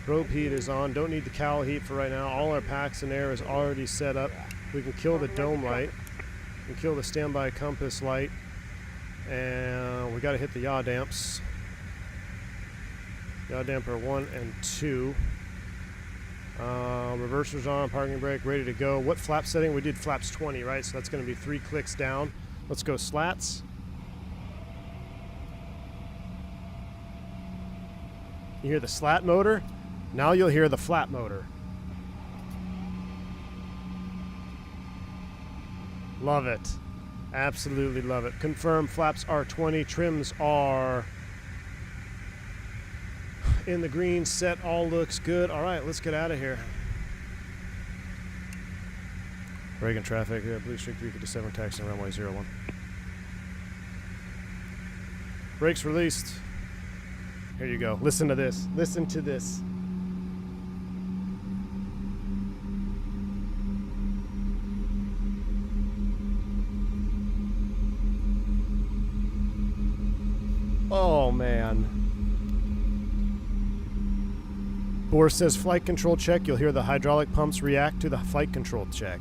Probe heat is on. Don't need the cowl heat for right now. All our packs and air is already set up. We can kill the dome light. We can kill the standby compass light. And we got to hit the yaw damps. Yaw damper 1 and 2. Reversers on, parking brake, ready to go. What flap setting? We did flaps 20, right? So that's going to be 3 clicks down. Let's go slats. You hear the slat motor? Now you'll hear the flap motor. Love it. Absolutely love it. Confirm flaps are 20. Trims are in the green. Set all looks good. All right, let's get out of here. Reagan traffic. Blue Streak 357 taxiing runway 01. Brakes released. Here you go. Listen to this. Listen to this. Oh, man. Boris says flight control check. You'll hear the hydraulic pumps react to the flight control check.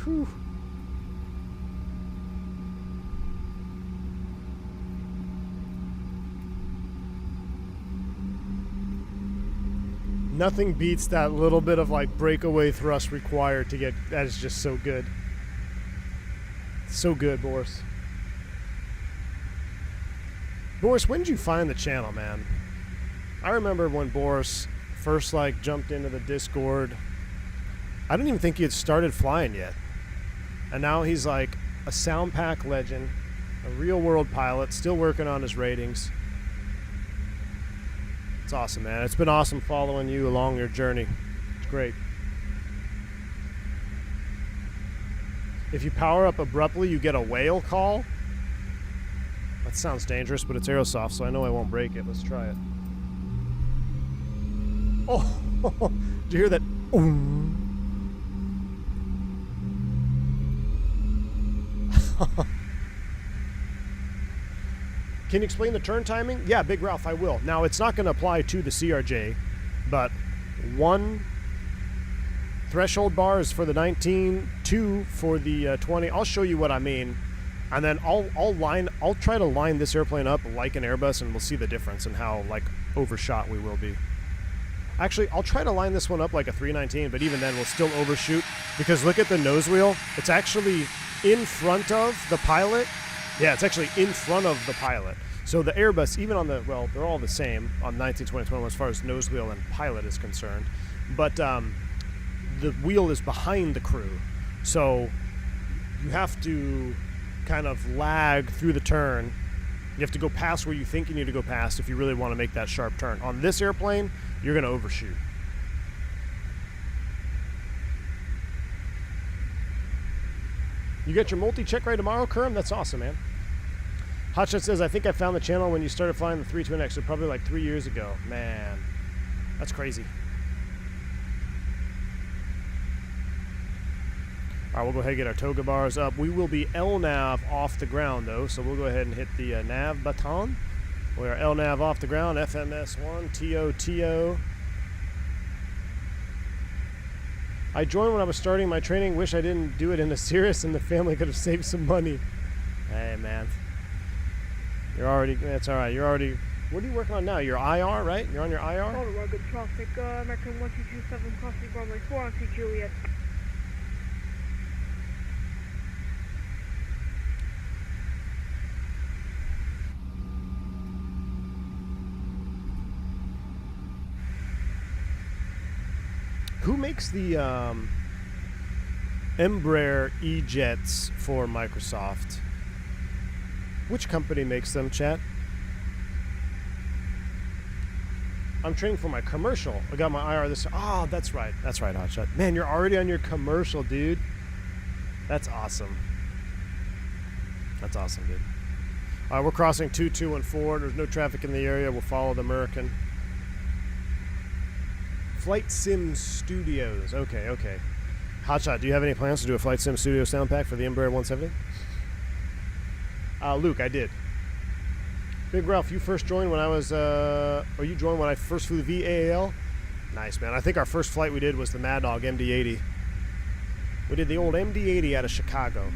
Whew. Nothing beats that little bit of like breakaway thrust required to get. That is just so good. So good, Boris. Boris, when did you find the channel, man? I remember when Boris first like jumped into the Discord. I didn't even think he had started flying yet. And now he's like a sound pack legend, a real world pilot, still working on his ratings. It's awesome, man. It's been awesome following you along your journey. It's great. If you power up abruptly, you get a whale call. That sounds dangerous, but it's aerosoft, so I know I won't break it. Let's try it. Oh, did you hear that? Can you explain the turn timing? Yeah, Big Ralph, I will. Now, it's not going to apply to the CRJ, but 1 threshold bar is for the 19, 2 for the 20. I'll show you what I mean, and then I'll try to line this airplane up like an Airbus, and we'll see the difference and how like overshot we will be. Actually, I'll try to line this one up like a 319, but even then we'll still overshoot because look at the nose wheel. It's actually in front of the pilot. Yeah, it's actually in front of the pilot. So the Airbus, even on the, well, they're all the same on 19, 20, 21 as far as nose wheel and pilot is concerned. But the wheel is behind the crew. So you have to kind of lag through the turn. You have to go past where you think you need to go past if you really want to make that sharp turn. On this airplane, you're going to overshoot. You got your multi-check right tomorrow, Kerm? That's awesome, man. Hotshot says, I think I found the channel when you started flying the 321X, so probably like 3 years ago. Man, that's crazy. All right, we'll go ahead and get our Toga bars up. We will be LNAV off the ground, though, so we'll go ahead and hit the nav button. We are LNAV off the ground, FMS1, TO. I joined when I was starting my training. Wish I didn't do it in a Cirrus and the family could have saved some money. Hey, man. You're already, that's all right. You're already, what are you working on now? Your IR, right? You're on your IR? All rugged traffic, American 1227 crossing runway 4 on to Juliet. Who makes the Embraer E-Jets for Microsoft? Which company makes them, chat? I'm training for my commercial. I got my IR this. Oh, that's right. That's right, Hotshot. Man, you're already on your commercial, dude. That's awesome. That's awesome, dude. All right, we're crossing 2214. There's no traffic in the area. We'll follow the American. Flight Sim Studios. Okay. Hotshot, do you have any plans to do a Flight Sim Studio sound pack for the Embraer 170? Luke, I did. Big Ralph, you first joined when I was, or you joined when I first flew the VAL? Nice, man. I think our first flight we did was the Mad Dog MD-80. We did the old MD-80 out of Chicago.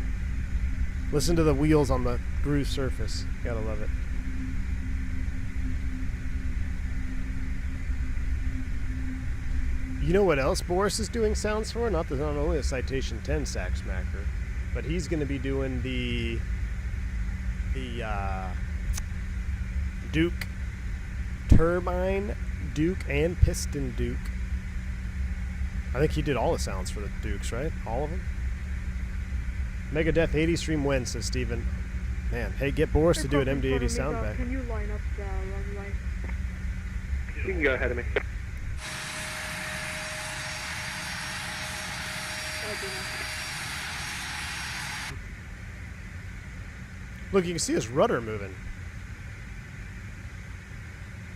Listen to the wheels on the groove surface. Gotta love it. You know what else Boris is doing sounds for? Not only a Citation 10 sack smacker, but he's going to be doing the Duke turbine Duke and piston Duke. I think he did all the sounds for the Dukes, right? All of them? Megadeth 80 stream when, says Steven. Man, hey, get Boris to do an MD-80 sound pack. Can you line up the runway? You can go ahead of me. Look, you can see his rudder moving.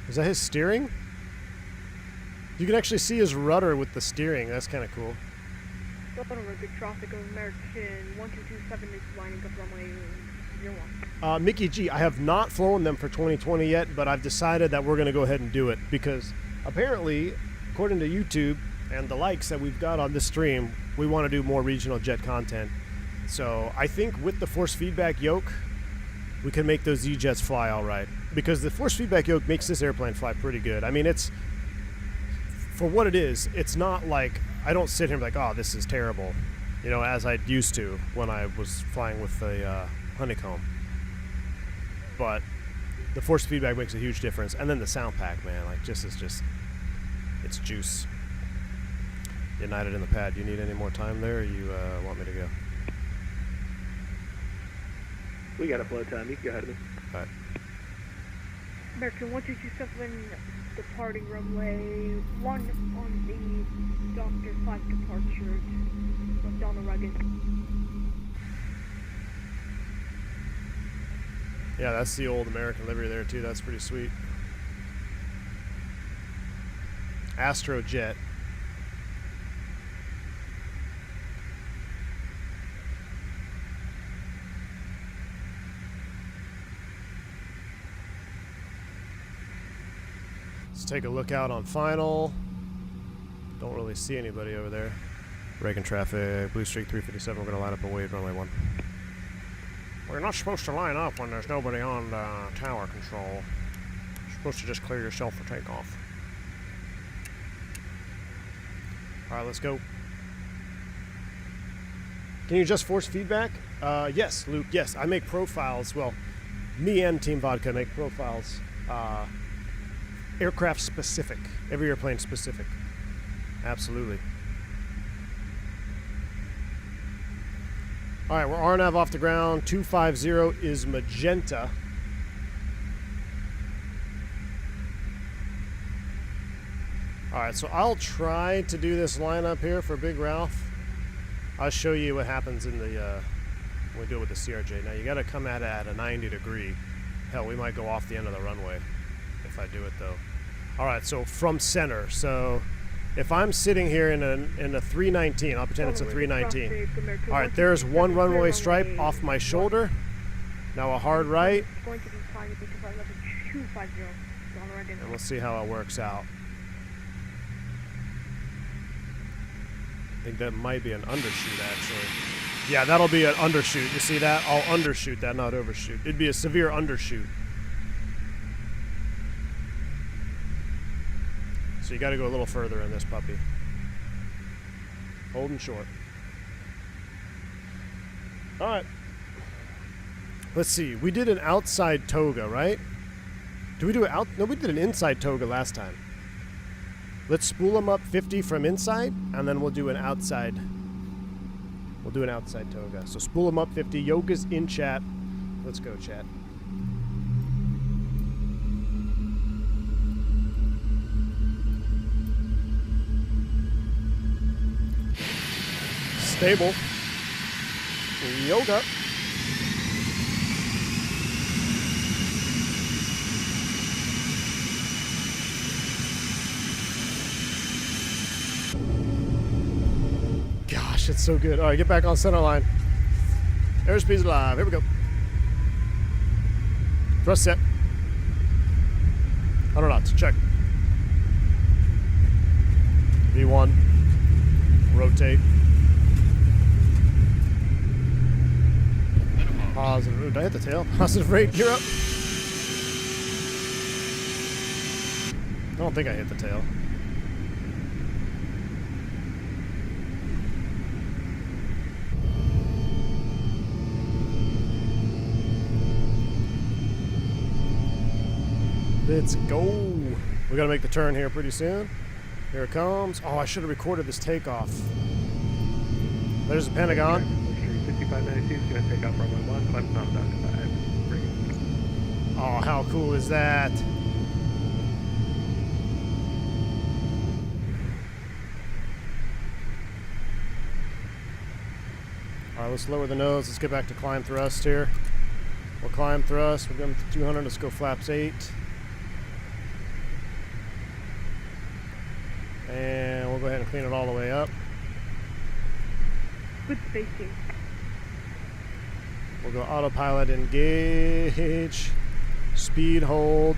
Is that his steering? You can actually see his rudder with the steering. That's kind of cool. Good traffic of American 1227 is lining up runway 01. Mickey G, I have not flown them for 2020 yet, but I've decided that we're going to go ahead and do it because apparently, according to YouTube and the likes that we've got on this stream, we want to do more regional jet content. So I think with the force feedback yoke, we can make those Z-Jets fly all right. Because the force feedback yoke makes this airplane fly pretty good. I mean, it's, for what it is, it's not like, I don't sit here and be like, oh, this is terrible, you know, as I used to when I was flying with the Honeycomb. But the force feedback makes a huge difference. And then the sound pack, man, like, it's juice. United in the pad. Do you need any more time there, or you want me to go? We got a flow time. You can go ahead of me. All right. American 1227 departing runway 1 on the Doctor 5 departure with Donna Rugged. Yeah, that's the old American livery there too. That's pretty sweet. Astrojet. Let's take a look out on final. Don't really see anybody over there. Reagan traffic, Blue Streak 357, we're going to line up and wait, runway 1. Well, you're not supposed to line up when there's nobody on tower control. You're supposed to just clear yourself for takeoff. Alright, let's go. Can you adjust force feedback? Yes, Luke, yes. I make profiles, well, me and Team Vodka make profiles, aircraft specific, every airplane specific. Absolutely. Alright, we're RNAV off the ground. 250 is magenta. Alright, so I'll try to do this lineup here for Big Ralph. I'll show you what happens in the when we do it with the CRJ. Now you got to come at it at a 90 degree. Hell, we might go off the end of the runway if I do it though. Alright, so from center. So if I'm sitting here in a 319, I'll pretend it's a 319. Alright, there's one runway stripe off my shoulder. Now a hard right. It's going to be fine because I love a 250 already. And we'll see how it works out. I think that might be an undershoot, actually. Yeah, that'll be an undershoot. You see that? I'll undershoot that, not overshoot. It'd be a severe undershoot. So you got to go a little further in this puppy. Holding short. All right. Let's see. We did an outside Toga, right? Did we do it out? No, we did an inside Toga last time. Let's spool them up 50 from inside, and then we'll do an outside. We'll do an outside Toga. So spool them up 50. Yoga's in chat. Let's go, chat. Stable. Yoga. Gosh, it's so good. All right, get back on center line. Airspeed's live. Here we go. Thrust set. 100 knots. Check. V1. Rotate. Positive. Ooh, did I hit the tail? Positive rate. You're up. I don't think I hit the tail. Let's go. We gotta make the turn here pretty soon. Here it comes. Oh, I should have recorded this takeoff. There's the Pentagon. 5592 is going to take off runway 1, climb not down to 5. Bring it. Oh, how cool is that? Alright, let's lower the nose. Let's get back to climb thrust here. We'll climb thrust. We're going to 200. Let's go flaps 8. And we'll go ahead and clean it all the way up. Good spacing. We'll go autopilot engage. Speed hold.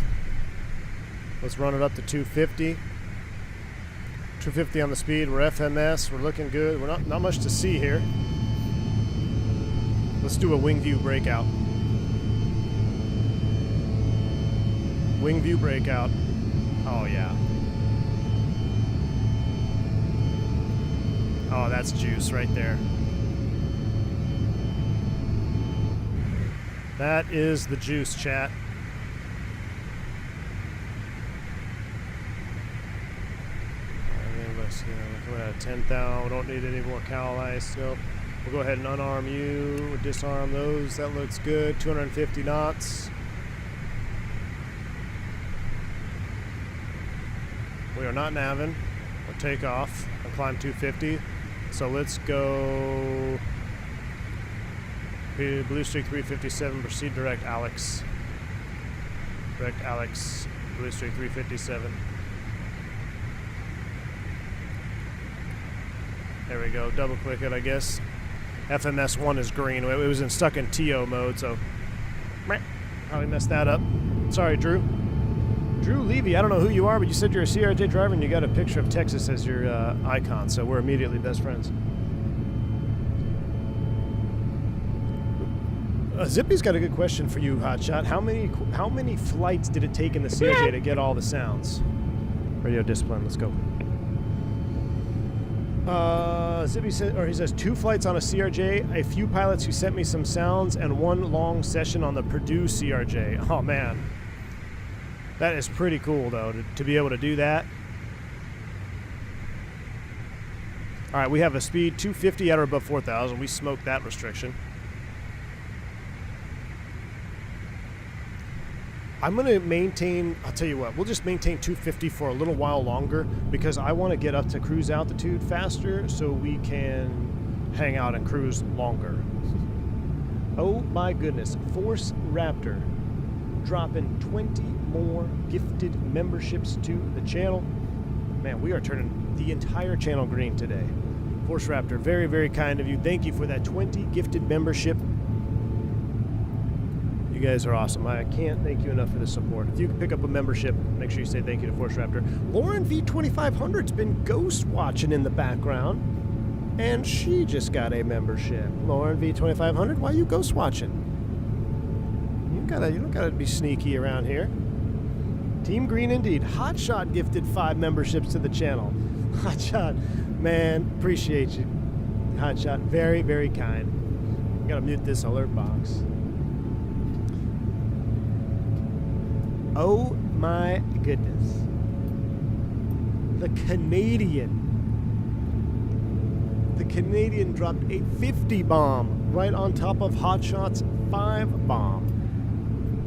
Let's run it up to 250. 250 on the speed. We're FMS. We're looking good. We're not much to see here. Let's do a wing view breakout. Wing view breakout. Oh yeah. Oh, that's juice right there. That is the juice, chat. We're at 10,000. We don't need any more cowl ice. Nope. We'll go ahead and unarm you. We'll disarm those. That looks good. 250 knots. We are not navin'. We'll take off and climb 250. So let's go Blue Streak 357, proceed direct Alex. Direct Alex, Blue Streak 357. There we go, double click it I guess. FMS 1 is green, it was stuck in TO mode, so probably messed that up. Sorry, Drew. Drew Levy, I don't know who you are, but you said you're a CRJ driver and you got a picture of Texas as your icon, so we're immediately best friends. Zippy's got a good question for you, Hotshot. How many flights did it take in the CRJ to get all the sounds? Radio discipline, let's go. Zippy says, or he says, 2 flights on a CRJ, a few pilots who sent me some sounds, and 1 long session on the Purdue CRJ. Oh man, that is pretty cool though to be able to do that. All right, we have a speed 250 at or above 4,000. We smoked that restriction. I'm going to maintain, I'll tell you what, we'll just maintain 250 for a little while longer because I want to get up to cruise altitude faster so we can hang out and cruise longer. Oh my goodness, Force Raptor dropping 20 more gifted memberships to the channel. Man, we are turning the entire channel green today. Force Raptor, very, very kind of you. Thank you for that 20 gifted membership. You guys are awesome. I can't thank you enough for the support. If you can pick up a membership, make sure you say thank you to Force Raptor. Lauren V2500's been ghost watching in the background, and she just got a membership. Lauren V2500, why are you ghost watching? You don't gotta be sneaky around here. Team Green indeed. Hotshot gifted 5 memberships to the channel. Hotshot, man, appreciate you. Hotshot, very, very kind. Gotta mute this alert box. Oh my goodness. The Canadian dropped a 50 bomb right on top of Hotshot's 5 bomb.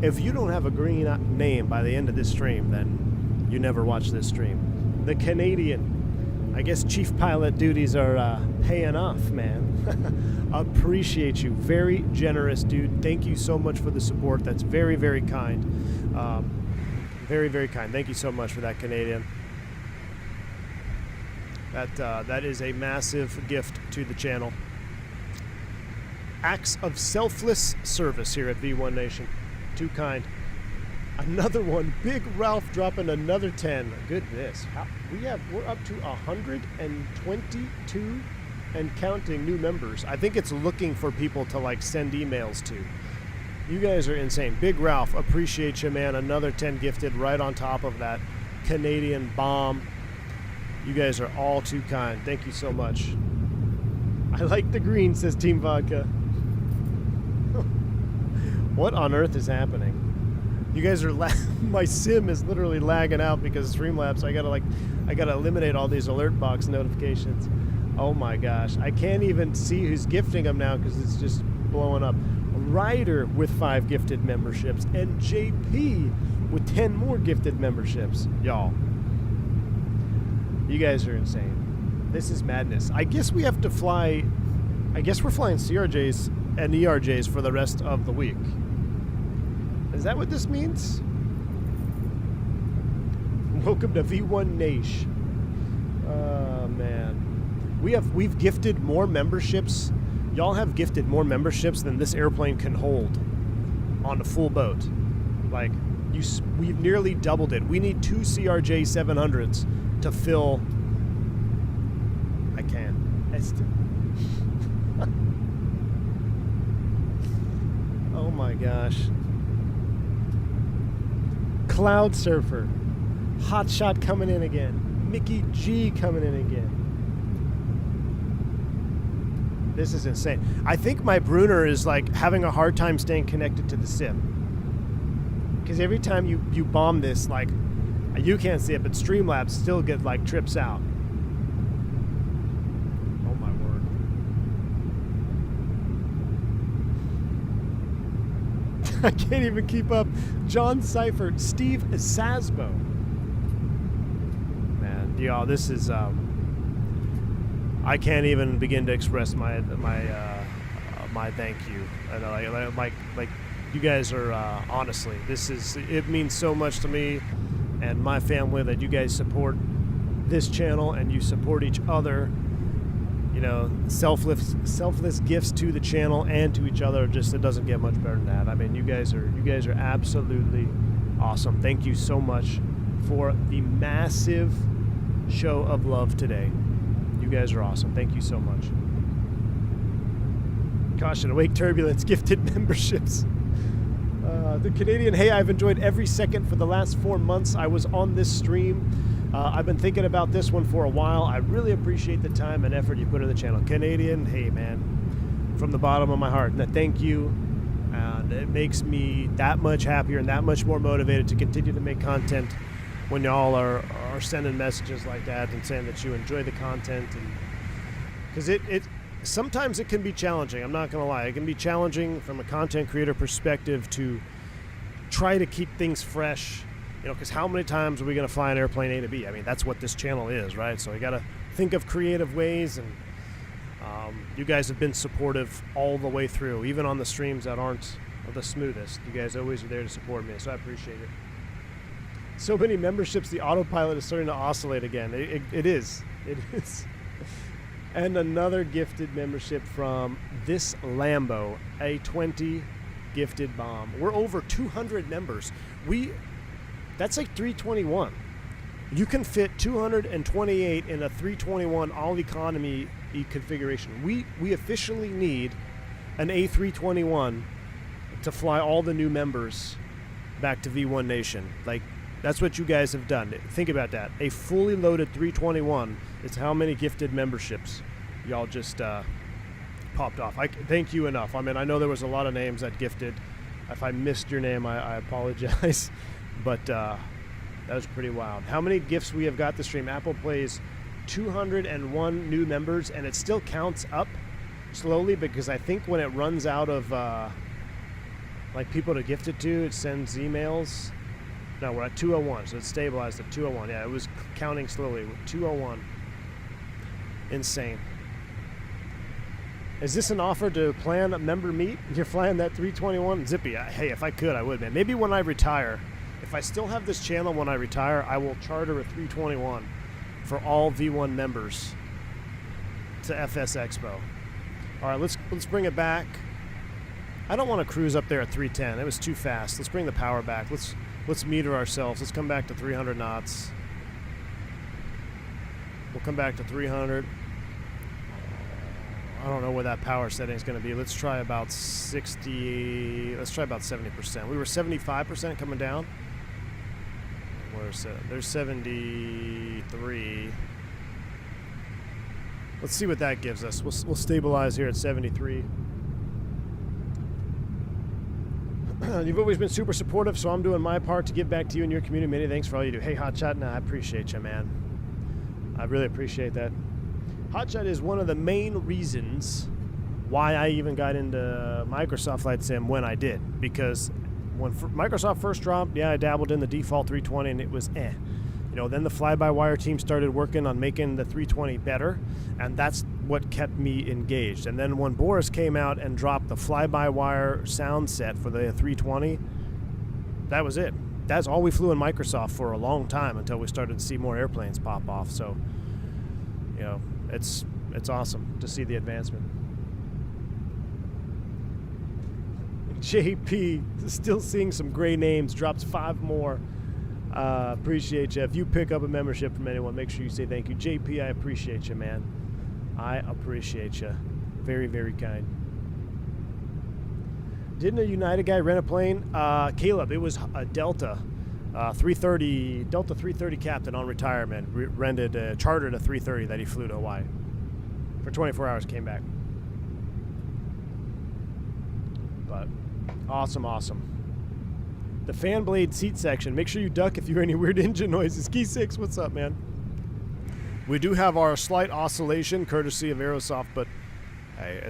If you don't have a green name by the end of this stream, then you never watch this stream. The Canadian. I guess chief pilot duties are paying off, man. Appreciate you. Very generous, dude. Thank you so much for the support. That's very, very kind. Very, very kind. Thank you so much for that, Canadian. That is a massive gift to the channel. Acts of selfless service here at V1 Nation. Too kind. Another one. Big Ralph dropping another 10. Goodness. We're up to 122 and counting new members. I think it's looking for people to like send emails to. You guys are insane. Big Ralph, appreciate you, man. Another 10 gifted right on top of that Canadian bomb. You guys are all too kind. Thank you so much. I like the green, says Team Vodka. What on earth is happening? You guys are my sim is literally lagging out because of Streamlabs. I gotta eliminate all these alert box notifications. Oh my gosh. I can't even see who's gifting them now because it's just blowing up. Ryder with 5 gifted memberships and JP with 10 more gifted memberships. Y'all, you guys are insane. This is madness. I guess we have to fly, I guess we're flying CRJs and ERJs for the rest of the week. Is that what this means? Welcome to V1 Nation. Oh man. We've gifted more memberships. Y'all have gifted more memberships than this airplane can hold on a full boat. Like, we've nearly doubled it. We need 2 CRJ-700s to fill. I can't. Oh my gosh. Cloud Surfer. Hotshot coming in again. Mickey G coming in again. This is insane. I think my Brunner is like having a hard time staying connected to the sim. Because every time you bomb this, like, you can't see it, but Streamlabs still get like trips out. Oh my word. I can't even keep up. John Seifert, Steve Sasbo. Man, y'all, this is I can't even begin to express my thank you. I know, like you guys are honestly, it means so much to me and my family that you guys support this channel and you support each other. You know, selfless gifts to the channel and to each other. Just, it doesn't get much better than that. I mean, you guys are absolutely awesome. Thank you so much for the massive show of love today. You guys are awesome. Thank you so much. Caution, awake turbulence, gifted memberships. The Canadian, hey, I've enjoyed every second for the last 4 months I was on this stream. I've been thinking about this one for a while. I really appreciate the time and effort you put in the channel. Canadian, hey, man, from the bottom of my heart. And thank you. And it makes me that much happier and that much more motivated to continue to make content when y'all are sending messages like that and saying that you enjoy the content. And because it sometimes it can be challenging. I'm not going to lie. It can be challenging from a content creator perspective to try to keep things fresh, you know, because how many times are we going to fly an airplane A to B? I mean, that's what this channel is, right? So you got to think of creative ways, and you guys have been supportive all the way through, even on the streams that aren't the smoothest. You guys always are there to support me, so I appreciate it. So many memberships, the autopilot is starting to oscillate again. It is. And another gifted membership from this Lambo, a 20 gifted bomb. We're over 200 members. That's like 321. You can fit 228 in a 321 all economy configuration. We officially need an A321 to fly all the new members back to V1 Nation. Like, that's what you guys have done. Think about that. A fully loaded 321 is how many gifted memberships y'all just popped off. I thank you enough. I mean, I know there was a lot of names that gifted. If I missed your name, I apologize. But that was pretty wild. How many gifts we have got this stream? Apple plays 201 new members, and it still counts up slowly because I think when it runs out of like people to gift it to, it sends emails. No, we're at 201, so it's stabilized at 201. Yeah, it was counting slowly with 201. Insane. Is this an offer to plan a member meet? You're flying that 321? Zippy, hey, if I could, I would, man. Maybe when I retire, if I still have this channel when I retire, I will charter a 321 for all V1 members to FS Expo. All right, let's bring it back. I don't want to cruise up there at 310. It was too fast. Let's bring the power back. Let's meter ourselves. Let's come back to 300 knots. We'll come back to 300. I don't know where that power setting is going to be. Let's try about 60. Let's try about 70%. We were 75% coming down. Where's it? There's 73. Let's see what that gives us. We'll stabilize here at 73. You've always been super supportive, so I'm doing my part to give back to you and your community. Many thanks for all you do. Hey, Hotshot, nah, I appreciate you, man. I really appreciate that. Hotshot is one of the main reasons why I even got into Microsoft Flight Sim when I did. Because when Microsoft first dropped, yeah, I dabbled in the default 320 and it was eh. You know, then the fly-by-wire team started working on making the 320 better, and that's what kept me engaged. And then when Boris came out and dropped the fly-by-wire sound set for the 320, that was it. That's all we flew in Microsoft for a long time until we started to see more airplanes pop off. So, you know, it's awesome to see the advancement. JP, still seeing some gray names, drops 5 more. Appreciate you. If you pick up a membership from anyone, make sure you say thank you. JP, I appreciate you, man. I appreciate you. Very, very kind. Didn't a United guy rent a plane? Caleb, it was a Delta 330, Delta 330 Captain on retirement. Chartered a 330 that he flew to Hawaii for 24 hours, came back. But awesome. The fan blade seat section. Make sure you duck if you hear any weird engine noises. Key 6, what's up, man? We do have our slight oscillation courtesy of Aerosoft, but hey,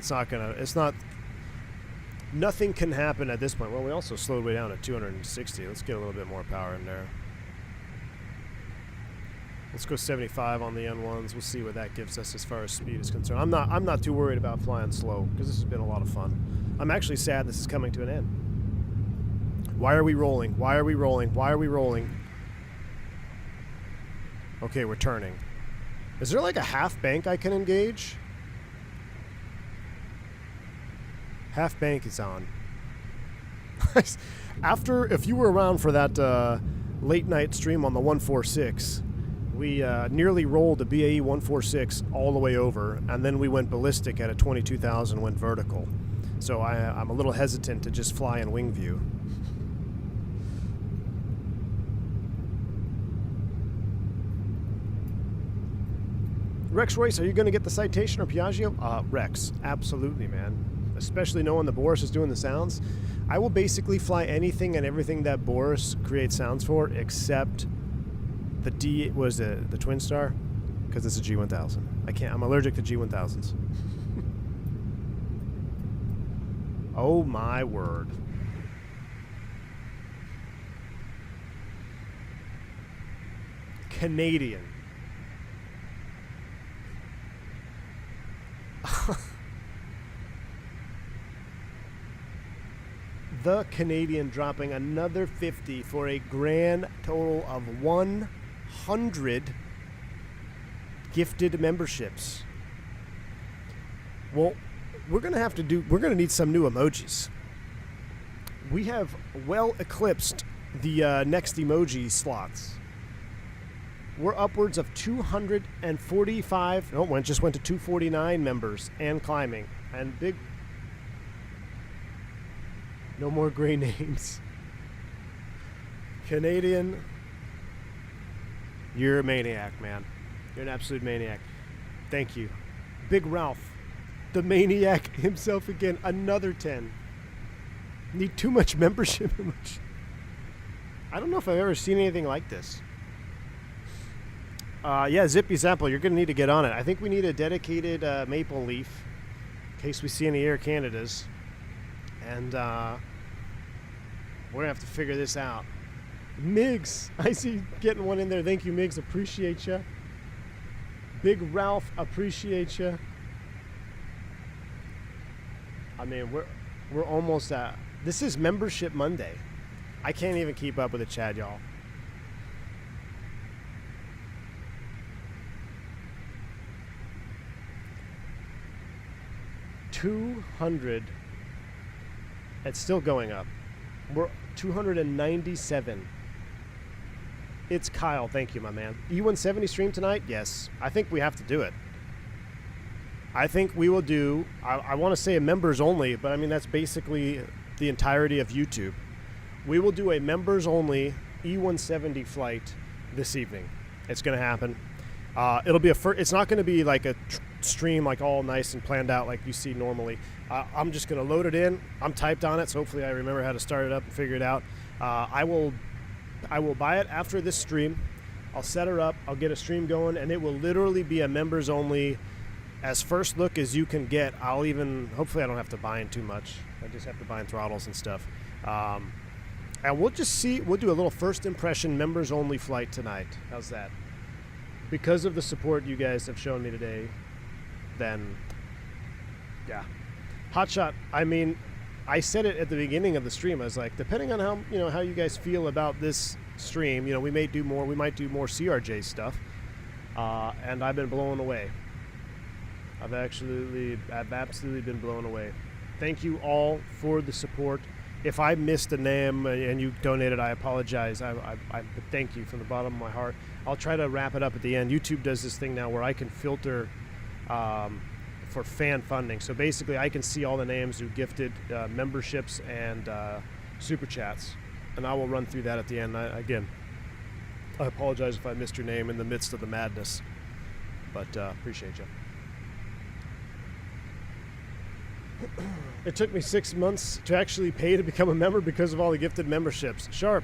nothing can happen at this point. Well, we also slowed way down at 260. Let's get a little bit more power in there. Let's go 75 on the N1s. We'll see what that gives us as far as speed is concerned. I'm not too worried about flying slow because this has been a lot of fun. I'm actually sad this is coming to an end. Why are we rolling? Why are we rolling? Why are we rolling? Okay, we're turning. Is there like a half bank I can engage? Half bank is on. If you were around for that late night stream on the 146, we nearly rolled a BAE 146 all the way over, and then we went ballistic at a 22,000, went vertical. So I'm a little hesitant to just fly in wing view. Rex Royce, are you going to get the citation or Piaggio? Rex, absolutely, man. Especially knowing that Boris is doing the sounds. I will basically fly anything and everything that Boris creates sounds for, except the the Twin Star, because it's a G1000. I'm allergic to G1000s. Oh my word. Canadian. The Canadian dropping another 50 for a grand total of 100 gifted memberships. Well, we're going to need some new emojis. We have well eclipsed the next emoji slots. We're upwards of 245. Oh, it just went to 249 members and climbing. And big. No more gray names. Canadian. You're a maniac, man. You're an absolute maniac. Thank you. Big Ralph. The maniac himself again. Another 10. Need too much membership. I don't know if I've ever seen anything like this. Yeah, Zippy Sample, you're going to need to get on it. I think we need a dedicated Maple Leaf in case we see any Air Canadas. And we're going to have to figure this out. Migs, I see getting one in there. Thank you, Migs. Appreciate you. Big Ralph, appreciate you. I mean, we're almost at... This is Membership Monday. I can't even keep up with the chat, y'all. $200. It's still going up. We're 297. It's Kyle. Thank you, my man. E170 stream tonight? Yes. I think we have to do it. I think we will do, I want to say a members only, but I mean, that's basically the entirety of YouTube. We will do a members only E170 flight this evening. It's going to happen. It'll be it's not going to be like a stream like all nice and planned out like you see normally. I'm just going to load it in. I'm typed on it, so hopefully I remember how to start it up and figure it out. I will buy it after this stream. I'll set her up. I'll get a stream going, and it will literally be a members only, as first look as you can get. Hopefully I don't have to bind too much. I just have to bind throttles and stuff. And we'll just see. We'll do a little first impression members only flight tonight. How's that? Because of the support you guys have shown me today, then, yeah. Hotshot, I mean, I said it at the beginning of the stream. I was like, depending on how you guys feel about this stream, we might do more CRJ stuff. And I've been blown away. I've absolutely been blown away. Thank you all for the support. If I missed a name and you donated, I apologize. I thank you from the bottom of my heart. I'll try to wrap it up at the end. YouTube does this thing now where I can filter for fan funding. So basically, I can see all the names who gifted memberships and super chats, and I will run through that at the end. I apologize if I missed your name in the midst of the madness, but appreciate you. It took me 6 months to actually pay to become a member because of all the gifted memberships. Sharp.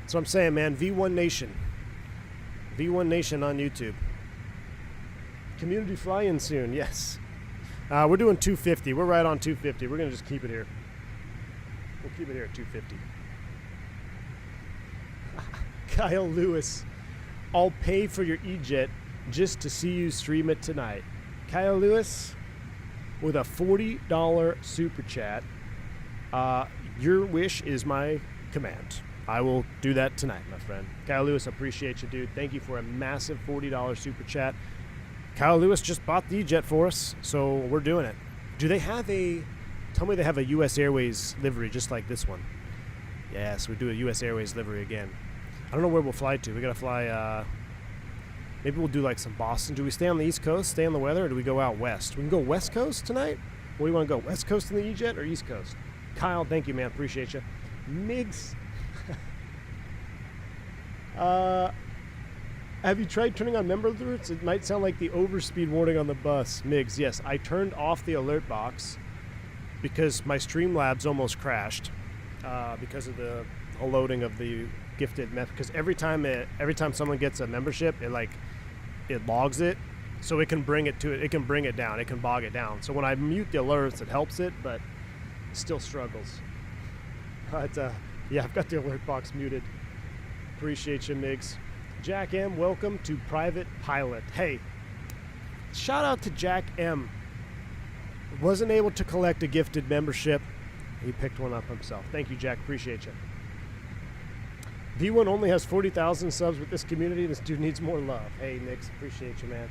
That's what I'm saying, man. V1 Nation. V1 Nation on YouTube. Community fly-in soon, yes. We're doing 250. We're right on 250. We're going to just keep it here. We'll keep it here at 250. Kyle Lewis. I'll pay for your E-Jet just to see you stream it tonight. Kyle Lewis, with a $40 super chat. Your wish is my command. I will do that tonight, my friend. Kyle Lewis, appreciate you, dude. Thank you for a massive $40 super chat. Kyle Lewis just bought the E-Jet for us, so we're doing it. Do they have tell me they have a U.S. Airways livery just like this one. Yes, we do a U.S. Airways livery again. I don't know where we'll fly to. We got to fly, maybe we'll do like some Boston. Do we stay on the East Coast, stay on the weather, or do we go out west? We can go West Coast tonight? Where do you want to go? West Coast in the E-Jet or East Coast? Kyle, thank you, man. Appreciate you. Migs. Have you tried turning on member alerts? It might sound like the overspeed warning on the bus. Migs, yes. I turned off the alert box because my Streamlabs almost crashed because of the loading of the gifted method. Because every time someone gets a membership, it logs it, so it can bring it to it. It can bring it down. It can bog it down. So when I mute the alerts, it helps it, but still struggles. But yeah, I've got the alert box muted. Appreciate you, Migs. Jack M, welcome to Private Pilot. Hey, shout out to Jack M. Wasn't able to collect a gifted membership. He picked one up himself. Thank you, Jack. Appreciate you. V1 only has 40,000 subs with this community. This dude needs more love. Hey, Nix, appreciate you, man.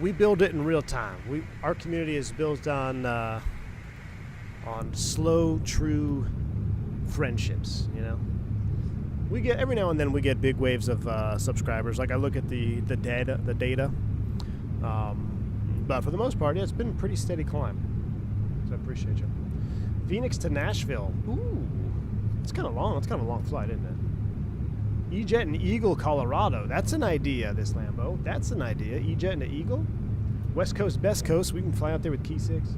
We build it in real time. Our community is built on slow, true friendships. You know, we get every now and then we get big waves of subscribers. Like I look at the data. But for the most part, yeah, it's been a pretty steady climb. So I appreciate you. Phoenix to Nashville. Ooh. It's kind of long. It's kind of a long flight, isn't it? E-Jet and Eagle, Colorado. That's an idea, this Lambo. That's an idea. E-Jet and Eagle. West Coast, Best Coast. We can fly out there with Key 6.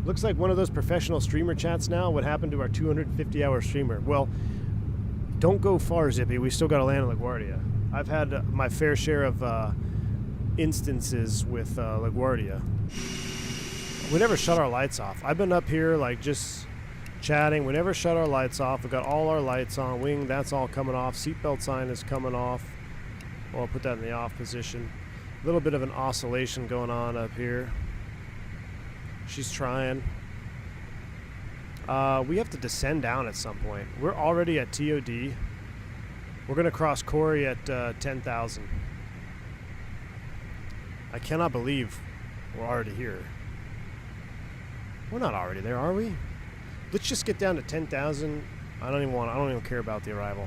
Looks like one of those professional streamer chats now. What happened to our 250-hour streamer? Well, don't go far, Zippy. We still got to land in LaGuardia. I've had my fair share of instances with LaGuardia. We never shut our lights off. I've been up here like just chatting. We never shut our lights off. We got all our lights on. Wing, that's all coming off. Seatbelt sign is coming off. Well, I'll put that in the off position. A little bit of an oscillation going on up here. She's trying. We have to descend down at some point. We're already at TOD. We're going to cross Corey at 10,000. I cannot believe we're already here. We're not already there, are we? Let's just get down to 10,000. I don't even care about the arrival.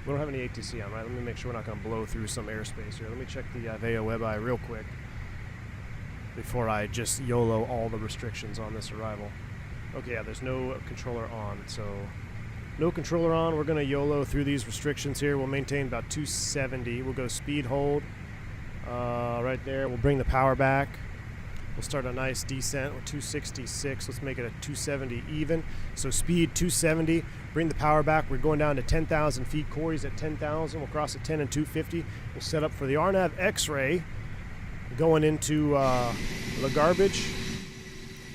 We don't have any ATC on, right? Let me make sure we're not going to blow through some airspace here. Let me check the Aveo WebEye real quick before I just YOLO all the restrictions on this arrival. Okay, yeah, there's no controller on, so no controller on. We're going to YOLO through these restrictions here. We'll maintain about 270. We'll go speed hold right there. We'll bring the power back. We'll start a nice descent with 266. Let's make it a 270 even. So speed 270. Bring the power back. We're going down to 10,000 feet. Corey's at 10,000. We'll cross at 10 and 250. We'll set up for the RNAV X-ray going into the garbage.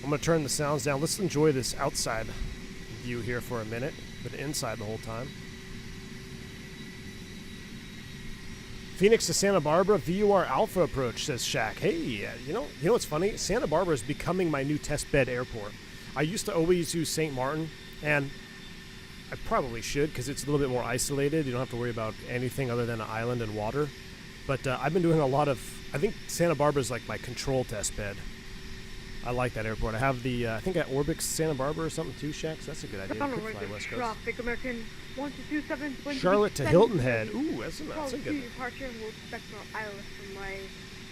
I'm going to turn the sounds down. Let's enjoy this outside view here for a minute, but inside the whole time. Phoenix to Santa Barbara, VUR Alpha approach, says Shaq. Hey, you know what's funny? Santa Barbara is becoming my new test bed airport. I used to always use St. Martin, and I probably should because it's a little bit more isolated. You don't have to worry about anything other than an island and water. But I've been doing a lot of, I think Santa Barbara is like my control test bed. I like that airport. I have the, I think at Orbix Santa Barbara or something too, Shaq. So that's a good idea. Could fly West Coast. Traffic, American 1227. Charlotte to Hilton Head. Ooh, that's a good. Departure, we'll expect an ILS from my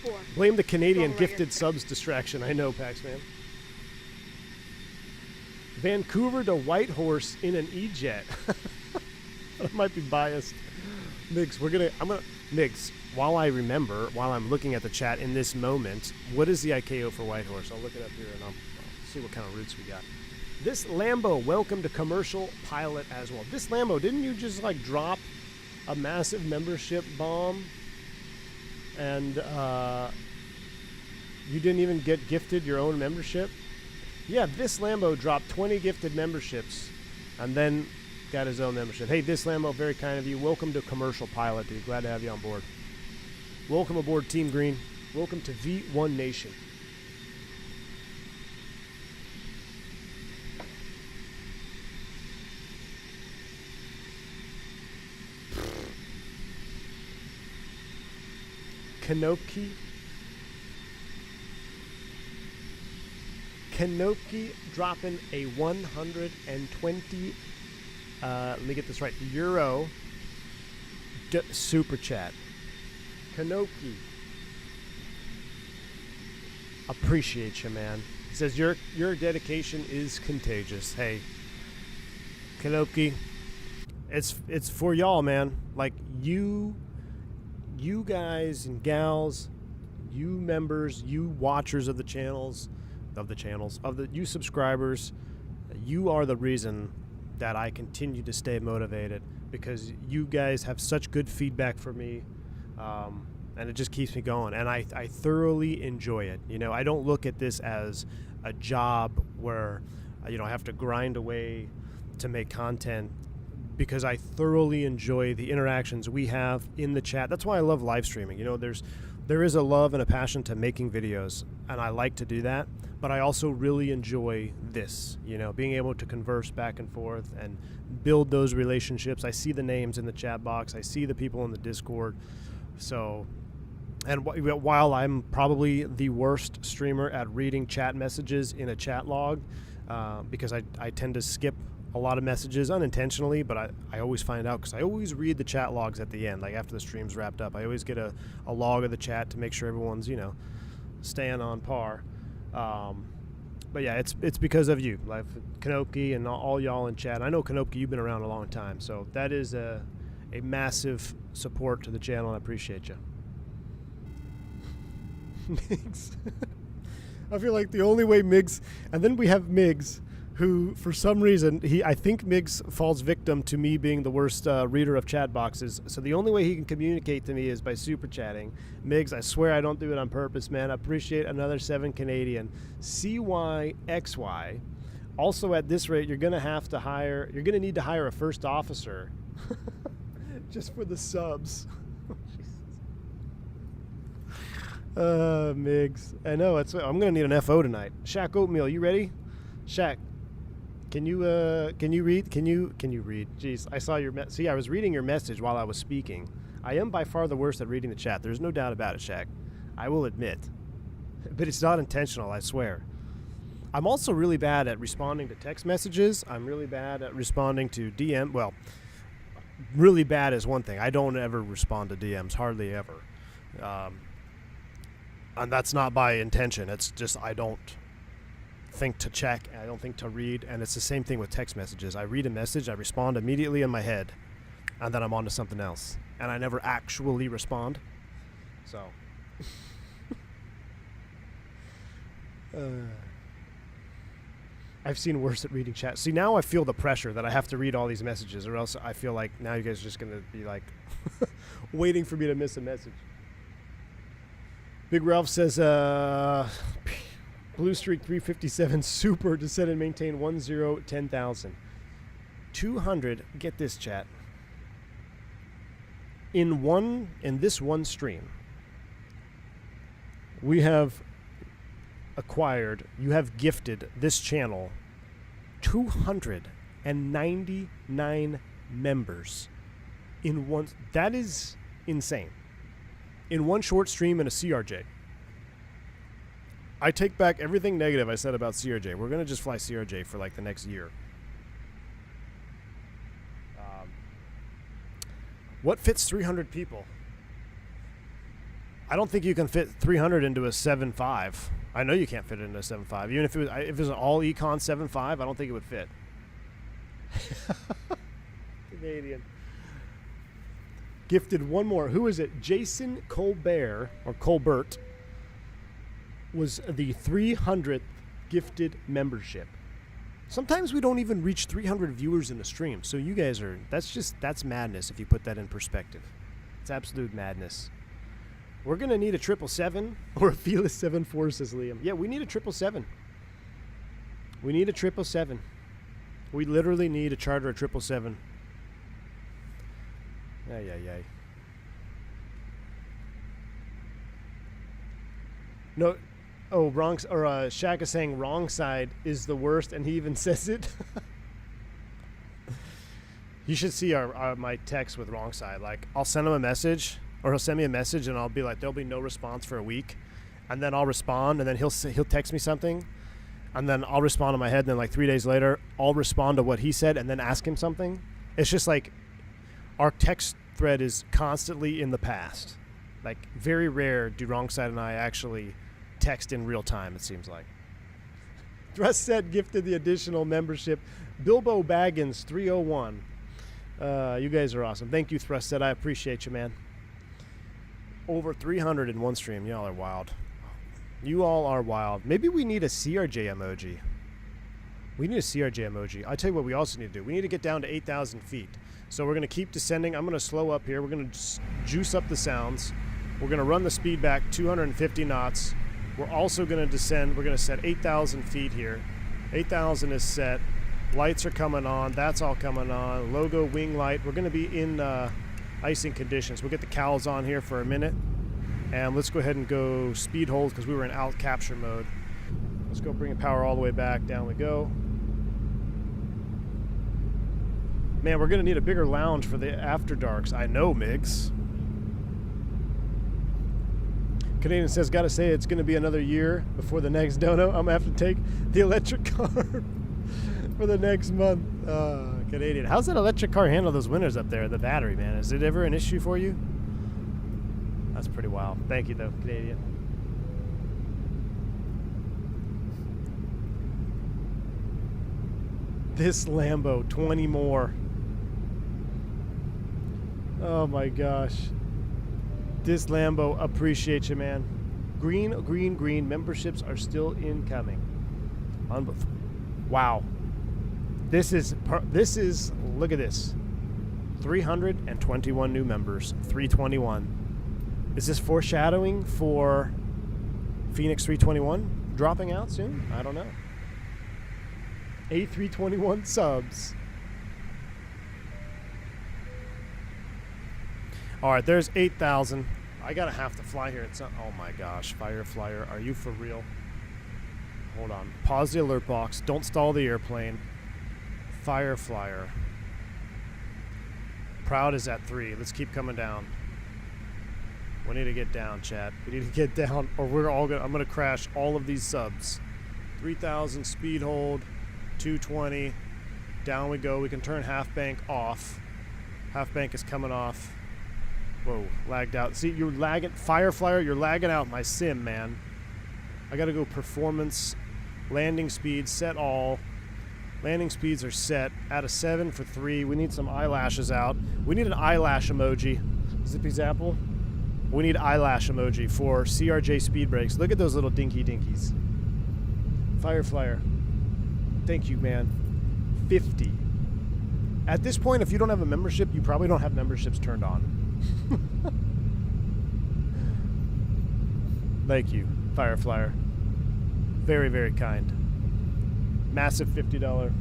4. Blame the Canadian gifted subs distraction. I know, Paxman. Vancouver to Whitehorse in an E-Jet. I might be biased. Migs, Migs, while I'm looking at the chat in this moment, what is the ICAO for Whitehorse? I'll look it up here and I'll see what kind of routes we got. This Lambo, welcome to Commercial Pilot as well. This Lambo, didn't you just like drop a massive membership bomb? And you didn't even get gifted your own membership? Yeah, this Lambo dropped 20 gifted memberships and then got his own membership. Hey, this Lambo, very kind of you. Welcome to Commercial Pilot, dude. Glad to have you on board. Welcome aboard, Team Green. Welcome to V1 Nation. Kanopki dropping a 120, let me get this right, Euro super chat. Kanopki. Appreciate you, man. He says your dedication is contagious. Hey, Kanoki, it's for y'all, man. Like you guys and gals, you members, you watchers of the channels, you subscribers, you are the reason that I continue to stay motivated, because you guys have such good feedback for me, and it just keeps me going, and I thoroughly enjoy it. You know, I don't look at this as a job where I have to grind away to make content, because I thoroughly enjoy the interactions we have in the chat. That's why I love live streaming. You know, there is a love and a passion to making videos, and I like to do that, but I also really enjoy this, being able to converse back and forth and build those relationships. I see the names in the chat box. I see the people in the Discord. So, and while I'm probably the worst streamer at reading chat messages in a chat log, because I tend to skip a lot of messages unintentionally, but I always find out, because I always read the chat logs at the end, like after the stream's wrapped up. I always get a log of the chat to make sure everyone's staying on par. But yeah, it's because of you, like Kanoki and all y'all in chat. I know Kanoki, you've been around a long time, so that is a massive support to the channel, and I appreciate you. Migs. I feel like the only way Migs, and then we have Migs, who, for some reason, I think Migs falls victim to me being the worst reader of chat boxes. So the only way he can communicate to me is by super chatting. Migs, I swear I don't do it on purpose, man. I appreciate another 7 Canadian. CYXY. Also, at this rate, you're gonna need to hire a first officer, just for the subs. Migs. I know. I'm gonna need an FO tonight. Shaq Oatmeal, you ready? Shaq. Can you read? Can you read? Jeez, I saw I was reading your message while I was speaking. I am by far the worst at reading the chat. There's no doubt about it, Shaq. I will admit. But it's not intentional, I swear. I'm also really bad at responding to text messages. I'm really bad at responding to DM. Well, really bad is one thing. I don't ever respond to DMs, hardly ever. And that's not by intention. It's just I don't think to check, I don't think to read, and it's the same thing with text messages. I read a message, I respond immediately in my head, and then I'm on to something else, and I never actually respond. So I've seen worse at reading chat. See, now I feel the pressure that I have to read all these messages, or else I feel like now you guys are just gonna be like waiting for me to miss a message. Big Ralph says Blue Streak 357 Super to set and maintain 10,000. 200, get this, chat. In this one stream, you have gifted this channel 299 members in one. That is insane. In one short stream in a CRJ. I take back everything negative I said about CRJ. We're going to just fly CRJ for like the next year. What fits 300 people? I don't think you can fit 300 into a 7.5. I know you can't fit it into a 7.5. Even if it was an all econ 7.5, I don't think it would fit. Canadian. Gifted one more. Who is it? Jason Colbert was the 300th gifted membership. Sometimes we don't even reach 300 viewers in a stream. So you guys that's madness if you put that in perspective. It's absolute madness. We're going to need a 777 or a Felis 74, says Liam. Yeah, we need a 777. We need a 777. We literally need to charter a 777. Ay. No. Oh, wrong. Or Shaq is saying wrong side is the worst, and he even says it. You should see my text with wrong side. Like, I'll send him a message, or he'll send me a message, and I'll be like, there'll be no response for a week, and then I'll respond, and then he'll text me something, and then I'll respond in my head, and then like 3 days later, I'll respond to what he said, and then ask him something. It's just like our text thread is constantly in the past. Like, very rare do wrong side and I actually text in real time, it seems like. Thrust Set gifted the additional membership. Bilbo Baggins 301. You guys are awesome. Thank you, Thrust Set. I appreciate you, man. Over 300 in one stream. Y'all are wild. You all are wild. Maybe we need a CRJ emoji. We need a CRJ emoji. I'll tell you what we also need to do. We need to get down to 8,000 feet. So we're going to keep descending. I'm going to slow up here. We're going to juice up the sounds. We're going to run the speed back 250 knots. We're also going to descend. We're going to set 8,000 feet here. 8,000 is set. Lights are coming on. That's all coming on. Logo, wing light. We're going to be in icing conditions. We'll get the cowls on here for a minute. And let's go ahead and go speed hold because we were in out capture mode. Let's go bring the power all the way back. Down we go. Man, we're going to need a bigger lounge for the after darks. I know, Migs. Canadian says, gotta say, it's going to be another year before the next dono. I'm going to have to take the electric car for the next month. Canadian. How's that electric car handle those winters up there, the battery, man? Is it ever an issue for you? That's pretty wild. Thank you, though, Canadian. This Lambo, 20 more. Oh my gosh. This Lambo, appreciate you, man. Green. Memberships are still incoming. Wow. This is, look at this. 321 new members. 321. Is this foreshadowing for Fenix 321 dropping out soon? I don't know. A321 subs. All right, there's 8,000. I gotta have to fly here. Oh my gosh, Fire Flyer, are you for real? Hold on. Pause the alert box. Don't stall the airplane. Fire Flyer. Proud is at 3. Let's keep coming down. We need to get down, chat. We need to get down, or I'm gonna crash all of these subs. 3,000 speed hold. 220. Down we go. We can turn half bank off. Half bank is coming off. Whoa, lagged out. See, you're lagging. Fire Flyer, you're lagging out my sim, man. I gotta go performance. Landing speed, set all. Landing speeds are set. Out of 7 for 3. We need some eyelashes out. We need an eyelash emoji. Zippy Zapple. We need eyelash emoji for CRJ speed brakes. Look at those little dinky dinkies. Fire Flyer. Thank you, man. 50. At this point, if you don't have a membership, you probably don't have memberships turned on. Thank you, Fire Flyer. Very, very kind. Massive $50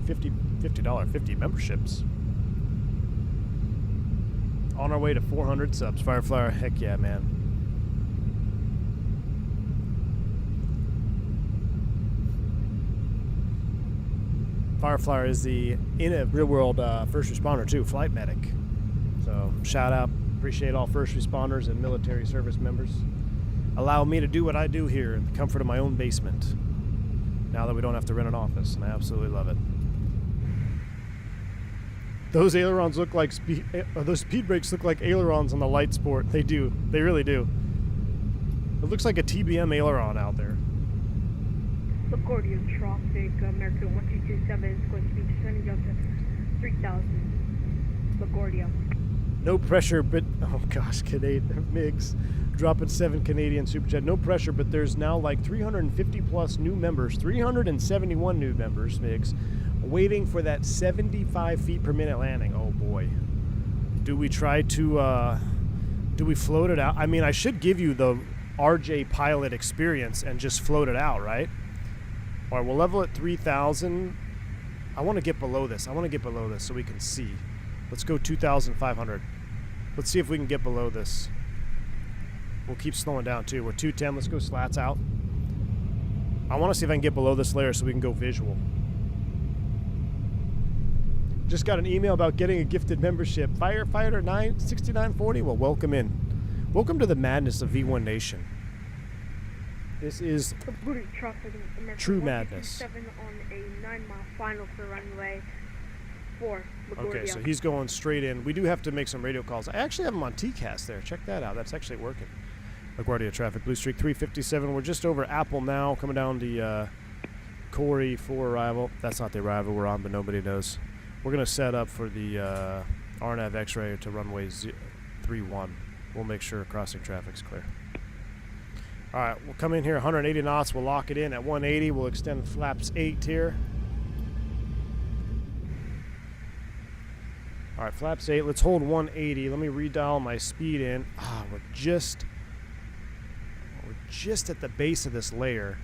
50 memberships. On our way to 400 subs. Fire Flyer, heck yeah, man. Fireflyer is in a real world first responder too, flight medic. So shout out, appreciate all first responders and military service members. Allow me to do what I do here in the comfort of my own basement. Now that we don't have to rent an office, and I absolutely love it. Those ailerons look like those speed brakes look like ailerons on the light sport. They do, they really do. It looks like a TBM aileron out there. LaGuardia traffic, American 1227 is going to be descending up to 3,000. LaGuardia. No pressure, but oh gosh, Canadian MiGs dropping 7 Canadian Super Chat. No pressure, but there's now like 350 plus new members, 371 new members, MiGs, waiting for that 75 feet per minute landing. Oh boy. Do we try to, do we float it out? I mean, I should give you the RJ pilot experience and just float it out, right? All right, we'll level at 3,000. I want to get below this. I want to get below this so we can see. Let's go 2,500. Let's see if we can get below this. We'll keep slowing down too. We're 210. Let's go slats out. I want to see if I can get below this layer so we can go visual. Just got an email about getting a gifted membership. Firefighter 6940. Well, welcome in. Welcome to the madness of V1 Nation. This is true madness. 7 on a 9-mile final for runway 4. Okay, so he's going straight in. We do have to make some radio calls. I actually have him on TCAS there. Check that out. That's actually working. LaGuardia traffic, Blue Streak 357. We're just over Apple now, coming down to Corey for arrival. That's not the arrival we're on, but nobody knows. We're going to set up for the RNAV X-ray to runway 31. We'll make sure crossing traffic's clear. All right, we'll come in here 180 knots. We'll lock it in at 180. We'll extend flaps 8 here. All right, flaps 8. Let's hold 180. Let me redial my speed in. We're just at the base of this layer.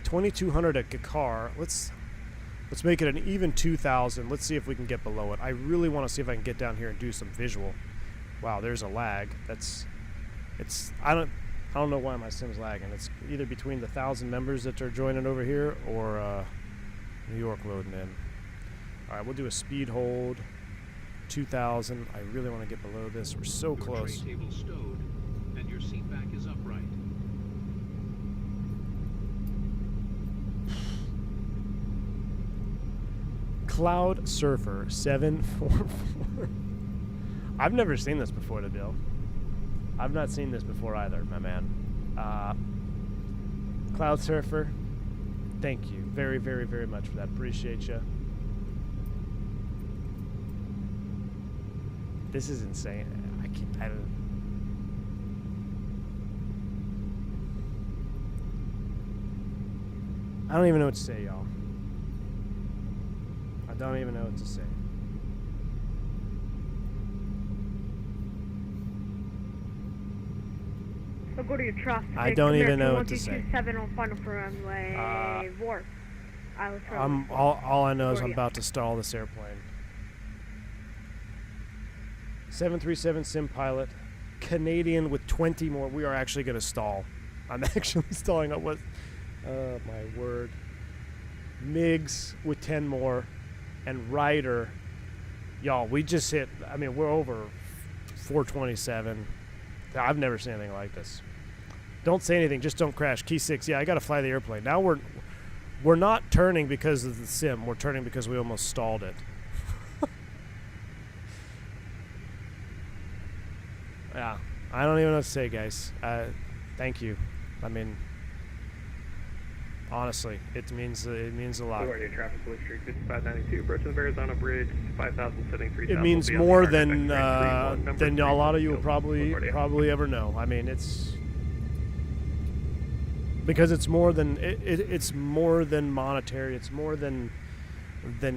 2200 at Gakar. Let's make it an even 2000. Let's see if we can get below it. I really want to see if I can get down here and do some visual. Wow, there's a lag. I don't know why my sim's lagging. It's either between the 1,000 members that are joining over here or New York loading in. All right, we'll do a speed hold, 2,000. I really want to get below this. We're so close. Your tray table stowed, and your seat back is upright. Cloud Surfer 744. I've never seen this before, Bill. I've not seen this before either, my man. Cloud Surfer, thank you very, very, very much for that. Appreciate you. This is insane. I don't even know what to say, y'all. I don't even know what to say. So go to your traffic. I don't even know what to say. 1227 on final for runway Boris. All I know is I'm about to stall this airplane. 737 sim pilot, Canadian with 20 more. We are actually going to stall. I'm actually stalling up with, my word. MiGs with 10 more, and Ryder. Y'all, we just hit, we're over 427. I've never seen anything like this. Don't say anything, just don't crash. Key 6, yeah, I got to fly the airplane. Now we're not turning because of the sim. We're turning because we almost stalled it. Yeah, I don't even know what to say, guys. Thank you. Honestly, it means a lot. Traffic Blue Streak 5592, approaching the Arizona Bridge, 5000 setting 3000. It means more than a lot of you will probably ever know. It's because it's more than it's more than monetary. It's more than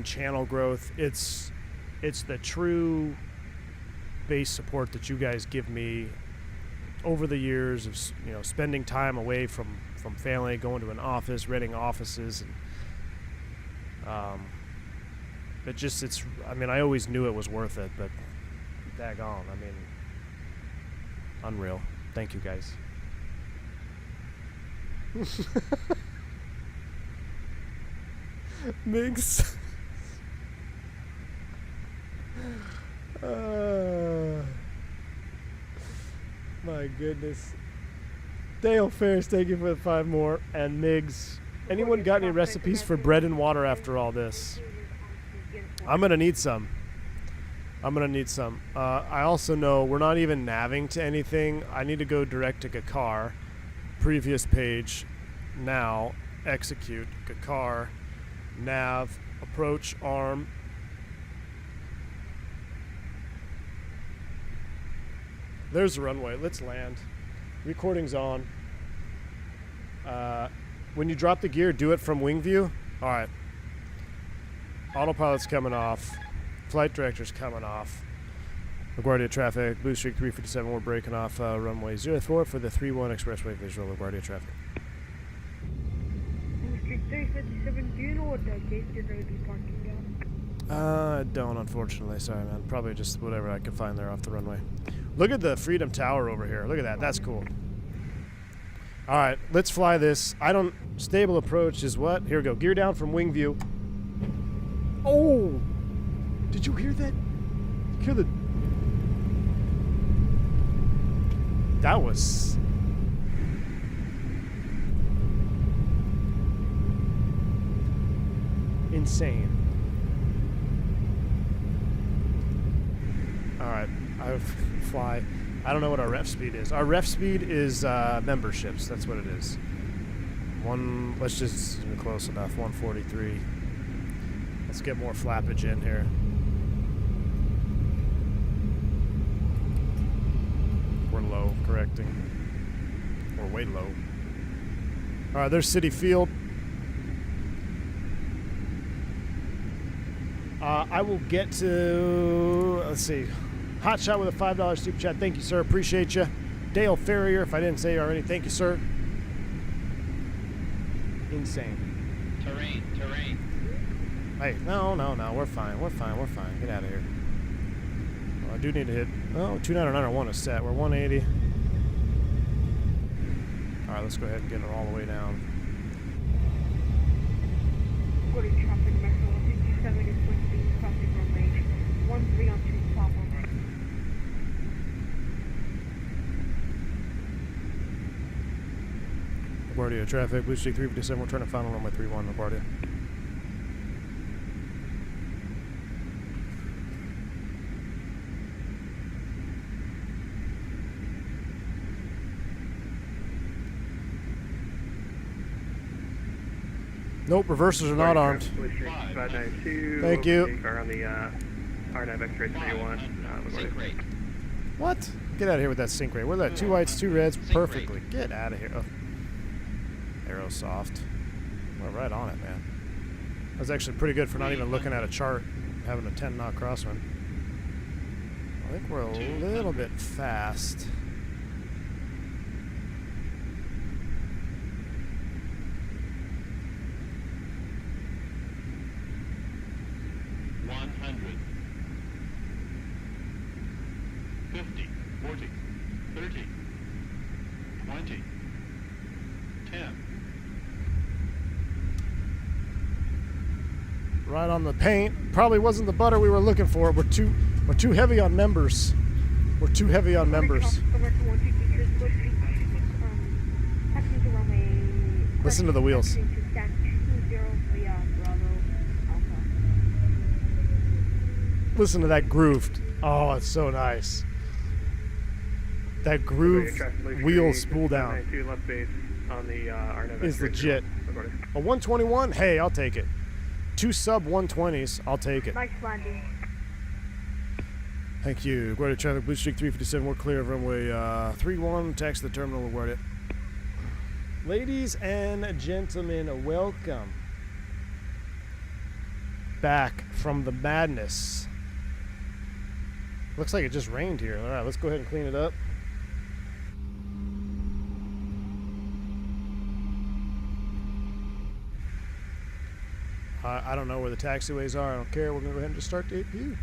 channel growth. It's the true base support that you guys give me over the years of spending time away from family, going to an office, renting offices, and I always knew it was worth it, but daggone, unreal. Thank you, guys. Migs. My goodness. Dale Ferris, thank you for the 5 more. And Migs, anyone got any recipes for bread and water after all this? I'm going to need some. I also know we're not even navving to anything. I need to go direct to Gakar. Previous page. Now. Execute. Gakar. Nav. Approach. Arm. There's the runway. Let's land. Recording's on. When you drop the gear, do it from wing view. All right. Autopilot's coming off. Flight director's coming off. LaGuardia traffic, Blue Streak 357. We're breaking off runway 04 for the 31 expressway visual. LaGuardia traffic. Blue Streak 357. Do you know what the gate you're going to be parking at? I don't, unfortunately. Sorry, man. Probably just whatever I could find there off the runway. Look at the Freedom Tower over here. Look at that. That's cool. All right, let's fly this. Stable approach is what? Here we go. Gear down from wing view. Oh! Did you hear that? Hear the... That was... insane. All right, I fly. I don't know what our ref speed is. Our ref speed is memberships. That's what it is. Let's just close enough. 143. Let's get more flappage in here. We're low, correcting. We're way low. All right, there's City Field. I will get to, let's see, Hot Shot with a $5 super chat. Thank you, sir. Appreciate you. Dale Ferrier, if I didn't say it already, thank you, sir. Insane. Terrain. Hey, no. We're fine. Get out of here. Well, I do need to hit, 29901 is set. We're 180. All right, let's go ahead and get it all the way down. Good in traffic, Metro 167 is going to be crossing from range 13 on 2 platform. LaGuardia traffic, Blue Street 357, we're trying to final runway 31, LaGuardia. Nope, reversers are not armed. Thank you. Are on the RNAV X-ray 31. Sync rate. What? Get out of here with that sync rate. Where's that? 2 whites, 2 reds, perfectly. Get out of here. Oh. Aerosoft. We're right on it, man. That was actually pretty good for not even looking at a chart, having a 10 knot crosswind. I think we're a little bit fast. Right on the paint. Probably wasn't the butter we were looking for. We're too heavy on members. We're too heavy on members. Listen to the wheels. Listen to that groove. Oh, it's so nice. That groove wheel spool down is legit. A 121? Hey, I'll take it. 2 sub 120s. I'll take it. Nice landing. Thank you. LaGuardia traffic, Blue Streak 357. We're clear of runway 31. Taxi the terminal, LaGuardia. Ladies and gentlemen, welcome back from the madness. Looks like it just rained here. All right, let's go ahead and clean it up. I don't know where the taxiways are. I don't care. We're going to go ahead and just start the APU.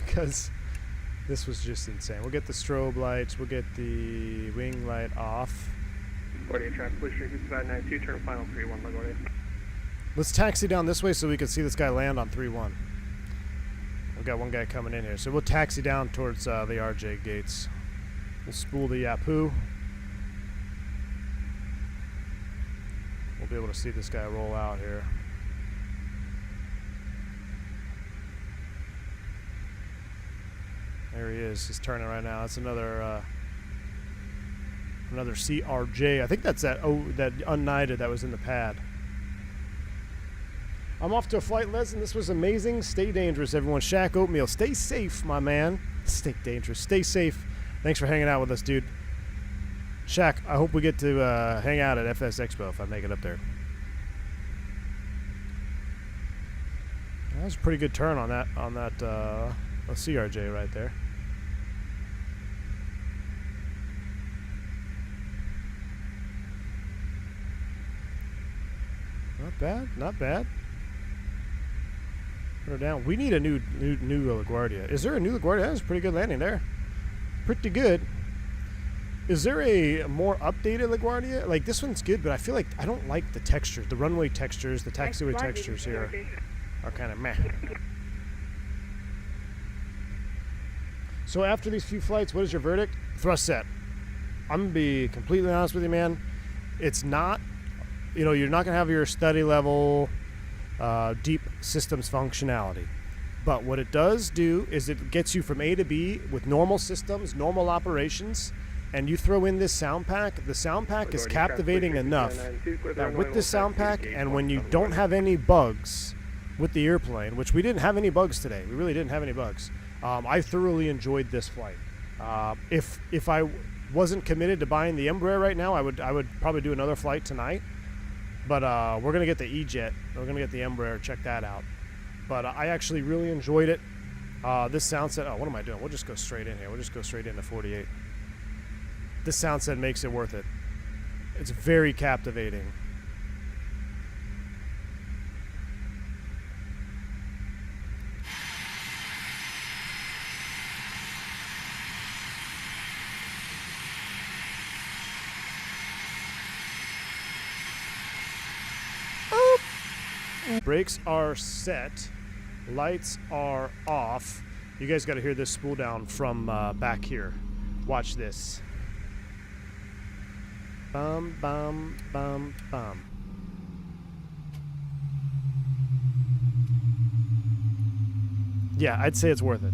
Because this was just insane. We'll get the strobe lights. We'll get the wing light off. LaGuardia traffic, Blue Street 5592, turn final 31, LaGuardia. Let's taxi down this way so we can see this guy land on 3-1. We've got one guy coming in here. So we'll taxi down towards the RJ gates. We'll spool the Yahoo. We'll be able to see this guy roll out here. There he is. He's turning right now. That's another CRJ. I think that's that unknighted that was in the pad. I'm off to a flight lesson. This was amazing. Stay dangerous, everyone. Shaq Oatmeal. Stay safe, my man. Stay dangerous. Stay safe. Thanks for hanging out with us, dude. Shaq, I hope we get to hang out at FS Expo if I make it up there. That was a pretty good turn on that CRJ right there. Not bad, not bad. Put her down. We need a new LaGuardia. Is there a new LaGuardia? That was a pretty good landing there. Pretty good. Is there a more updated LaGuardia? Like, this one's good, but I feel like I don't like the textures. The runway textures, the taxiway textures here are kind of meh. So after these few flights, what is your verdict? Thrust set. I'm going to be completely honest with you, man. It's not, you're not going to have your study level deep systems functionality. But what it does do is it gets you from A to B with normal systems, normal operations, and you throw in this sound pack. The sound pack is captivating enough that with this sound pack, and when you don't have any bugs with the airplane, which we didn't have any bugs today, we really didn't have any bugs. I thoroughly enjoyed this flight. If I wasn't committed to buying the Embraer right now, I would probably do another flight tonight. But we're gonna get the E-Jet. We're gonna get the Embraer. Check that out. But I actually really enjoyed it. This sound set. Oh, what am I doing? We'll just go straight in here. We'll just go straight into 48. This sound set makes it worth it. It's very captivating. Brakes are set. Lights are off. You guys got to hear this spool down from back here. Watch this. Bum, bum, bum, bum. Yeah, I'd say it's worth it.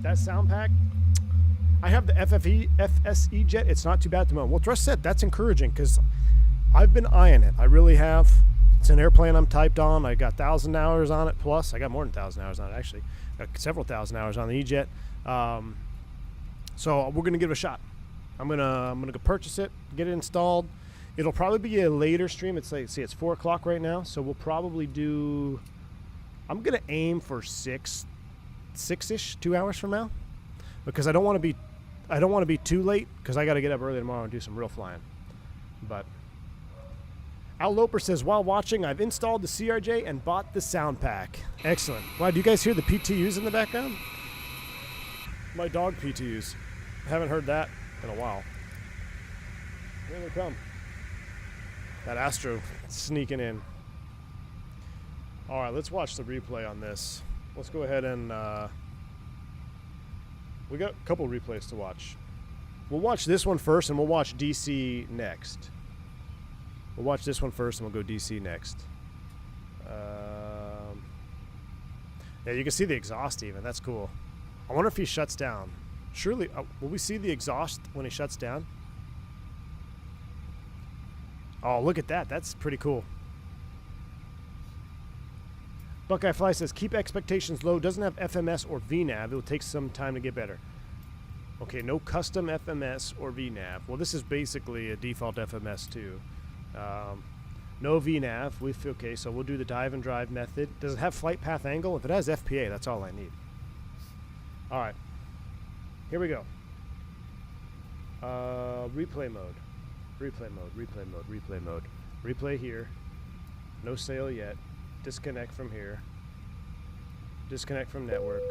That sound pack, I have the FSE jet. It's not too bad at the moment. Well, thrust set, that's encouraging because I've been eyeing it. I really have. It's an airplane I'm typed on. I got 1,000 hours on it plus. I got more than 1,000 hours on it actually. Got several thousand hours on the E-Jet. So we're gonna give it a shot. I'm gonna go purchase it, get it installed. It'll probably be a later stream. It's like, see, it's 4 o'clock right now, so we'll probably do. I'm gonna aim for six-ish, 2 hours from now, because I don't want to be too late because I got to get up early tomorrow and do some real flying. But Al Loper says, while watching, I've installed the CRJ and bought the sound pack. Excellent. Wow, do you guys hear the PTUs in the background? My dog PTUs. I haven't heard that in a while. Here they come. That Astro sneaking in. All right, let's watch the replay on this. Let's go ahead and we got a couple replays to watch. We'll watch this one first, and we'll watch DC next. We'll watch this one first, and we'll go DC next. Yeah, you can see the exhaust even. That's cool. I wonder if he shuts down. Surely, will we see the exhaust when he shuts down? Oh, look at that. That's pretty cool. Buckeye Fly says, keep expectations low. Doesn't have FMS or VNAV. It will take some time to get better. Okay, no custom FMS or VNAV. Well, this is basically a default FMS too. No VNAV. Okay, so we'll do the dive and drive method. Does it have flight path angle? If it has FPA, that's all I need. All right. Here we go. Replay mode. Replay mode. Replay mode. Replay mode. Replay here. No sail yet. Disconnect from here. Disconnect from network.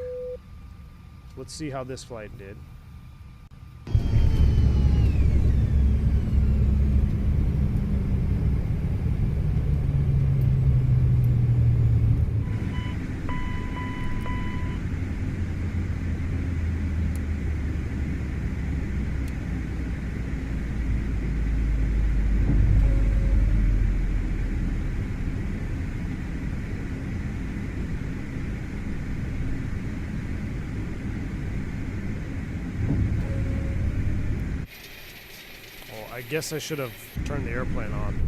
Let's see how this flight did. I guess I should have turned the airplane on.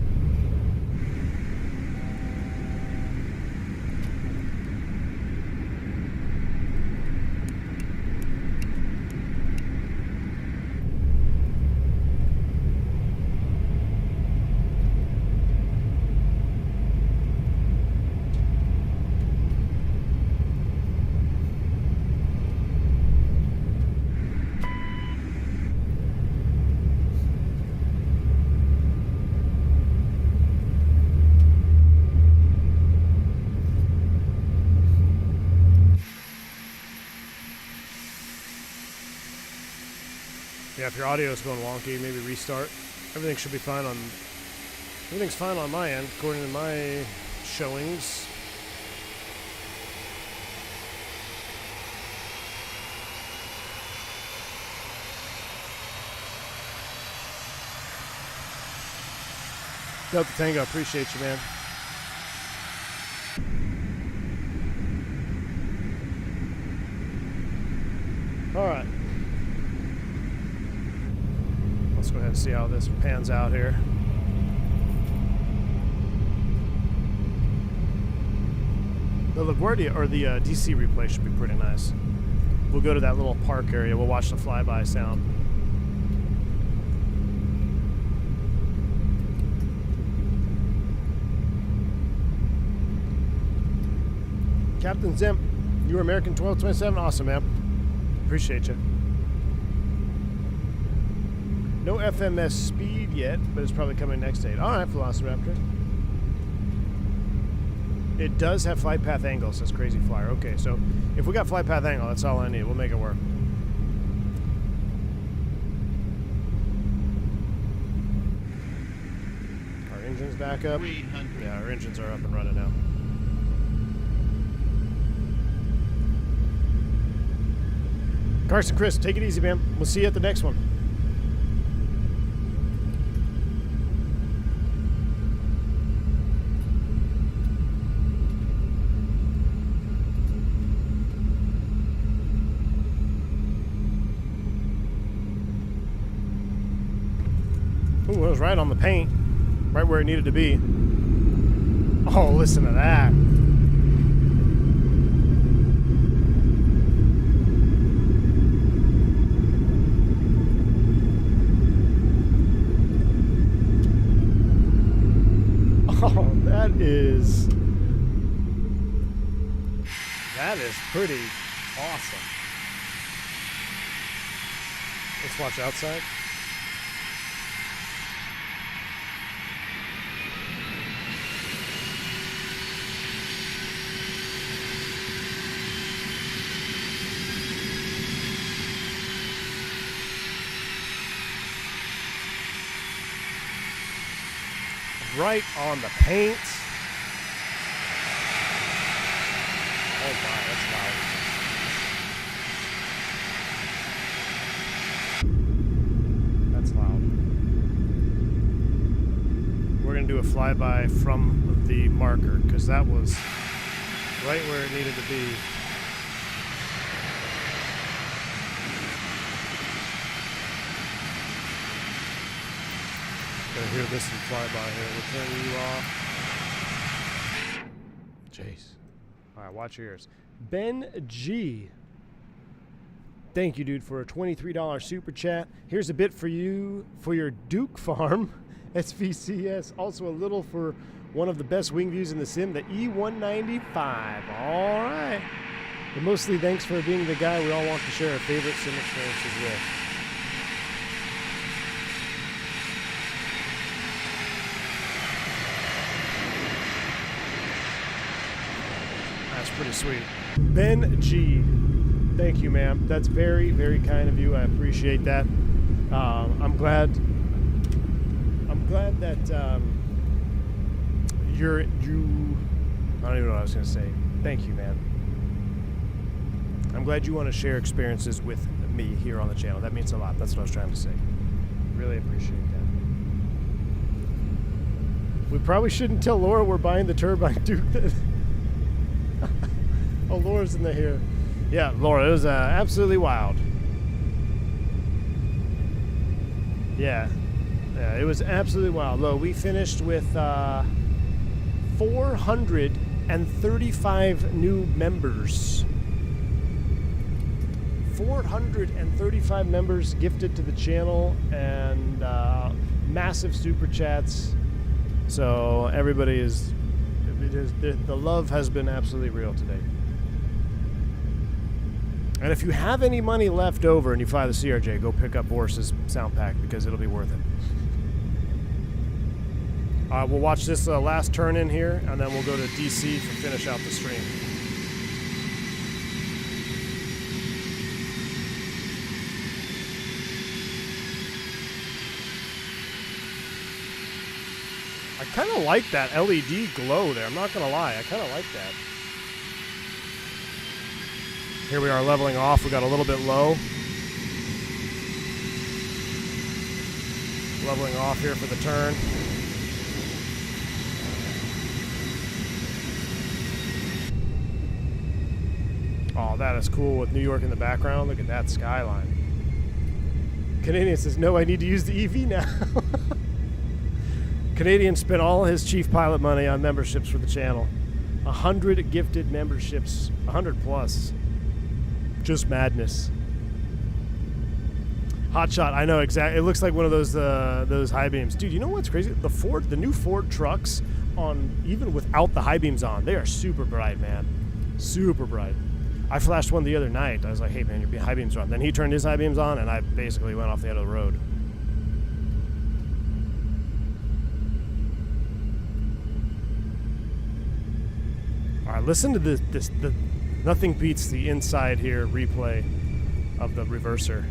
Yeah, if your audio is going wonky, maybe restart. Everything should be fine on. Everything's fine on my end, according to my showings. Delta Tango, appreciate you, man. All right. Let's go ahead and see how this pans out here. The LaGuardia or the DC replay should be pretty nice. We'll go to that little park area. We'll watch the flyby sound. Captain Zimp, you were American 1227. Awesome, man. Appreciate you. No FMS speed yet, but it's probably coming next date. All right, Velociraptor. It does have flight path angle, says Crazy Flyer. Okay, so if we got flight path angle, that's all I need. We'll make it work. Our engine's back up. Yeah, our engines are up and running now. Carson, Chris, take it easy, man. We'll see you at the next one. Ooh, it was right on the paint. Right where it needed to be. Oh, listen to that. Oh, that is pretty awesome. Let's watch outside. Right on the paint. Oh my, that's loud. That's loud. We're gonna do a flyby from the marker because that was right where it needed to be. Gonna hear this and fly by here. We'll turn you off. Jeez. Alright, watch your ears. Ben G. Thank you, dude, for a $23 super chat. Here's a bit for you for your Duke farm. SVCS. Also a little for one of the best wing views in the sim, the E195. Alright. But mostly thanks for being the guy we all want to share our favorite sim experiences with. That's pretty sweet. Ben G. Thank you, ma'am. That's very, very kind of you. I appreciate that. I'm glad that you. I don't even know what I was going to say. Thank you, man. I'm glad you want to share experiences with me here on the channel. That means a lot. That's what I was trying to say. Really appreciate that. We probably shouldn't tell Laura we're buying the turbine, Duke. Oh, Laura's in the here. Yeah, Laura, it was absolutely wild. Yeah, it was absolutely wild. Look, we finished with 435 new members. 435 members gifted to the channel and massive super chats. So everybody is... The love has been absolutely real today. And if you have any money left over and you fly the CRJ, go pick up Boris's sound pack because it'll be worth it. We'll watch this last turn in here, and then we'll go to DC to finish out the stream. I kind of like that LED glow there. I'm not going to lie. I kind of like that. Here we are leveling off. We got a little bit low. Leveling off here for the turn. Oh, that is cool with New York in the background. Look at that skyline. Canadian says, no, I need to use the EV now. Canadian spent all his chief pilot money on memberships for the channel. 100 gifted memberships, 100 plus. Just madness. Hotshot, I know exactly. It looks like one of those high beams. Dude, you know what's crazy? The new Ford trucks, on even without the high beams on, they are super bright, man. Super bright. I flashed one the other night. I was like, hey, man, your high beams are on. Then he turned his high beams on, and I basically went off the end of the road. All right, listen to this. Nothing beats the inside here replay of the reverser.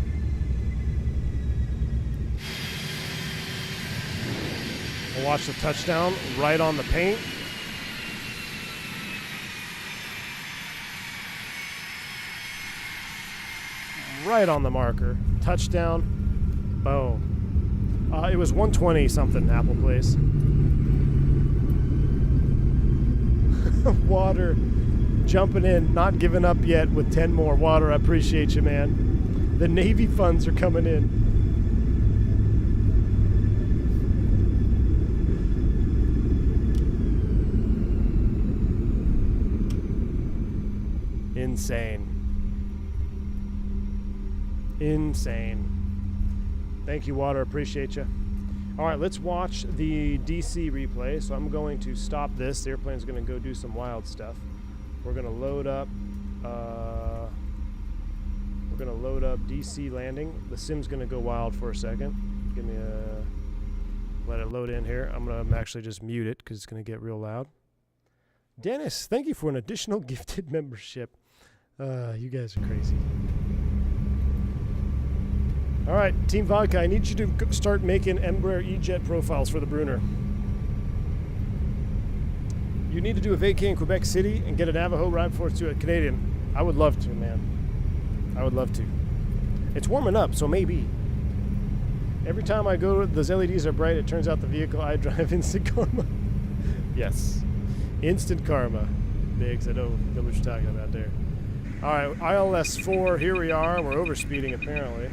We'll watch the touchdown right on the paint. Right on the marker. Touchdown. Boom. It was 120 something, Apple Place. Water jumping in, not giving up yet with 10 more. Water, I appreciate you, man. The Navy funds are coming in. Insane. Insane. Thank you, Water. Appreciate you. All right, let's watch the DC replay. So I'm going to stop this. The airplane's going to go do some wild stuff. We're going to load up. We're going to load up DC landing. The sim's going to go wild for a second. Give me a. Let it load in here. I'm going to actually just mute it because it's going to get real loud. Dennis, thank you for an additional gifted membership. You guys are crazy. All right, Team Vodka, I need you to start making Embraer E-Jet profiles for the Brunner. You need to do a vacay in Quebec City and get a Navajo ride before it's to a Canadian. I would love to, man. I would love to. It's warming up, so maybe. Every time I go, those LEDs are bright. It turns out the vehicle I drive instant karma. Yes. Instant karma. Biggs, I know what you're talking about there. All right, ILS 4, here we are. We're overspeeding, apparently.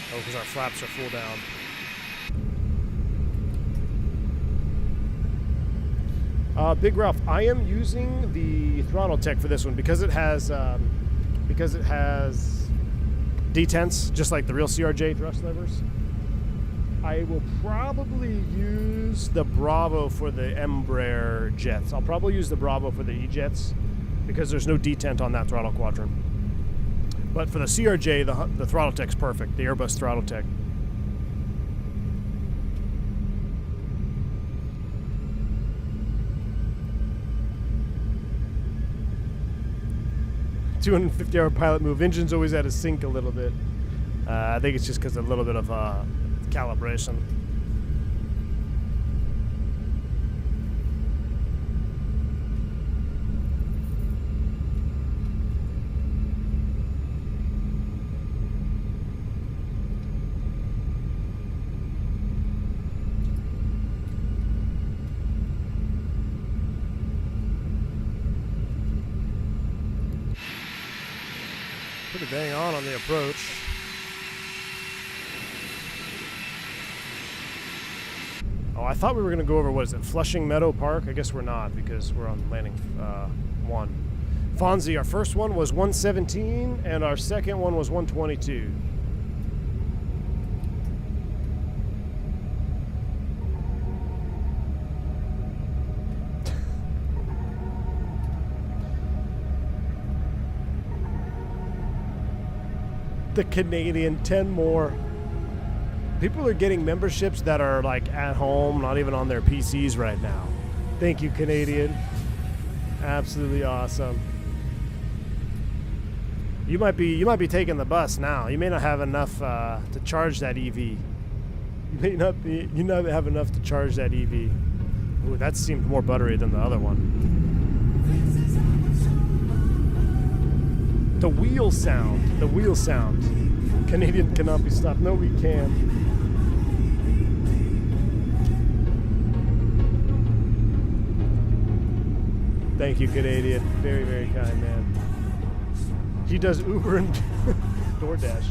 Oh, because our flaps are full down. Big Ralph, I am using the Throttletek for this one because it has detents, just like the real CRJ thrust levers. I will probably use the Bravo for the Embraer jets. I'll probably use the Bravo for the E-jets because there's no detent on that throttle quadrant. But for the CRJ, the Throttletek's perfect, the Airbus Throttletek. $250-hour pilot move. Engine's always at a sink a little bit. I think it's just because of a little bit of calibration. Pretty bang on the approach. Oh, I thought we were going to go over, what is it, Flushing Meadow Park? I guess we're not because we're on landing 1. Fonzie, our first one was 117 and our second one was 122. The Canadian, 10 more. People are getting memberships that are like at home, not even on their PCs right now. Thank you, Canadian. Absolutely awesome. You might be taking the bus now. You may not have enough to charge that EV. You may not have enough to charge that EV. Ooh, that seemed more buttery than the other one. The wheel sound. The wheel sound. Canadian cannot be stopped. No, we can. Thank you, Canadian. Very, very kind, man. He does Uber and DoorDash.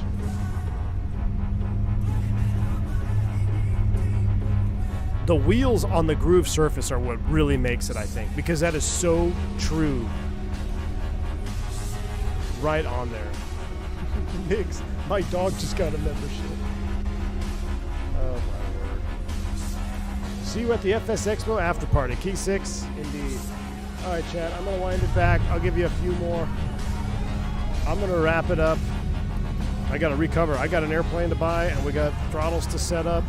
The wheels on the groove surface are what really makes it, I think, because that is so true. Right on there. Migs, my dog just got a membership. Oh my word. See you at the FS Expo after party. Key 6, indeed. Alright, chat, I'm going to wind it back. I'll give you a few more. I'm going to wrap it up. I got to recover. I got an airplane to buy, and we got throttles to set up,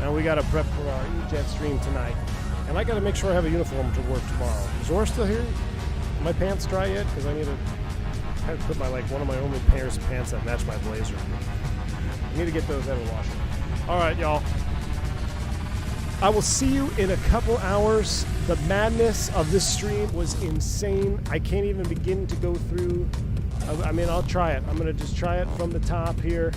and we got to prep for our E-Jet stream tonight. And I got to make sure I have a uniform to work tomorrow. Is Zora still here? Are my pants dry yet? Because I need to put my, one of my only pairs of pants that match my blazer. I need to get those out of the washer. Alright, y'all. I will see you in a couple hours. The madness of this stream was insane. I can't even begin to go through. I mean, I'll try it. I'm going to just try it from the top here.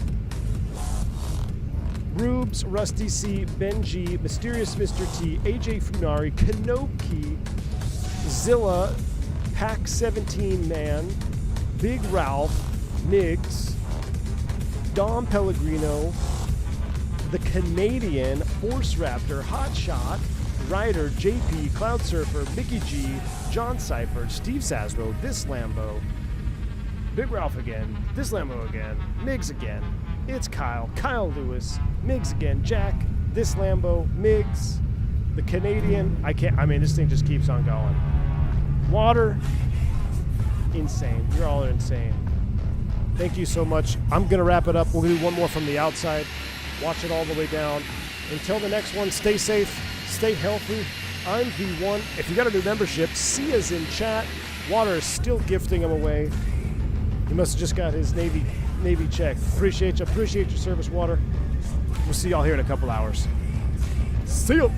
Rubes, Rusty C, Benji, Mysterious Mr. T, AJ Funari, Kanoki, Zilla, Pack 17 Man, Big Ralph, Miggs, Dom Pellegrino, the Canadian, Force Raptor, Hotshot, Ryder, JP, Cloud Surfer, Mickey G, John Seifert, Steve Sasro, This Lambo, Big Ralph again, This Lambo again, Miggs again, it's Kyle, Kyle Lewis, Miggs again, Jack, This Lambo, Miggs, the Canadian, I mean, this thing just keeps on going. Water, insane. You're all insane. Thank you so much. I'm going to wrap it up. We'll do one more from the outside. Watch it all the way down. Until the next one, stay safe, stay healthy. I'm V1. If you got a new membership, see us in chat. Water is still gifting him away. He must have just got his Navy check. Appreciate you. Appreciate your service, Water. We'll see y'all here in a couple hours. See you.